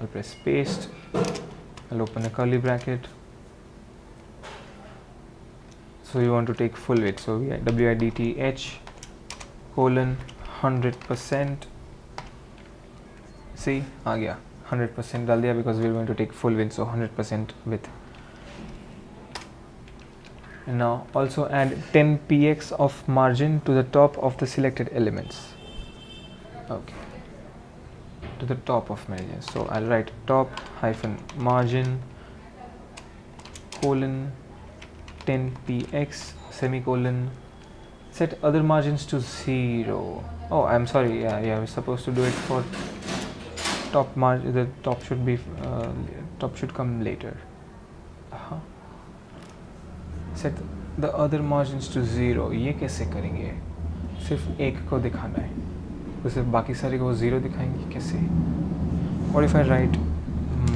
I'll press paste. I'll open a curly bracket. So you want to take full width. So we width colon 100%. See, आ गया 100% डाल दिया because we are going to take full width. So 100% width. And now also add 10px of margin to the top of the selected elements. Okay. To the top of margin. So I'll write top hyphen margin colon 10px semicolon. Set other margins to 0. Oh, I'm sorry. Yeah, we're supposed to do it for top margin. The top should be top should come later. Set the other margins to 0. ये कैसे करेंगे? सिर्फ एक को दिखाना है, तो सिर्फ बाकी सारे को 0 दिखाएंगे कैसे? What if I write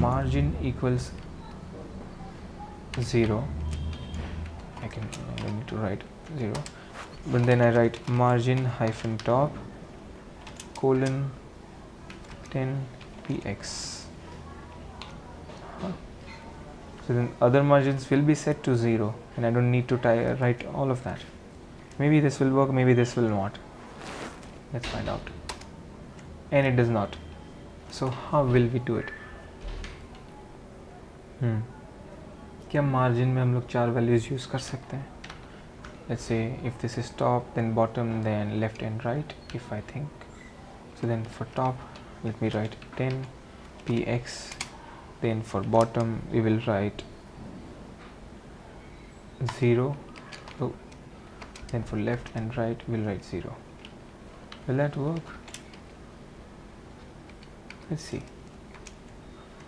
margin equals 0? I need to write 0. but then I write margin hyphen top colon 10 px. So then other margins will be set to 0 and I don't need to write all of that. Maybe this will work, maybe this will not. Let's find out. And it does not. So how will we do it? क्या margin में हम लोग 4 values use कर सकते हैं? Let's say if this is top, then bottom, then left and right, if I think. So then for top, let me write 10 px. Then for bottom, we will write 0. Oh. Then for left and right, we'll write 0. Will that work? Let's see.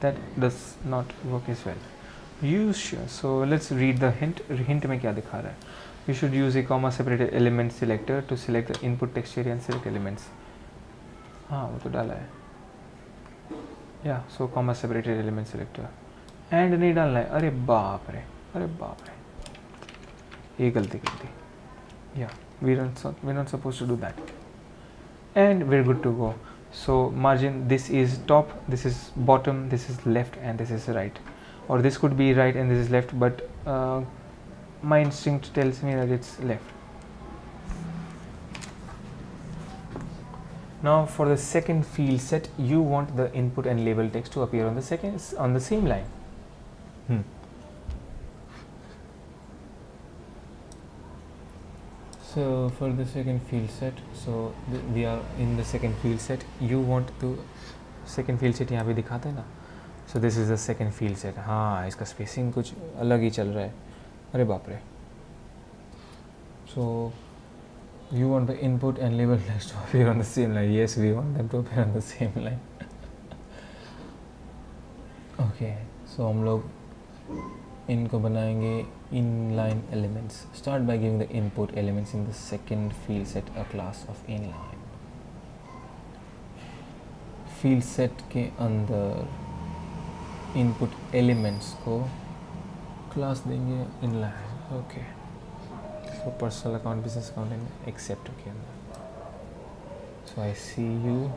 That does not work as well. So let's read the hint. Hint में क्या दिखा रहा है? You should use a comma separated element selector to select the input text area and select elements. हाँ वो तो डाला है. Yeah, so comma separated element selector. And नहीं डालना है. अरे बाप रे. ये गलती कर दी. Yeah, we're not supposed to do that. And we're good to go. So margin, this is top, this is bottom, this is left, and this is right. Or this could be right and this is left, but my instinct tells me that it's left. Now for the second field set, you want the input and label text to appear on the same line. So for the second field set, so we are in the second field set. You want to second field set यहाँ पे दिखाते हैं ना. So this is the second field set. हाँ इसका spacing कुछ अलग ही चल रहा है. अरे बाप रे. So you want the input and label text to appear on the same line. Yes, we want them to appear on the same line. Okay, so हम लोग इनको बनाएंगे inline elements. Start by giving the input elements in the second field set a class of inline. Field set के अंदर input elements को class देंगे inline. Okay. So personal account, business account and accept के अंदर. So I see you.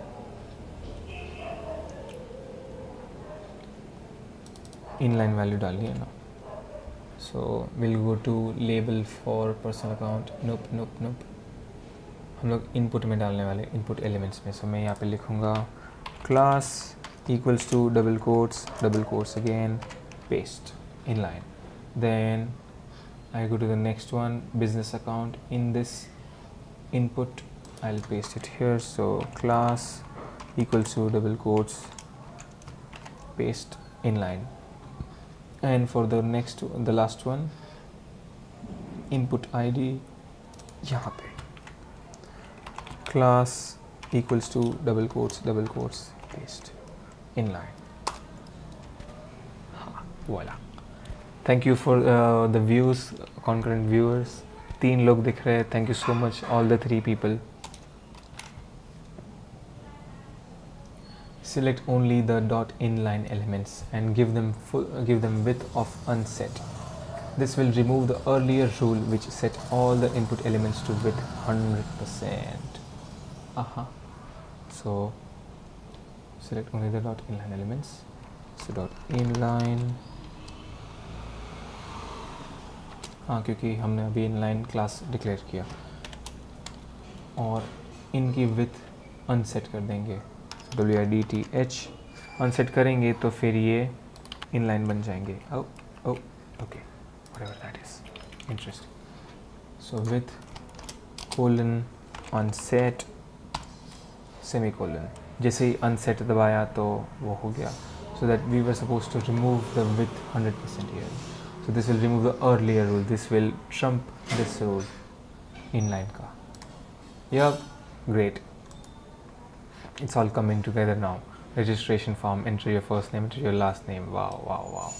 Inline value डाल दिया ना. So we'll go to label for personal account. Nope. हम लोग input में डालने वाले input elements में. So मैं यहाँ पे लिखूँगा class equals to double quotes again, paste inline. Then I go to the next one, business account. In this input I'll paste it here. So class equals to double quotes, paste inline. And for the last one, input ID यहाँ पे class equals to double quotes, paste inline. Voila. Thank you for the views, concurrent viewers. 3 लोग दिख रहे हैं. Thank you so much, all the 3 people. Select only the .inline elements and give them width of unset. This will remove the earlier rule which set all the input elements to width 100%. So select only the .inline elements. So .inline. क्योंकि हमने अभी inline class declare किया और इनकी width unset कर देंगे. WIDTH unset करेंगे तो फिर ये inline बन जाएंगे. Okay, whatever that is. Interesting. So with colon unset semicolon. जैसे ही unset दबाया तो वो हो गया. So that we were supposed to remove the width 100% here. So this will remove the earlier rule. This will trump this rule inline का. Yep, great. It's all coming together now. Registration form, enter your first name, enter your last name. Wow.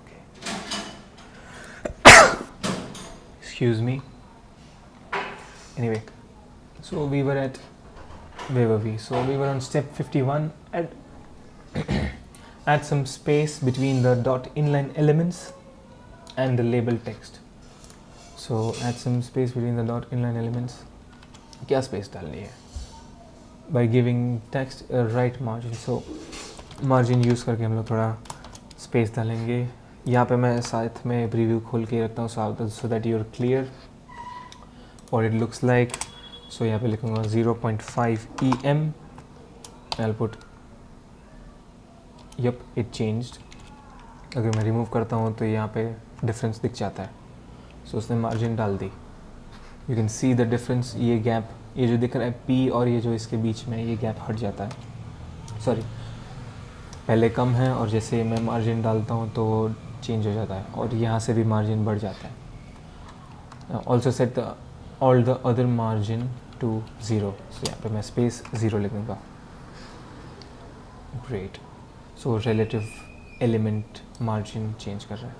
Okay. Excuse me. Anyway, so we were at, where were we? So we were on step 51. Add some space between the .inline elements and the label text. So add some space between the dot inline elements. क्या space डालनी है? By giving text right margin. So margin use करके हम लोग थोड़ा space डालेंगे. यहाँ पे मैं साथ में प्रीव्यू खोल के रखता हूँ so that you are clear what it looks like. So यहाँ पे लिखूँगा 0.5 EM. I'll put yep it changed. अगर मैं रिमूव करता हूँ तो यहाँ पे डिफरेंस दिख जाता है. सो उसने मार्जिन डाल दी. You can see the difference. ये गैप, ये जो दिख रहा है P और ये जो इसके बीच में ये गैप हट जाता है. सॉरी, पहले कम है और जैसे मैं मार्जिन डालता हूँ तो चेंज हो जाता है और यहाँ से भी मार्जिन बढ़ जाता है. Also set all the other margin to 0. So यहाँ पे मैं स्पेस 0 लिखूँगा. Great. So relative element margin change कर रहा है.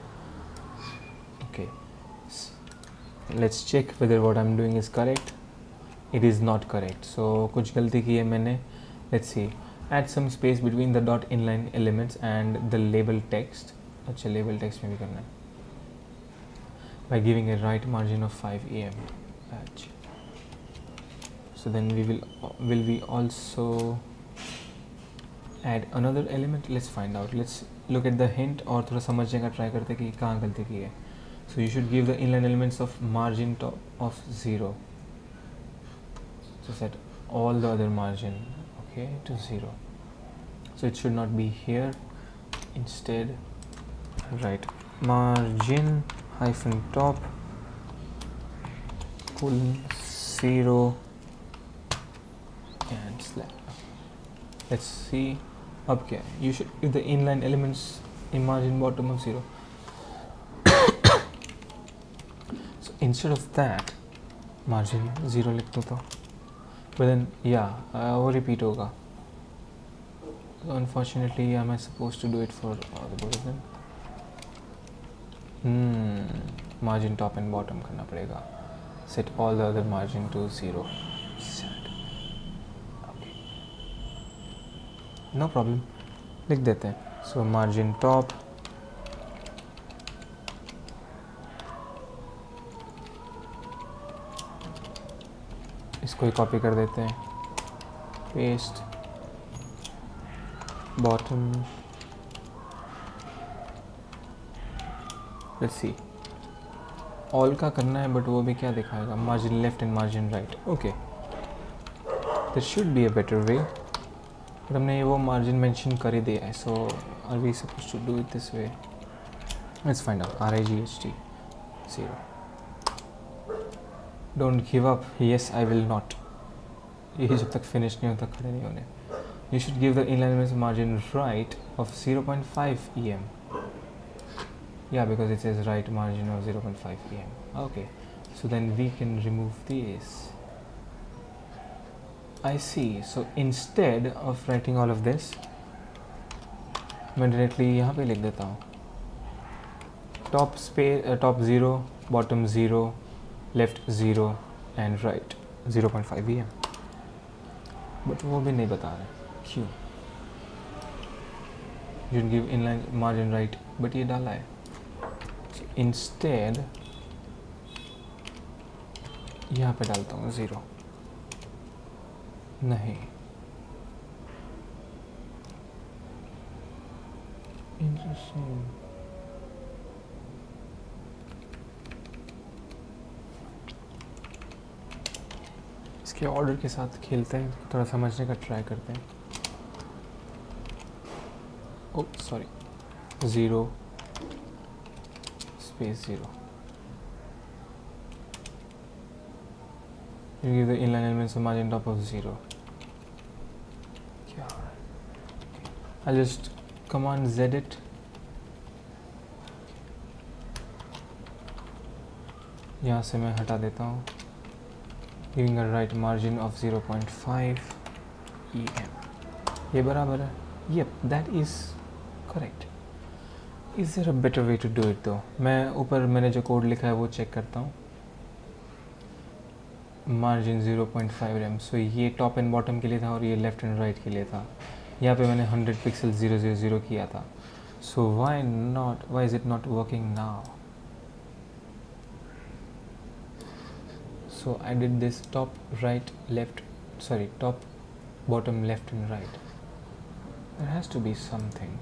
Okay, let's check whether what I am doing is correct. It is not correct. So कुछ गलती की है मैंने. Let's see. Add some space between the dot inline elements and the label text. अच्छा, label text में भी करना है. By giving a right margin of 5 EM. अच्छा. So then will we also add another element? Let's find out. Let's look at the hint और थोड़ा समझने का try करते कि कहाँ गलती की है. So you should give the inline elements of margin top of 0. So set all the other margin to 0. So it should not be here. Instead write margin hyphen top colon 0 and slash. Let's see. अब क्या है? You should give the inline elements in margin bottom of 0. So instead of that margin 0 लिख दो तो. But then वो repeat होगा. So unfortunately, am I supposed to do it for all the both of them? Margin top and bottom करना पड़ेगा. Set all the other margin to 0. Sad. Okay. No problem. लिख देते हैं. So margin top. इसको ही copy कर देते हैं. Paste. Bottom. Let's see. All का करना है बट वो भी क्या दिखाएगा? Margin left and margin right. Okay. There should be a better way. but हमने वो margin mention कर ही दिया है. So are we supposed to do it this way? Let's find out. RIGHT 0. Don't give up. Yes, I will not. ये जब तक finish नहीं होता खड़े नहीं होने. You should give the inline elements margin right of 0.5 EM. Yeah, because it says right margin of 0.5 EM. Okay, so then we can remove this. I see. So instead of writing all of this, मैं directly यहाँ पे लिख देता हूँ. Top space, top 0, bottom 0, left 0 and right 0.5 EM. But वो भी नहीं बता रहे. क्यों? You should give inline margin right, but ये डाला है. So instead यहाँ पे डालता हूँ 0. नहीं. Interesting. इसके ऑर्डर के साथ खेलते हैं, थोड़ा समझने का ट्राई करते हैं. Oh, sorry. 0 space 0. You give the inline elements a margin top of 0. क्या? I'll just command Z it. यहाँ से मैं हटा देता हूँ. Giving a right margin of 0.5 EM. ये बराबर है. Yep, that is correct. Is there a better way to do it though? मैं ऊपर मैंने जो कोड लिखा है वो चेक करता हूँ. Margin 0.5 RAM. सो ये टॉप एंड बॉटम के लिए था और ये लेफ्ट एंड राइट के लिए था. यहाँ पे मैंने 100 पिक्सल 000 किया था. So why is it not working now? So I did this top, right, left, sorry, top, bottom, left and right. There has to be something.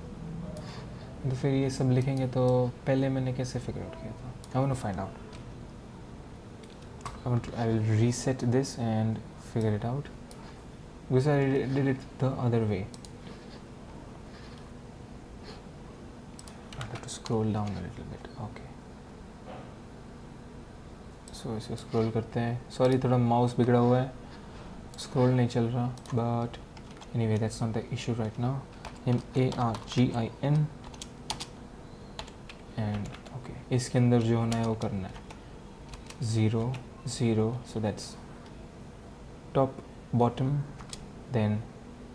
तो फिर ये सब लिखेंगे तो पहले मैंने कैसे figure out किया था? I want to find out. I will reset this and figure it out because I did it the other way. I have to scroll down a little bit. Okay. So इसे scroll करते हैं. Sorry थोड़ा mouse बिगड़ा हुआ है. Scroll नहीं चल रहा. But anyway, that's not the issue right now. MARGIN and okay. इसके अंदर जो होना है वो करना है. 0 0, so that's top, bottom, then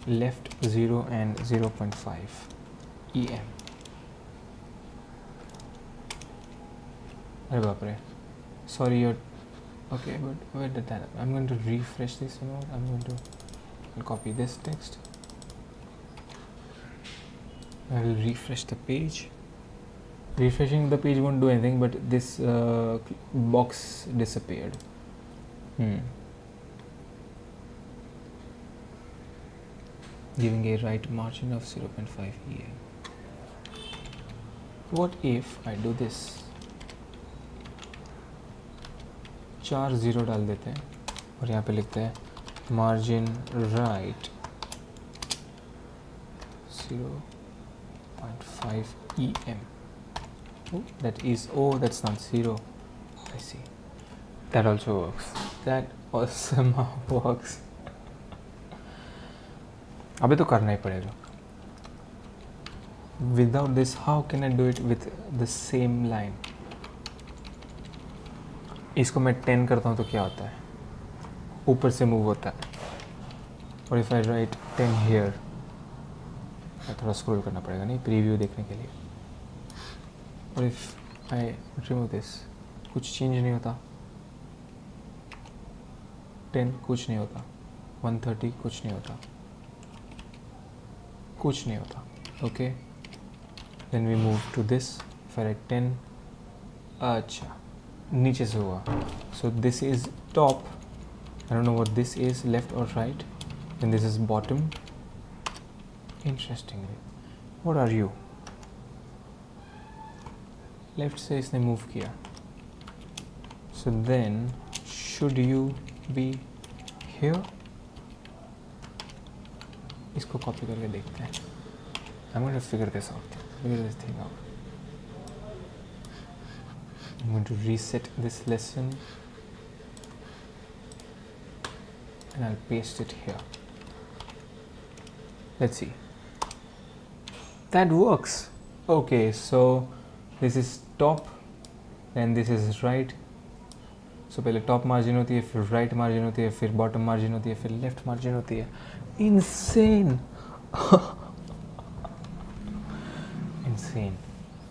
left 0 and 0.5 EM. अरे बाप रे, sorry, you're okay, but where did that happen? I'm going to refresh this. You know, I'm going to copy this text. I will refresh the page. Refreshing the page won't do anything, but this box disappeared. Giving a right margin of 0.5 EM. What if I do this? 4 0 डाल देते हैं और यहाँ पे लिखते हैं margin right 0.5 EM. Oh, that's not 0. I see. That also works. That also works. अबे तो करना ही पड़ेगा. Without this, how can I do it with the same line? इसको मैं 10 करता हूँ तो क्या होता है? ऊपर से मूव होता है. और if I write 10 here, थोड़ा स्क्रॉल करना पड़ेगा नहीं प्रीव्यू देखने के लिए. और if I remove this, कुछ चेंज नहीं होता. 10 कुछ नहीं होता. 130 कुछ नहीं होता. कुछ नहीं होता. Okay. Then we move to this. If I write 10, अच्छा नीचे से हुआ. So this is top. I don't know what this is, left or right. Then this is bottom. Interestingly, what are you? Left से इसने move किया. So then, should you be here? इसको copy करके देखते हैं. I'm going to figure this out. Figure this thing out. I'm going to reset this lesson and I'll paste it here. Let's see. That works. Okay, so this is top and this is right. So पहले top margin होती है, फिर right margin होती है, फिर bottom margin होती है, फिर left margin होती है. Insane. Insane.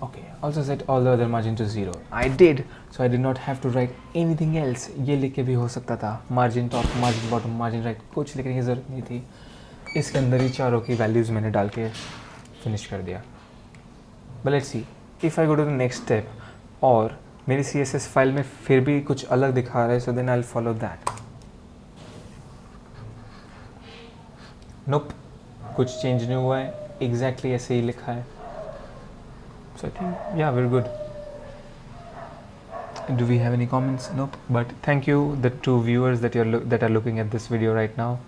Okay, also set all the other margin to 0. I did, so I did not have to write anything else. ये लिख के भी हो सकता था. Margin top, margin bottom, margin right. कुछ लिखने की ज़रूरत नहीं थी. इसके अंदर ही चारों की values मैंने डाल के finish कर दिया. But let's see. If I go to the next step, और मेरी CSS फाइल में फिर भी कुछ अलग दिखा रहा है, so then I'll follow that. Nope, कुछ change नहीं हुआ है. Exactly ऐसे ही लिखा है. So I think, yeah, we're good. Do we have any comments? Nope. But thank you, the two viewers that are looking at this video right now.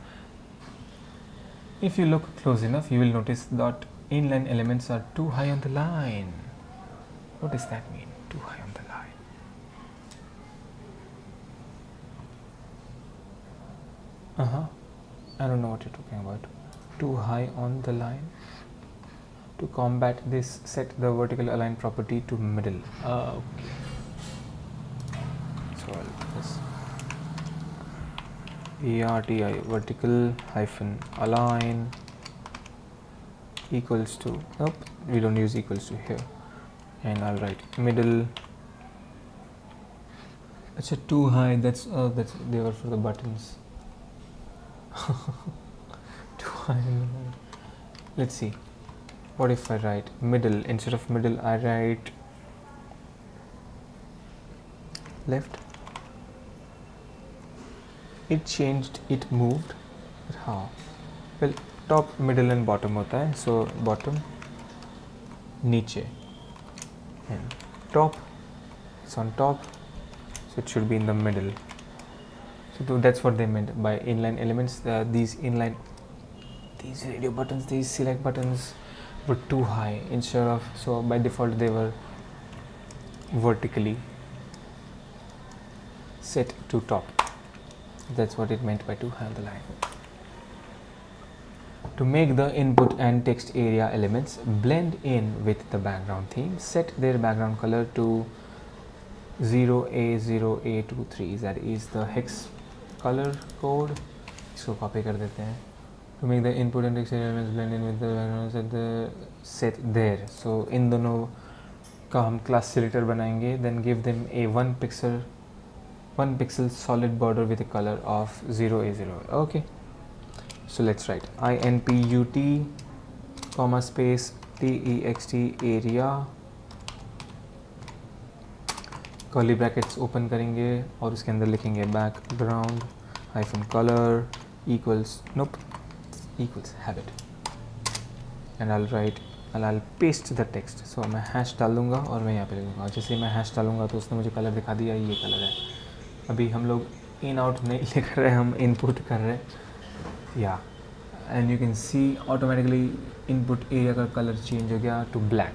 If you look close enough, you will notice that inline elements are too high on the line. What does that mean? Too high on the line. I don't know what you're talking about. Too high on the line. To combat this, set the vertical align property to middle. Okay. So I'll do this. VRTI vertical hyphen align equals to, nope, we don't use equals to here. And I'll write middle. It's a too high. That's they were for the buttons. Too high. Let's see. What if I write middle? Instead of middle, I write left. it changed, it moved. But how? Well, top, middle and bottom होता है. So bottom, नीचे, and top, it's on top, so it should be in the middle. So that's what they meant by inline elements. These radio buttons, these select buttons were too high instead of, so by default they were vertically set to top. That's what it meant by too high on the line. To make the input and text area elements blend in with the background theme, set their background color to 0A0A23. That is the hex color code. इसको copy कर देते हैं. To make the input and text area elements blend in with the background, set there. So इन दोनों का हम class selector बनाएंगे. Then give them a 1 pixel solid border with a color of 0A0. Okay. So let's write input comma space text area, curly brackets open करेंगे और उसके अंदर लिखेंगे background hyphen color equals have it, and I'll paste the text. So मैं hash डाल दूँगा और मैं यहाँ पे लिखूँगा. जैसे मैं hash डालूँगा तो उसने मुझे कलर दिखा दिया, ये कलर है. अभी हम लोग इन आउट नहीं लिख रहे, हम इनपुट कर रहे हैं. या and you can C automatically input area का कलर चेंज हो गया टू ब्लैक.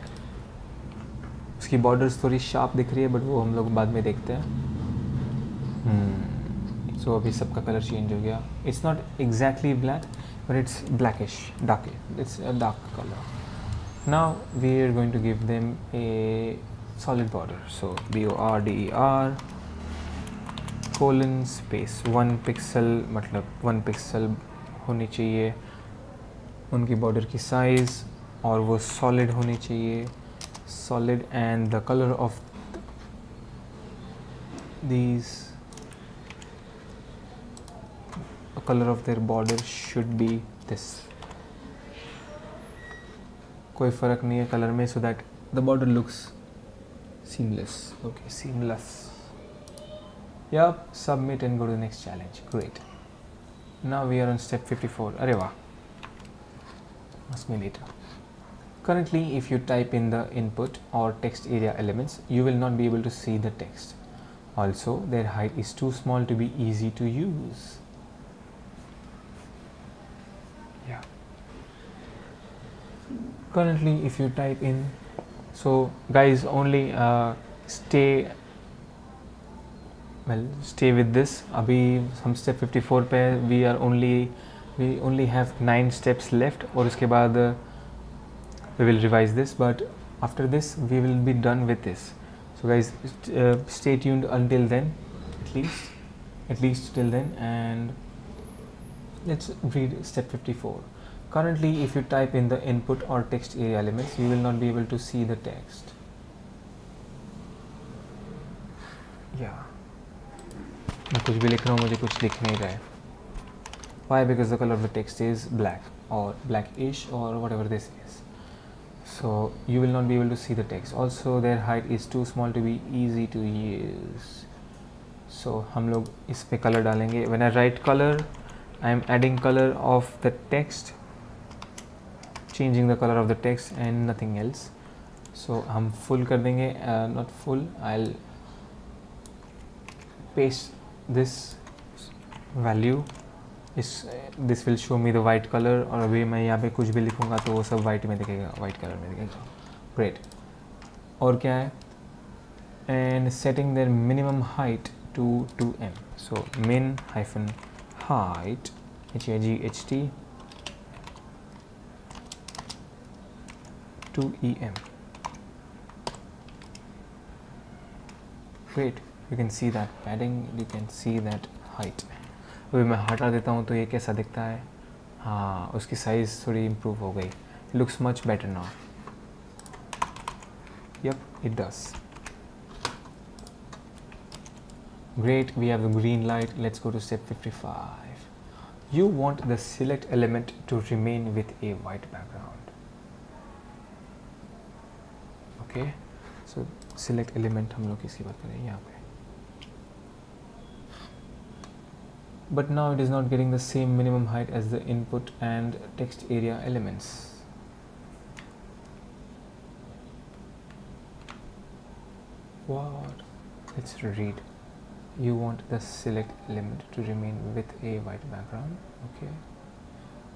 उसकी बॉर्डर्स थोड़ी शार्प दिख रही है, बट वो हम लोग बाद में देखते हैं. सो अभी सबका कलर चेंज हो गया. It's not exactly black, but it's blackish, dark. It's a dark colour. Now we are going to give them a solid border. So BORDER colon space 1 pixel, मतलब 1 पिक्सल होनी चाहिए उनकी बॉर्डर की size, और वो solid होनी चाहिए. Solid and the colour of these color of their border should be this. कोई फ़र्क नहीं है कलर में, so that the border looks seamless. Okay, seamless. Yup, submit and go to the next challenge. Great. Now we are on step 54. Arey wah. Ask me later. Currently, if you type in the input or text area elements, you will not be able to see the text. Also, their height is too small to be easy to use. Yeah. Currently, if you type in, so guys, only stay with this. अभी हम step 54 पे, we only have 9 steps left, और उसके बाद we will revise this, but after this we will be done with this. So guys, stay tuned until then, at least till then, and let's read step 54. Currently, if you type in the input or text area elements, you will not be able to see the text. Yeah. मैं कुछ भी लिख रहा हूँ, मुझे कुछ दिख नहीं रहा है. Why? Because the color of the text is black or blackish or whatever this is. So you will not be able to see the text. Also, their height is too small to be easy to use. So हम लोग इस पे color डालेंगे. When I write color, I am adding color of the text, changing the color of the text and nothing else. So हम full कर देंगे, not full. I'll paste this value. This will show me the white color, और अभी मैं यहाँ पे कुछ भी लिखूँगा तो वो सब white में दिखेगा, white color में दिखेगा. Great. और क्या है? And setting their minimum height to 2m. So min hyphen height, HIGHT, 2em. Great. You can see that padding, you can see that height. अभी मैं हटा देता हूँ तो ये कैसा दिखता है. हाँ, उसकी साइज़ थोड़ी इम्प्रूव हो गई. Looks much better now. Yep, it does. Great, we have the green light. Let's go to step 55. You want the select element to remain with a white background. Okay, so select element हम लोग किसकी बात करें यहाँ पे. but now it is not getting the same minimum height as the input and text area elements. What? Let's read. You want the select element to remain with a white background, okay,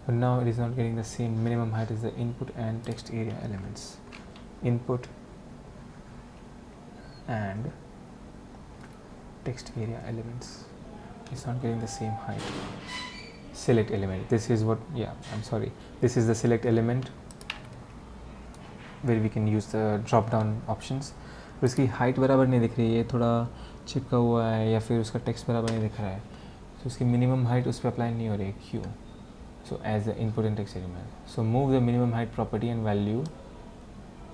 but now it is not getting the same minimum height as the input and text area elements. Input and text area elements, it's not getting the same height. Select element, this is what, this is the select element where we can use the drop down options. और इसकी height बराबर नहीं दिख रही है, थोड़ा चिपका हुआ है, या फिर उसका टेक्स्ट बराबर नहीं दिख रहा है, तो उसकी मिनिमम हाइट उस पर अप्लाई नहीं हो रही है. क्यों? So as the input and text element, so move the minimum height property and value,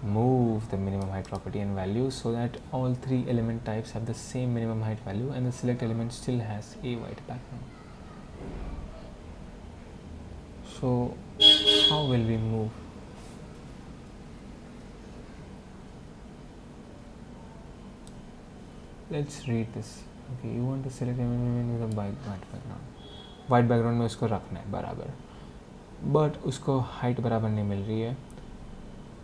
move the minimum height property and value so that all three element types have the same minimum height value and the select element still has a white background. So how will we move? Let's read this. Okay, you want to select element with a white background. White background में उसको रखना है बराबर, but उसको height बराबर नहीं मिल रही है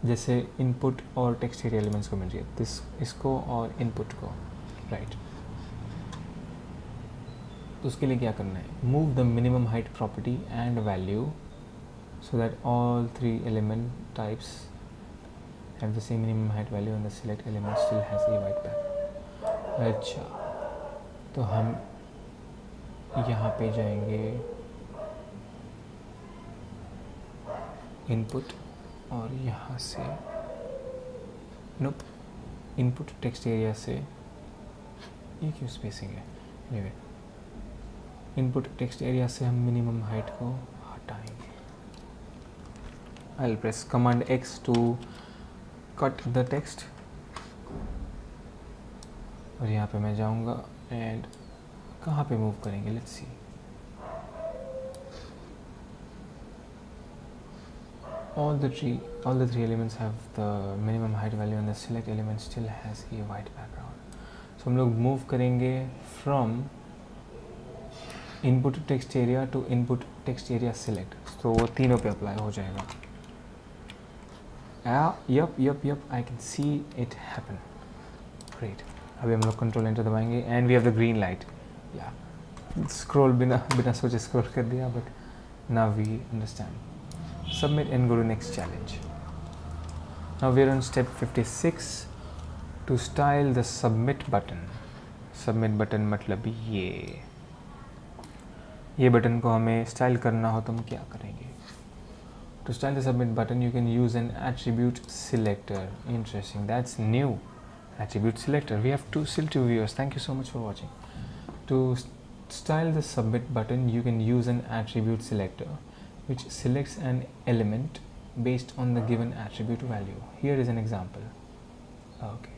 जैसे इनपुट और टेक्स्ट एरिया एलिमेंट्स को मिल रही है, इसको और इनपुट को, राइट. तो उसके लिए क्या करना है? Move the minimum height property and value so that all three element types have the same minimum height value and the select element still has a white background. अच्छा, तो हम यहाँ पे जाएंगे इनपुट और यहाँ से नोप इनपुट टेक्स्ट एरिया से, ये क्यों स्पेसिंग है? एनीवे, इनपुट टेक्स्ट एरिया से हम मिनिमम हाइट को हटाएंगे. I will press command X to cut the text, और यहाँ पे मैं जाऊँगा एंड कहाँ पे मूव करेंगे? Let's see. All the three elements have the minimum height value and the select element still has a white background. So हम लोग move करेंगे from input text area to input text area select. तो वो तीनों पे apply हो जाएगा. Yup, I can see it happen. Great. अभी हम लोग control enter दबाएंगे and we have the green light. Yeah. Scroll बिना सोचे scroll कर दिया, but now we understand. Submit and go to next challenge. Now we are on step 56 to style the submit button. Submit button मतलब ये button को हमें style करना हो तो हम क्या करेंगे? To style the submit button you can use an attribute selector. Interesting, that's new. Attribute selector. We have two viewers. Thank you so much for watching. To style the submit button you can use an attribute selector which selects an element based on the given attribute value. Here is an example. Okay,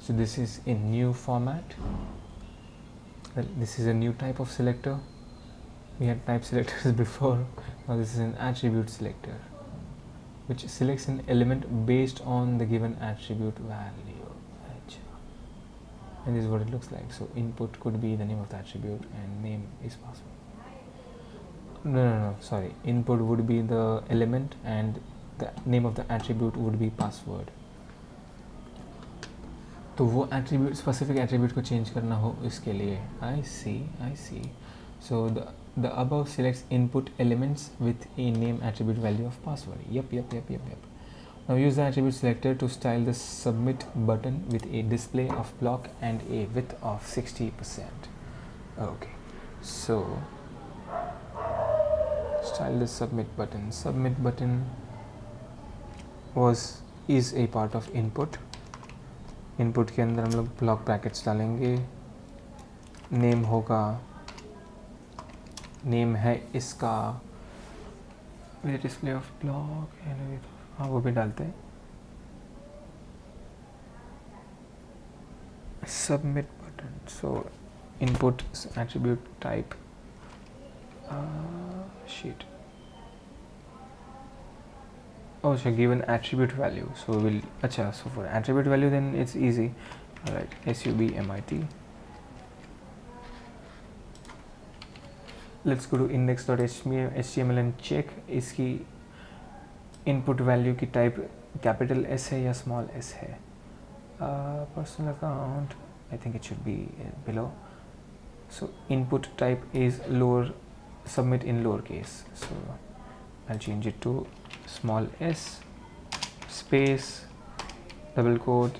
so this is a new format. Well, this is a new type of selector. We had type selectors before. Now this is an attribute selector which selects an element based on the given attribute value. And this is what it looks like. So input could be the name of the attribute and name is password. No, sorry, input would be the element and the name of the attribute would be password. तो वो attribute, specific attribute को change करना हो इसके लिए. I see. So the above selects input elements with a name attribute value of password. Yep. Now use the attribute selector to style the submit button with a display of block and a width of 60%. Okay, so style the submit button. Submit button is a part of input. Input के अंदर हम लोग block brackets डालेंगे. Name होगा, name है इसका, with display of block and हाँ वो भी डालते हैं. Submit button. So input attribute type. Sheet. Oh, so given attribute value. So so for attribute value then it's easy. Alright, submit. let's go to index.html and check इसकी input value की type capital S है या small s है. Personal account, I think it should be below. So input type is lower, submit in lowercase. So I'll change it to small s space double quote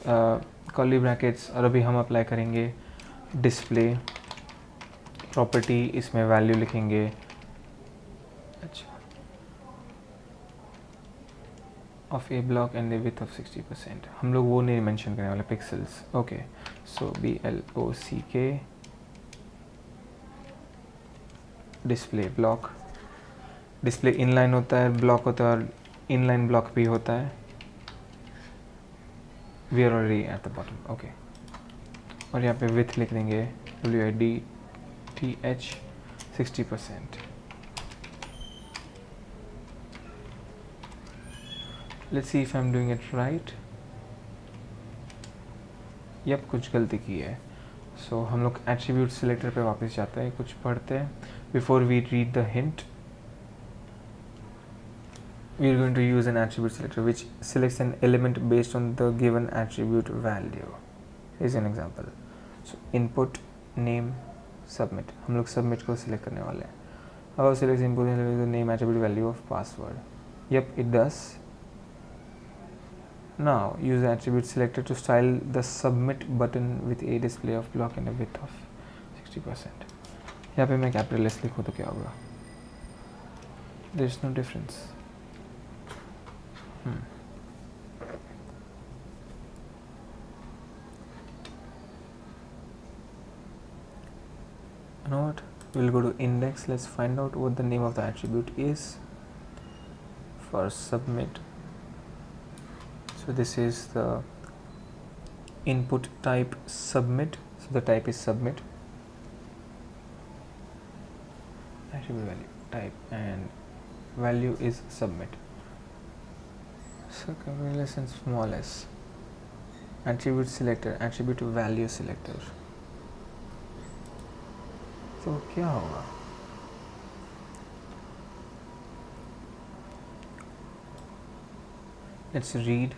curly brackets. और अभी हम apply करेंगे display property, इसमें value लिखेंगे. अच्छा, of A block and A width of 60%. हम लोग वो नहीं मेंशन करने वाले, पिक्सल्स. ओके, सो BLOCK display block. Display inline होता है, ब्लॉक होता है, और इनलाइन ब्लॉक भी होता है. We are already at the bottom. Okay, और यहाँ पे विथ लिख देंगे WIDTH 60%. Let's see if I'm doing it right. Yup, कुछ गलती की है. सो हम लोग एट्रीब्यूट सिलेक्टर पे वापस जाते हैं, कुछ पढ़ते हैं. Before we read the hint, we are going to use an attribute selector which selects an element based on the given attribute value. Here's an example. So input, name, submit. हम लोग submit को select करने वाले हैं. How select input the name attribute value of password? Yep, it does. Now use the attribute selector to style the submit button with a display of block and a width of 60%. यहाँ पे मैं capital S लिखूँ तो क्या होगा? There is no difference. You know what? We'll go to index. Let's find out what the name of the attribute is for submit. So this is the input type submit. So the type is submit. Attribute value type and value is submit. So capital S and small s. Attribute selector, attribute value selector. तो क्या होगा? Let's read.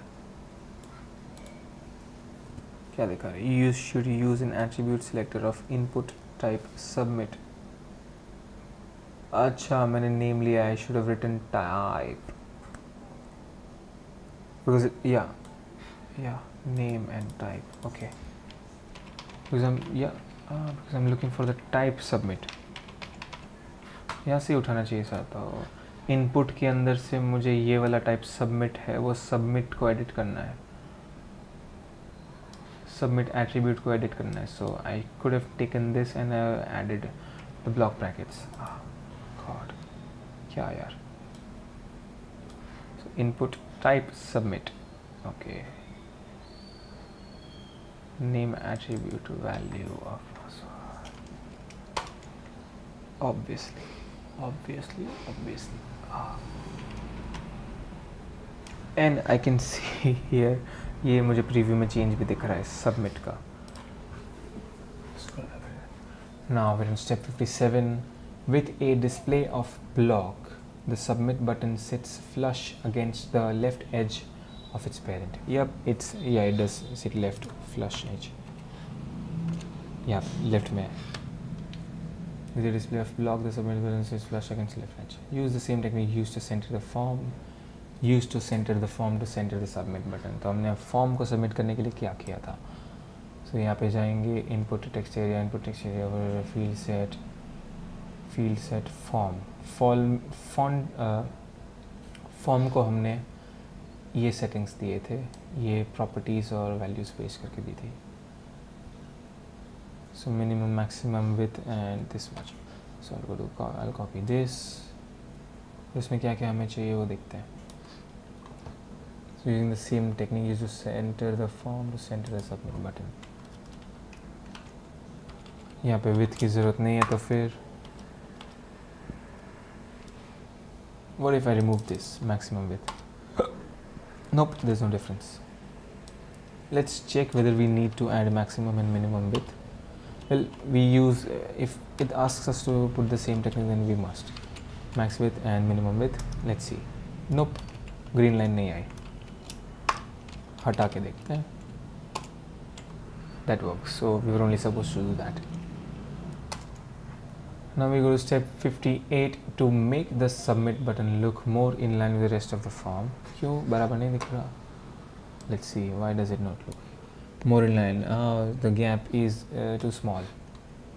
क्या दिखा रहा है? You should use an attribute selector of input type submit. अच्छा, मैंने name लिया है. I should have written type. Because name and type. Okay, because I'm looking for the type submit. यहाँ से उठाना चाहिए था. तो इनपुट के अंदर से मुझे ये वाला टाइप सबमिट है, वो सबमिट को एडिट करना है, सबमिट एट्रीब्यूट को एडिट करना है. So I could have taken this and added the block brackets. God, क्या यार. सो input type submit. Okay, name attribute value of password. Obviously. And I can see here, ये मुझे प्रीव्यू में change भी दिख रहा है सबमिट का. Now we're in step 57. With a display of block, the submit button sits flush against the left edge of its parent. Yep, it does sit left flush edge. Yep, left में. With the display of block, the submit button sits flush against left edge. Use the same technique used to center the form. To center the submit button. तो हमने form को submit करने के लिए क्या किया था? So यहाँ पे जाएंगे input text area field set form को हमने ये सेटिंग्स दिए थे, ये प्रॉपर्टीज़ और वैल्यूज़ पेश करके दी थी. So minimum maximum with and this much. So I'll copy this. इसमें क्या क्या हमें चाहिए वो देखते हैं. So using the same technique used to center the form to center the submit button. यहाँ पे width की ज़रूरत नहीं है, तो फिर what if I remove this maximum width? Nope, there's no difference. Let's check whether we need to add maximum and minimum width. Well, we use if it asks us to put the same technique, then we must. Max width and minimum width. Let's see. Nope, green line नहीं आई. हटा के देखते हैं. That works. So we were only supposed to do that. Now we go to step 58 to make the submit button look more in line with the rest of the form. क्यों बराबर नहीं दिख रहा? Let's see. Why does it not look more in line? The gap is too small.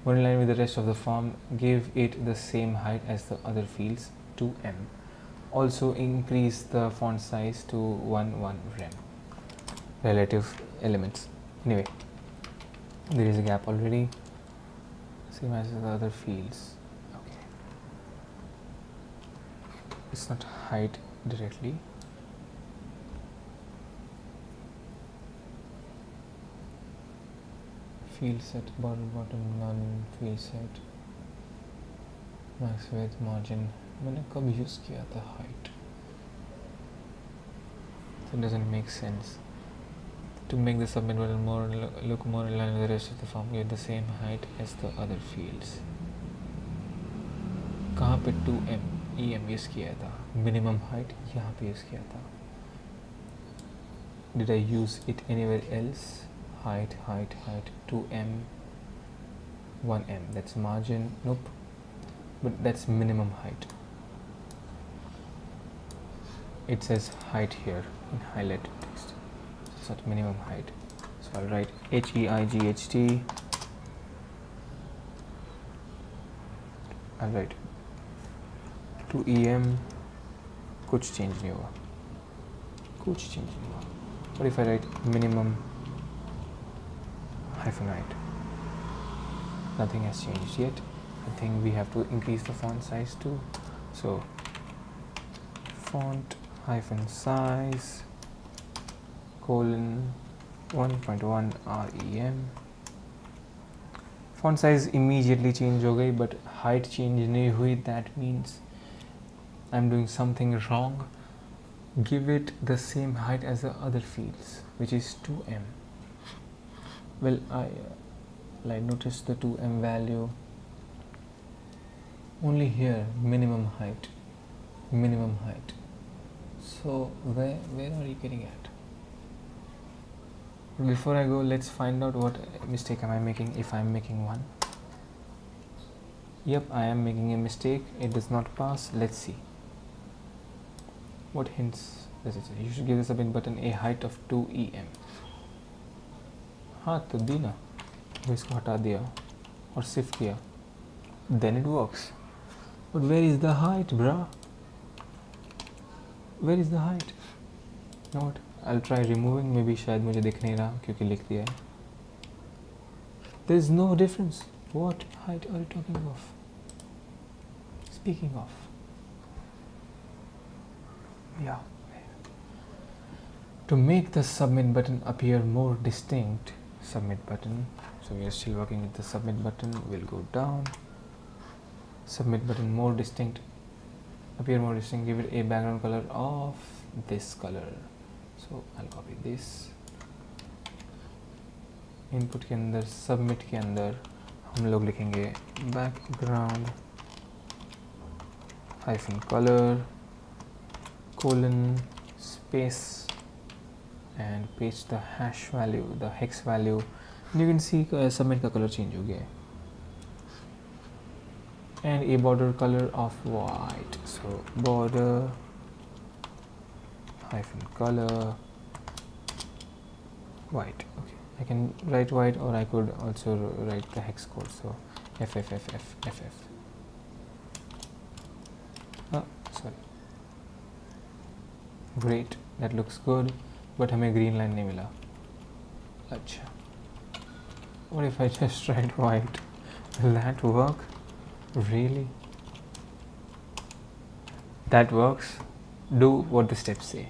More in line with the rest of the form. Give it the same height as the other fields, 2m. Also increase the font size to 1 rem. Relative elements. Anyway, there is a gap already. Same as the other fields. Okay. It's not height directly. Field set, bottom none, field set, max width, margin. मैंने कब use किया था height? So it doesn't make sense. To make the submit button look more in line with the rest of the form, give the same height as the other fields. कहाँ पे 2m em use किया था? Minimum height यहाँ पे use किया था. Did I use it anywhere else? Height 2m 1m, that's margin. Nope, but that's minimum height. It says height here in highlighted text. It's not minimum height, so I'll write HEIGHT. I'll write 2em. कुछ change नहीं हुआ. What if I write minimum hyphen height? Nothing has changed yet. I think we have to increase the font size too. So font hyphen size colon 1.1 rem. Font size immediately change हो गई, but height change नहीं हुई. That means I'm doing something wrong. Give it the same height as the other fields, which is 2m. Well, I noticed the 2m value only here, minimum height. So where are you getting at? Before I go, let's find out what mistake am I making, if I am making one. Yep, I am making a mistake. It does not pass. Let's see. What hints does it say? You should give the submit button a height of 2em. हाँ तो दी ना, वो इसको हटा दिया और shift किया, then it works. But where is the height, bruh? Where is the height? You know what? I'll try removing. Maybe शायद मुझे दिख नहीं रहा क्योंकि लिख दिया है. There is no difference. What height are you talking of? Speaking of. Yeah. To make the submit button appear more distinct, submit button. So we are still working with the submit button. We'll go down. Submit button more distinct. Appear more distinct. Give it a background color of this color. So I'll copy this. Input के अंदर, submit के अंदर हम लोग लिखेंगे background hyphen color colon space and paste the hash value, the hex value. And you can see submit का color change हो गया है. And a border color of white. So border hyphen color white. Okay, I can write white, or I could also write the hex code. So FFFFFF. Oh, sorry. Great, that looks good, but हमें green line नहीं मिला. अच्छा. What if I just write white? Will that work? Really? That works. Do what the steps say.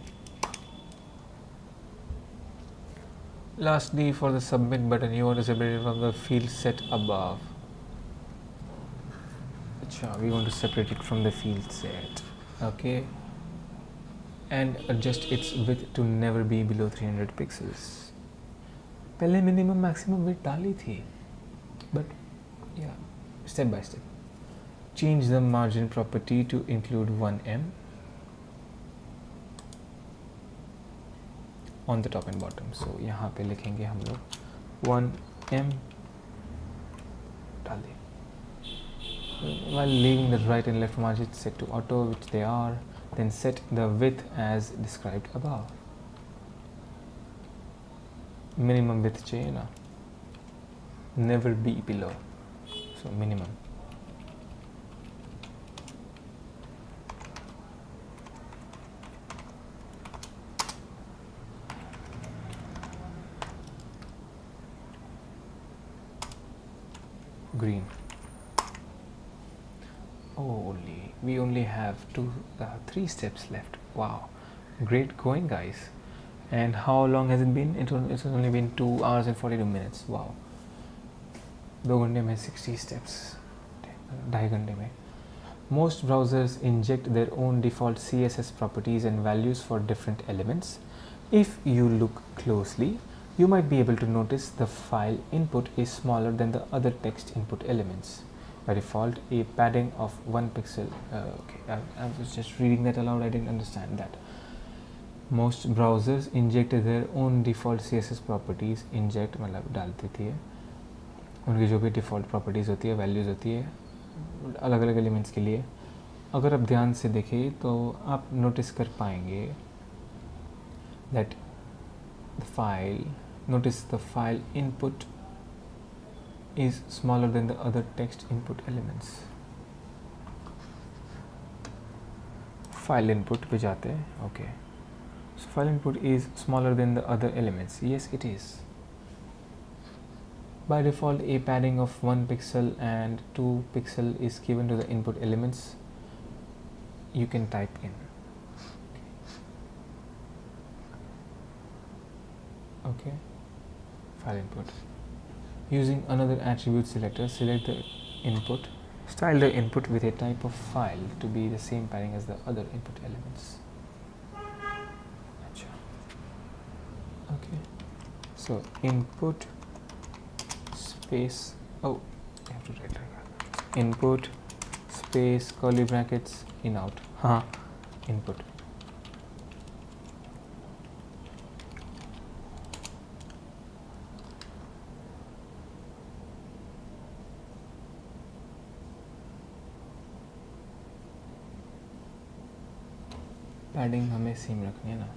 Lastly, for the submit button, you want to separate it from the field set above. Achha, we want to separate it from the field set. Okay. And adjust its width to never be below 300 pixels. पहले minimum maximum width डाली थी, but yeah, step by step. Change the margin property to include 1m on the top and bottom. So यहाँ पे लिखेंगे हम लोग 1m डाल दें. While leaving the right and left margins set to auto, which they are, then set the width as described above. Minimum width चाहिए ना, never be below, so minimum. Green. We only have 3 steps left. Wow, great going, guys. And how long has it been? It's only been 2 hours and 42 minutes. Wow. 2 घंटे में 60 steps. 2.5 घंटे में. Most browsers inject their own default CSS properties and values for different elements. If you look closely, you might be able to notice the file input is smaller than the other text input elements. By default, a padding of 1 pixel. Okay, I was just reading that aloud. I didn't understand that. Most browsers inject their own default CSS properties. Inject मतलब डाल देती है उनकी जो भी default properties होती है, values होती है अलग अलग elements के लिए. अगर आप ध्यान से देखें तो आप notice कर पाएंगे that the file input is smaller than the other text input elements. File input पे जाते हैं. Okay, so file input is smaller than the other elements. Yes, it is. By default, a padding of 1 pixel and 2 pixel is given to the input elements. You can type in. Okay, file input. Using another attribute selector, select the input. Style the input with a type of file to be the same padding as the other input elements. Okay, so input space, oh, I have to write like that. Input space curly brackets in out. Input. Padding हमें same रखनी है ना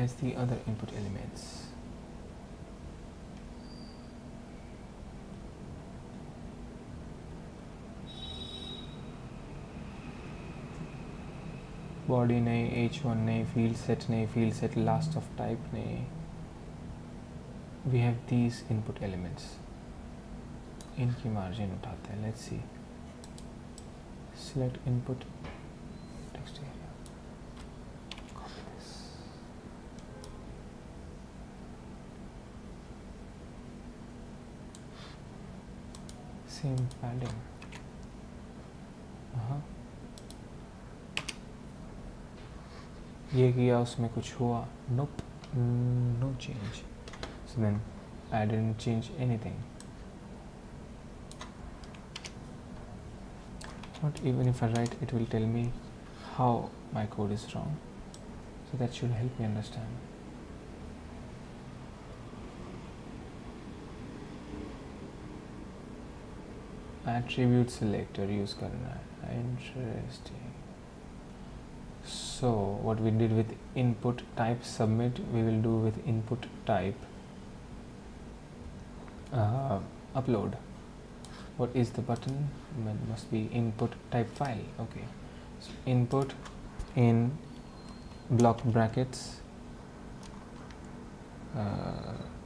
as the other input elements. Body नहीं, h1 नहीं, field set नहीं, field set last of type नहीं. We have these input elements. इनकी margin उठाते हैं. Let's see. Select input text area. Copy this. Same padding. ये किया उसमें कुछ हुआ? Nope, no change. So then I didn't change anything. Not even if I write, it will tell me how my code is wrong. So that should help me understand. Attribute selector use करना है. Interesting. So what we did with input type submit, we will do with input type upload. What is the button? It must be input type file. Okay, so input in block brackets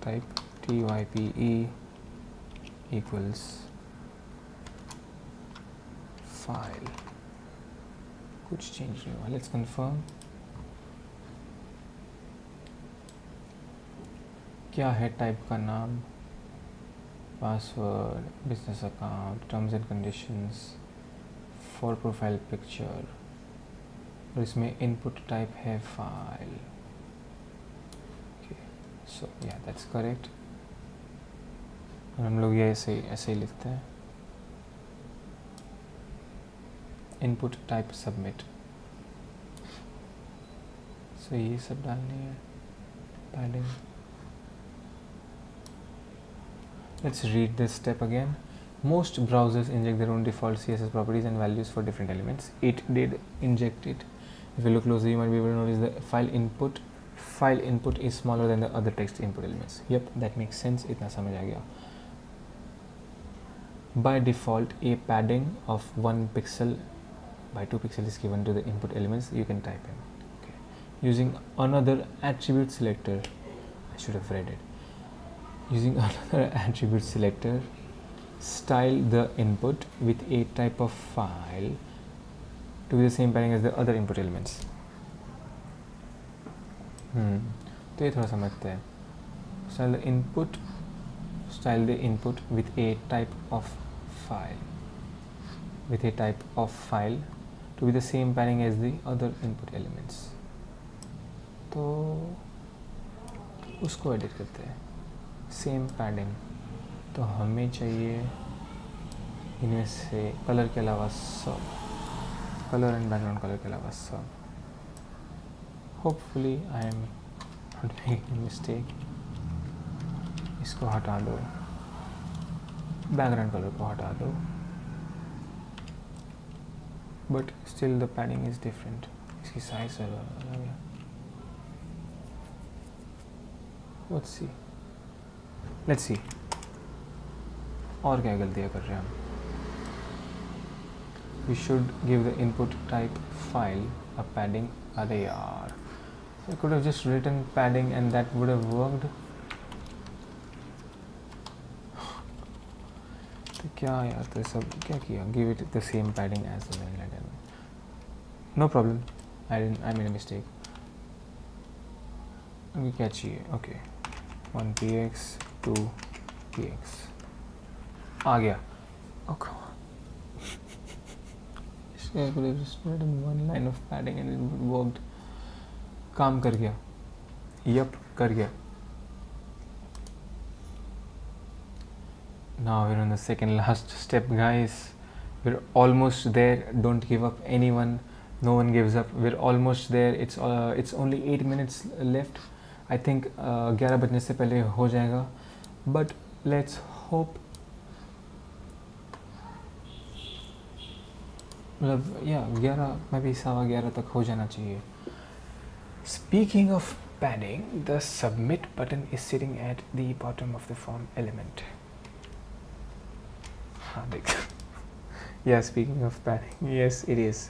type type equals file. कुछ change नहीं हुआ. Let's confirm. क्या है type का नाम? Password, business account, terms and conditions, for profile picture. और इसमें input type है file. Okay, so yeah, that's correct. हम लोग ये ऐसे ही लिखते हैं, इनपुट टाइप सबमिट। सो ये सब डालनी है, padding. Let's read this step again. Most browsers inject their own default CSS properties and values for different elements. It did inject it. If you look closely, you might be able to notice the file input. File input is smaller than the other text input elements. Yep, that makes sense. इतना समझ आ गया. By default, a padding of 1 pixel by 2 pixels is given to the input elements. You can type in. Okay. Using another attribute selector, I should have read it. Using another attribute selector, style the input with a type of file to be the same padding as the other input elements. तो ये थोड़ा समझते हैं. Style the input with a type of file to be the same padding as the other input elements. तो उसको edit करते हैं. Same padding, तो हमें चाहिए इनमें से कलर के अलावा सब, कलर एंड बैकग्राउंड कलर के अलावा सब. Hopefully I am not making mistake. इसको हटा दो, बैकग्राउंड कलर को हटा दो, but still the padding is different. इसकी साइज अलग है. लेट्स सी और क्या गलतियाँ कर रहे हैं हम. We should give the input type file a padding. अरे यार, I could have just written padding and that would have worked. तो क्या यार, तो सब क्या किया? Give it the same padding as the main letter. No problem. I made a mistake. अभी क्या चाहिए? Okay. 1px 2px आ गया. Oh come on. I could have just written one line of padding and it would worked. काम कर गया. Yep, कर गया. Now we're on the second last step, guys. We're almost there. Don't give up, anyone. No one gives up. We're almost there. It's only 8 minutes left. I think 11 बजने से पहले हो जाएगा. But let's hope. मतलब या 11 में भी 11:15 तक हो जाना चाहिए. Speaking of padding, the submit button is sitting at the bottom of the form element. Yeah, speaking of padding, yes, it is.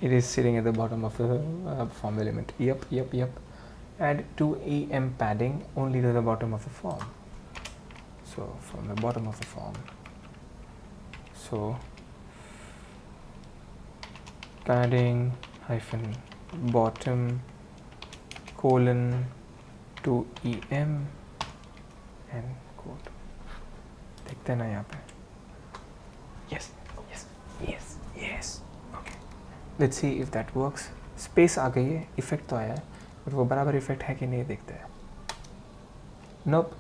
It is sitting at the bottom of the form element. Yep. Add 2 am padding only to the bottom of the form. So from the bottom of the form. So padding hyphen bottom colon 2 em and quote. देखते हैं ना यहाँ पे. Yes. Okay. Let's see if that works. Space आ गई है, effect तो आया है, बट वो बराबर इफेक्ट है कि नहीं देखते हैं. Nope.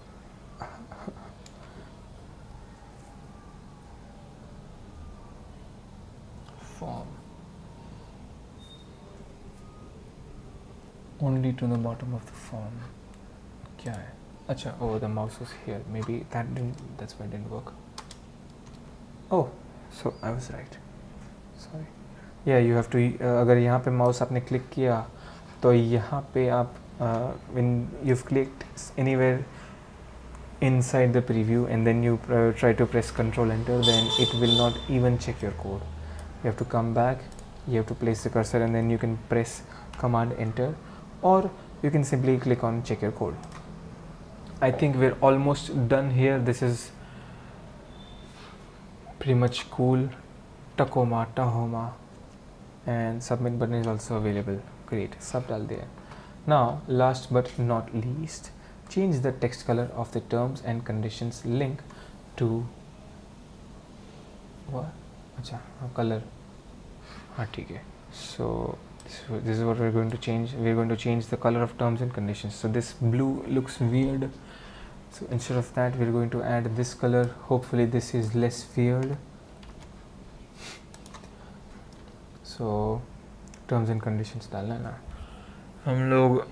Form only to the bottom of the form. क्या है? अच्छा, oh, the mouse was here. Maybe that's why it didn't work. Oh, so I was right. Sorry. Yeah, you have to. अगर यहाँ पे mouse आपने click किया, तो यहाँ पे आप when you've clicked anywhere inside the preview and then you try to press Control Enter, then it will not even check your code. You have to come back. You have to place the cursor and then you can press Command Enter, or you can simply click on check your code. I think we're almost done here. This is pretty much cool. Tacoma, Tahoma, and submit button is also available. Great, sub dal diya. Now last but not least, change the text color of the terms and conditions link to what? अच्छा, color. हाँ ठीक है. So this is what we're going to change. We're going to change the color of terms and conditions. So this blue looks weird, So instead of that, we're going to add this color. Hopefully this is less weird. So terms and conditions डालना है ना, हम लोग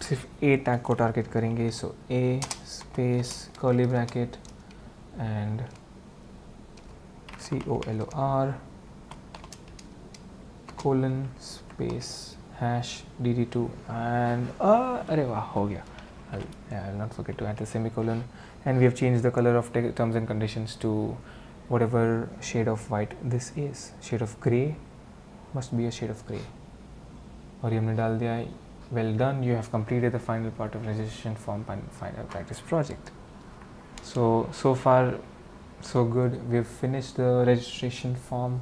सिर्फ ए tag को target करेंगे. So a space curly bracket and COLOR colon space hash DD2 and अरे वाह हो गया. I'll not forget to add the semicolon, and we have changed the color of terms and conditions to whatever shade of white this is. Shade of grey, must be a shade of grey. और ये हमने डाल दिया है. Well done, you have completed the final part of registration form final practice project. So far so good. We've finished the registration form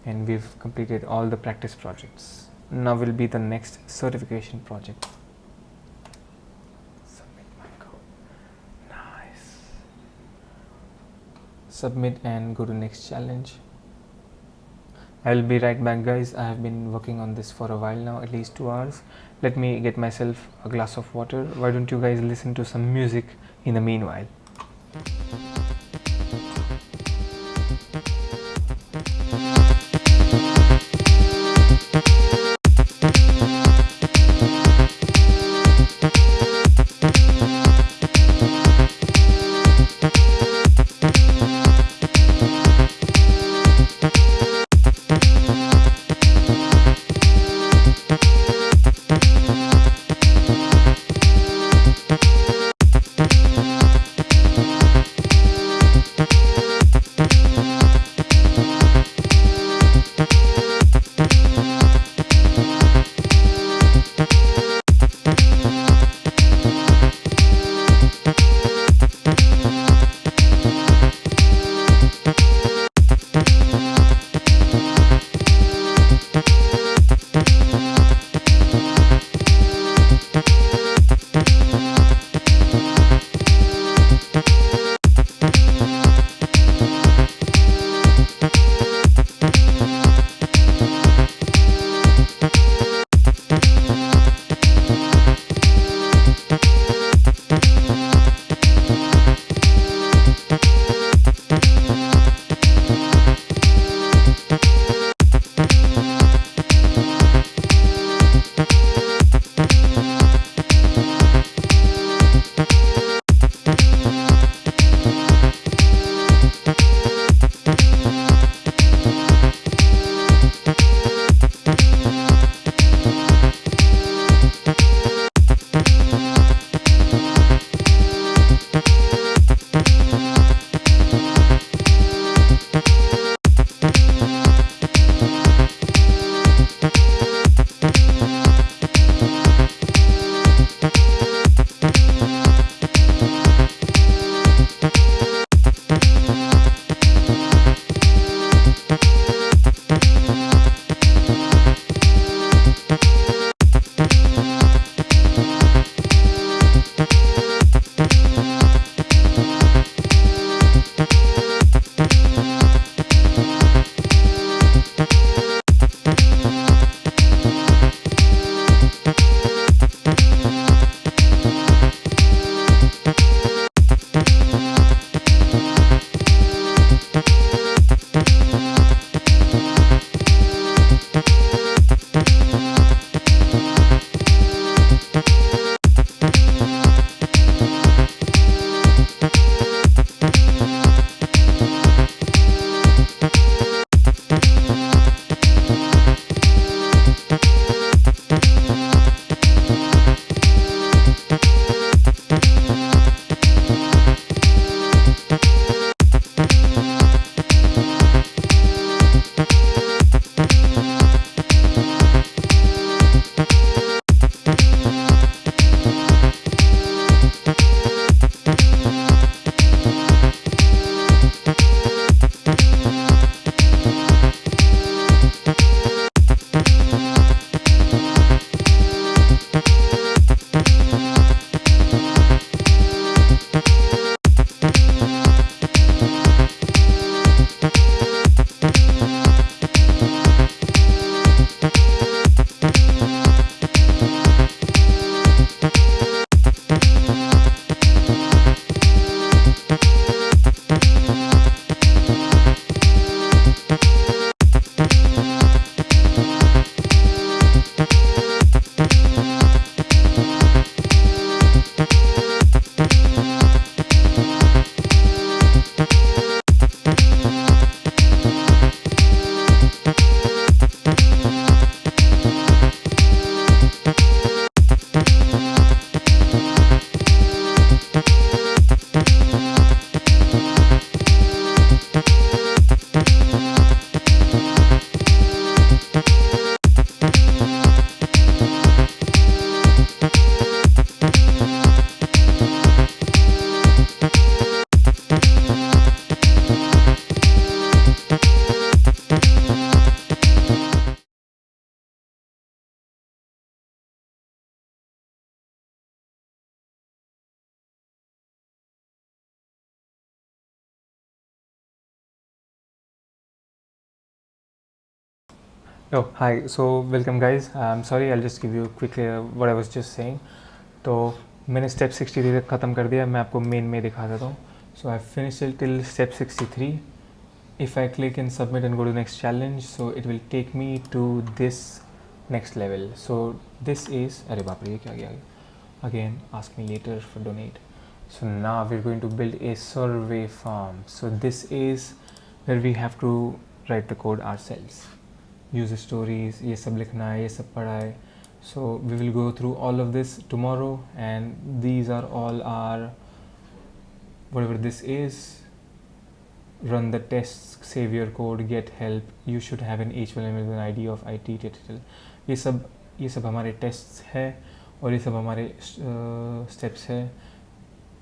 and we've completed all the practice projects. Now will be the next certification project. Submit and go to next challenge. I will be right back, guys. I have been working on this for a while now, at least 2 hours. Let me get myself a glass of water. Why don't you guys listen to some music in the meanwhile? Oh, hi. So, welcome, guys. I'm sorry, I'll just give you quickly what I was just saying. तो मैंने step 63 तक ख़त्म कर दिया. मैं आपको main में दिखा देता हूँ. So, I finished it till step 63. If I click and submit and go to next challenge, so it will take me to this next level. So, this is अरे बाप रे ये क्या गया? Again, ask me later for donate. So now we're going to build a survey form. So this is where we have to write the code ourselves. User stories, ये सब लिखना है, ये सब पढ़ा है. So we will go through all of this tomorrow, and these are all our whatever this is. Run the tests, save your code, get help. You should have an HTML with an ID of IT tutorial. ये सब हमारे tests है और ये सब हमारे steps है.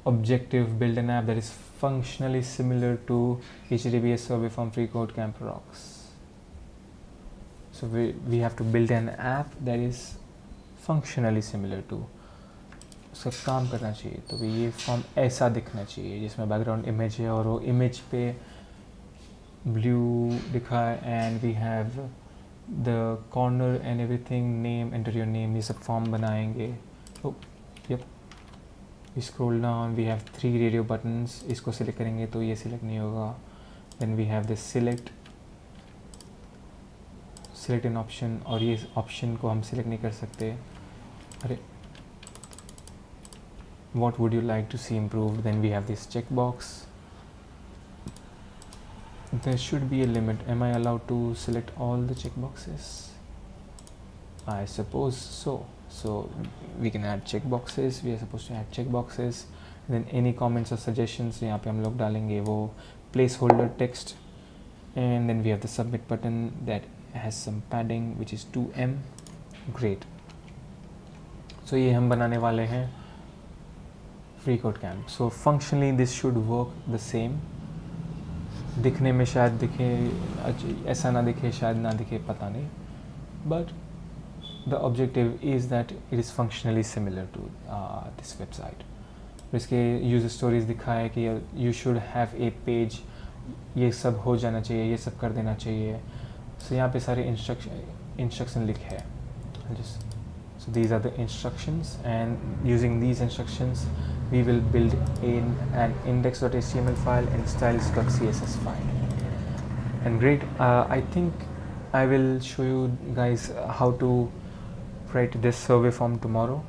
Objective: build an app that is functionally similar to HTTPS survey form freeCodeCamp rocks. So we have to build an app that is functionally similar to. उसका काम करना चाहिए तो ये फॉर्म ऐसा दिखना चाहिए जिसमें बैकग्राउंड इमेज है और वो इमेज पे ब्लू लिखा है and we have the corner and everything, name, enter your name, ये सब फॉर्म बनाएंगे. तो yup, we scroll down, we have 3 radio buttons. इसको सिलेक्ट करेंगे तो ये सिलेक्ट नहीं होगा. Then we have this select in option, और ये ऑप्शन को हम सिलेक्ट नहीं कर सकते. अरे what would you like to see improved? Then we have this checkbox. There should be a limit. Am I allowed to select all the checkboxes? I suppose so. So we can add checkboxes. We are supposed to add checkboxes. Then any comments or suggestions यहाँ पे हम लोग डालेंगे वो placeholder text. And then we have the submit button that has some padding which is 2M. Great. So ये हम बनाने वाले हैं freeCodeCamp. So functionally this should work the same. दिखने में शायद दिखे ऐसा ना दिखे, शायद ना दिखे, पता नहीं. But the objective is that it is functionally similar to this website. इसके user stories दिखा है कि you should have a page, ये सब हो जाना चाहिए, ये सब कर देना चाहिए. So यहाँ पे सारे instruction लिखे हैं. So these are the instructions, and using these instructions we will build an index.html file and styles.css file. And great, I think I will show you guys how to write this survey form tomorrow.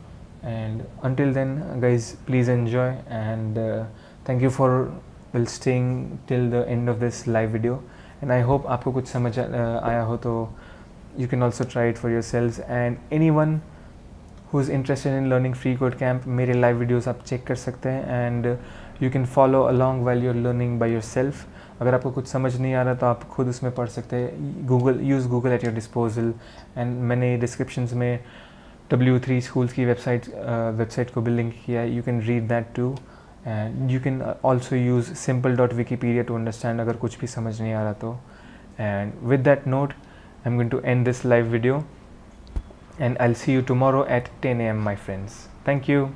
And until then guys, please enjoy, and thank you for staying till the end of this live video. And I hope आपको कुछ समझ आया हो तो you can also try it for yourselves. And anyone who is interested in learning freeCodeCamp, मेरे live videos आप check कर सकते हैं, and you can follow along while you're learning by yourself. अगर आपको कुछ समझ नहीं आ रहा तो आप खुद उसमें पढ़ सकते हैं. use Google at your disposal. And मैंने descriptions में W3 schools की website को भी link किया है. You can read that too. And you can also use simple.wikipedia to understand अगर कुछ भी समझ नहीं आ रहा तो. And with that note, I'm going to end this live video, and I'll see you tomorrow at 10 AM my friends. Thank you.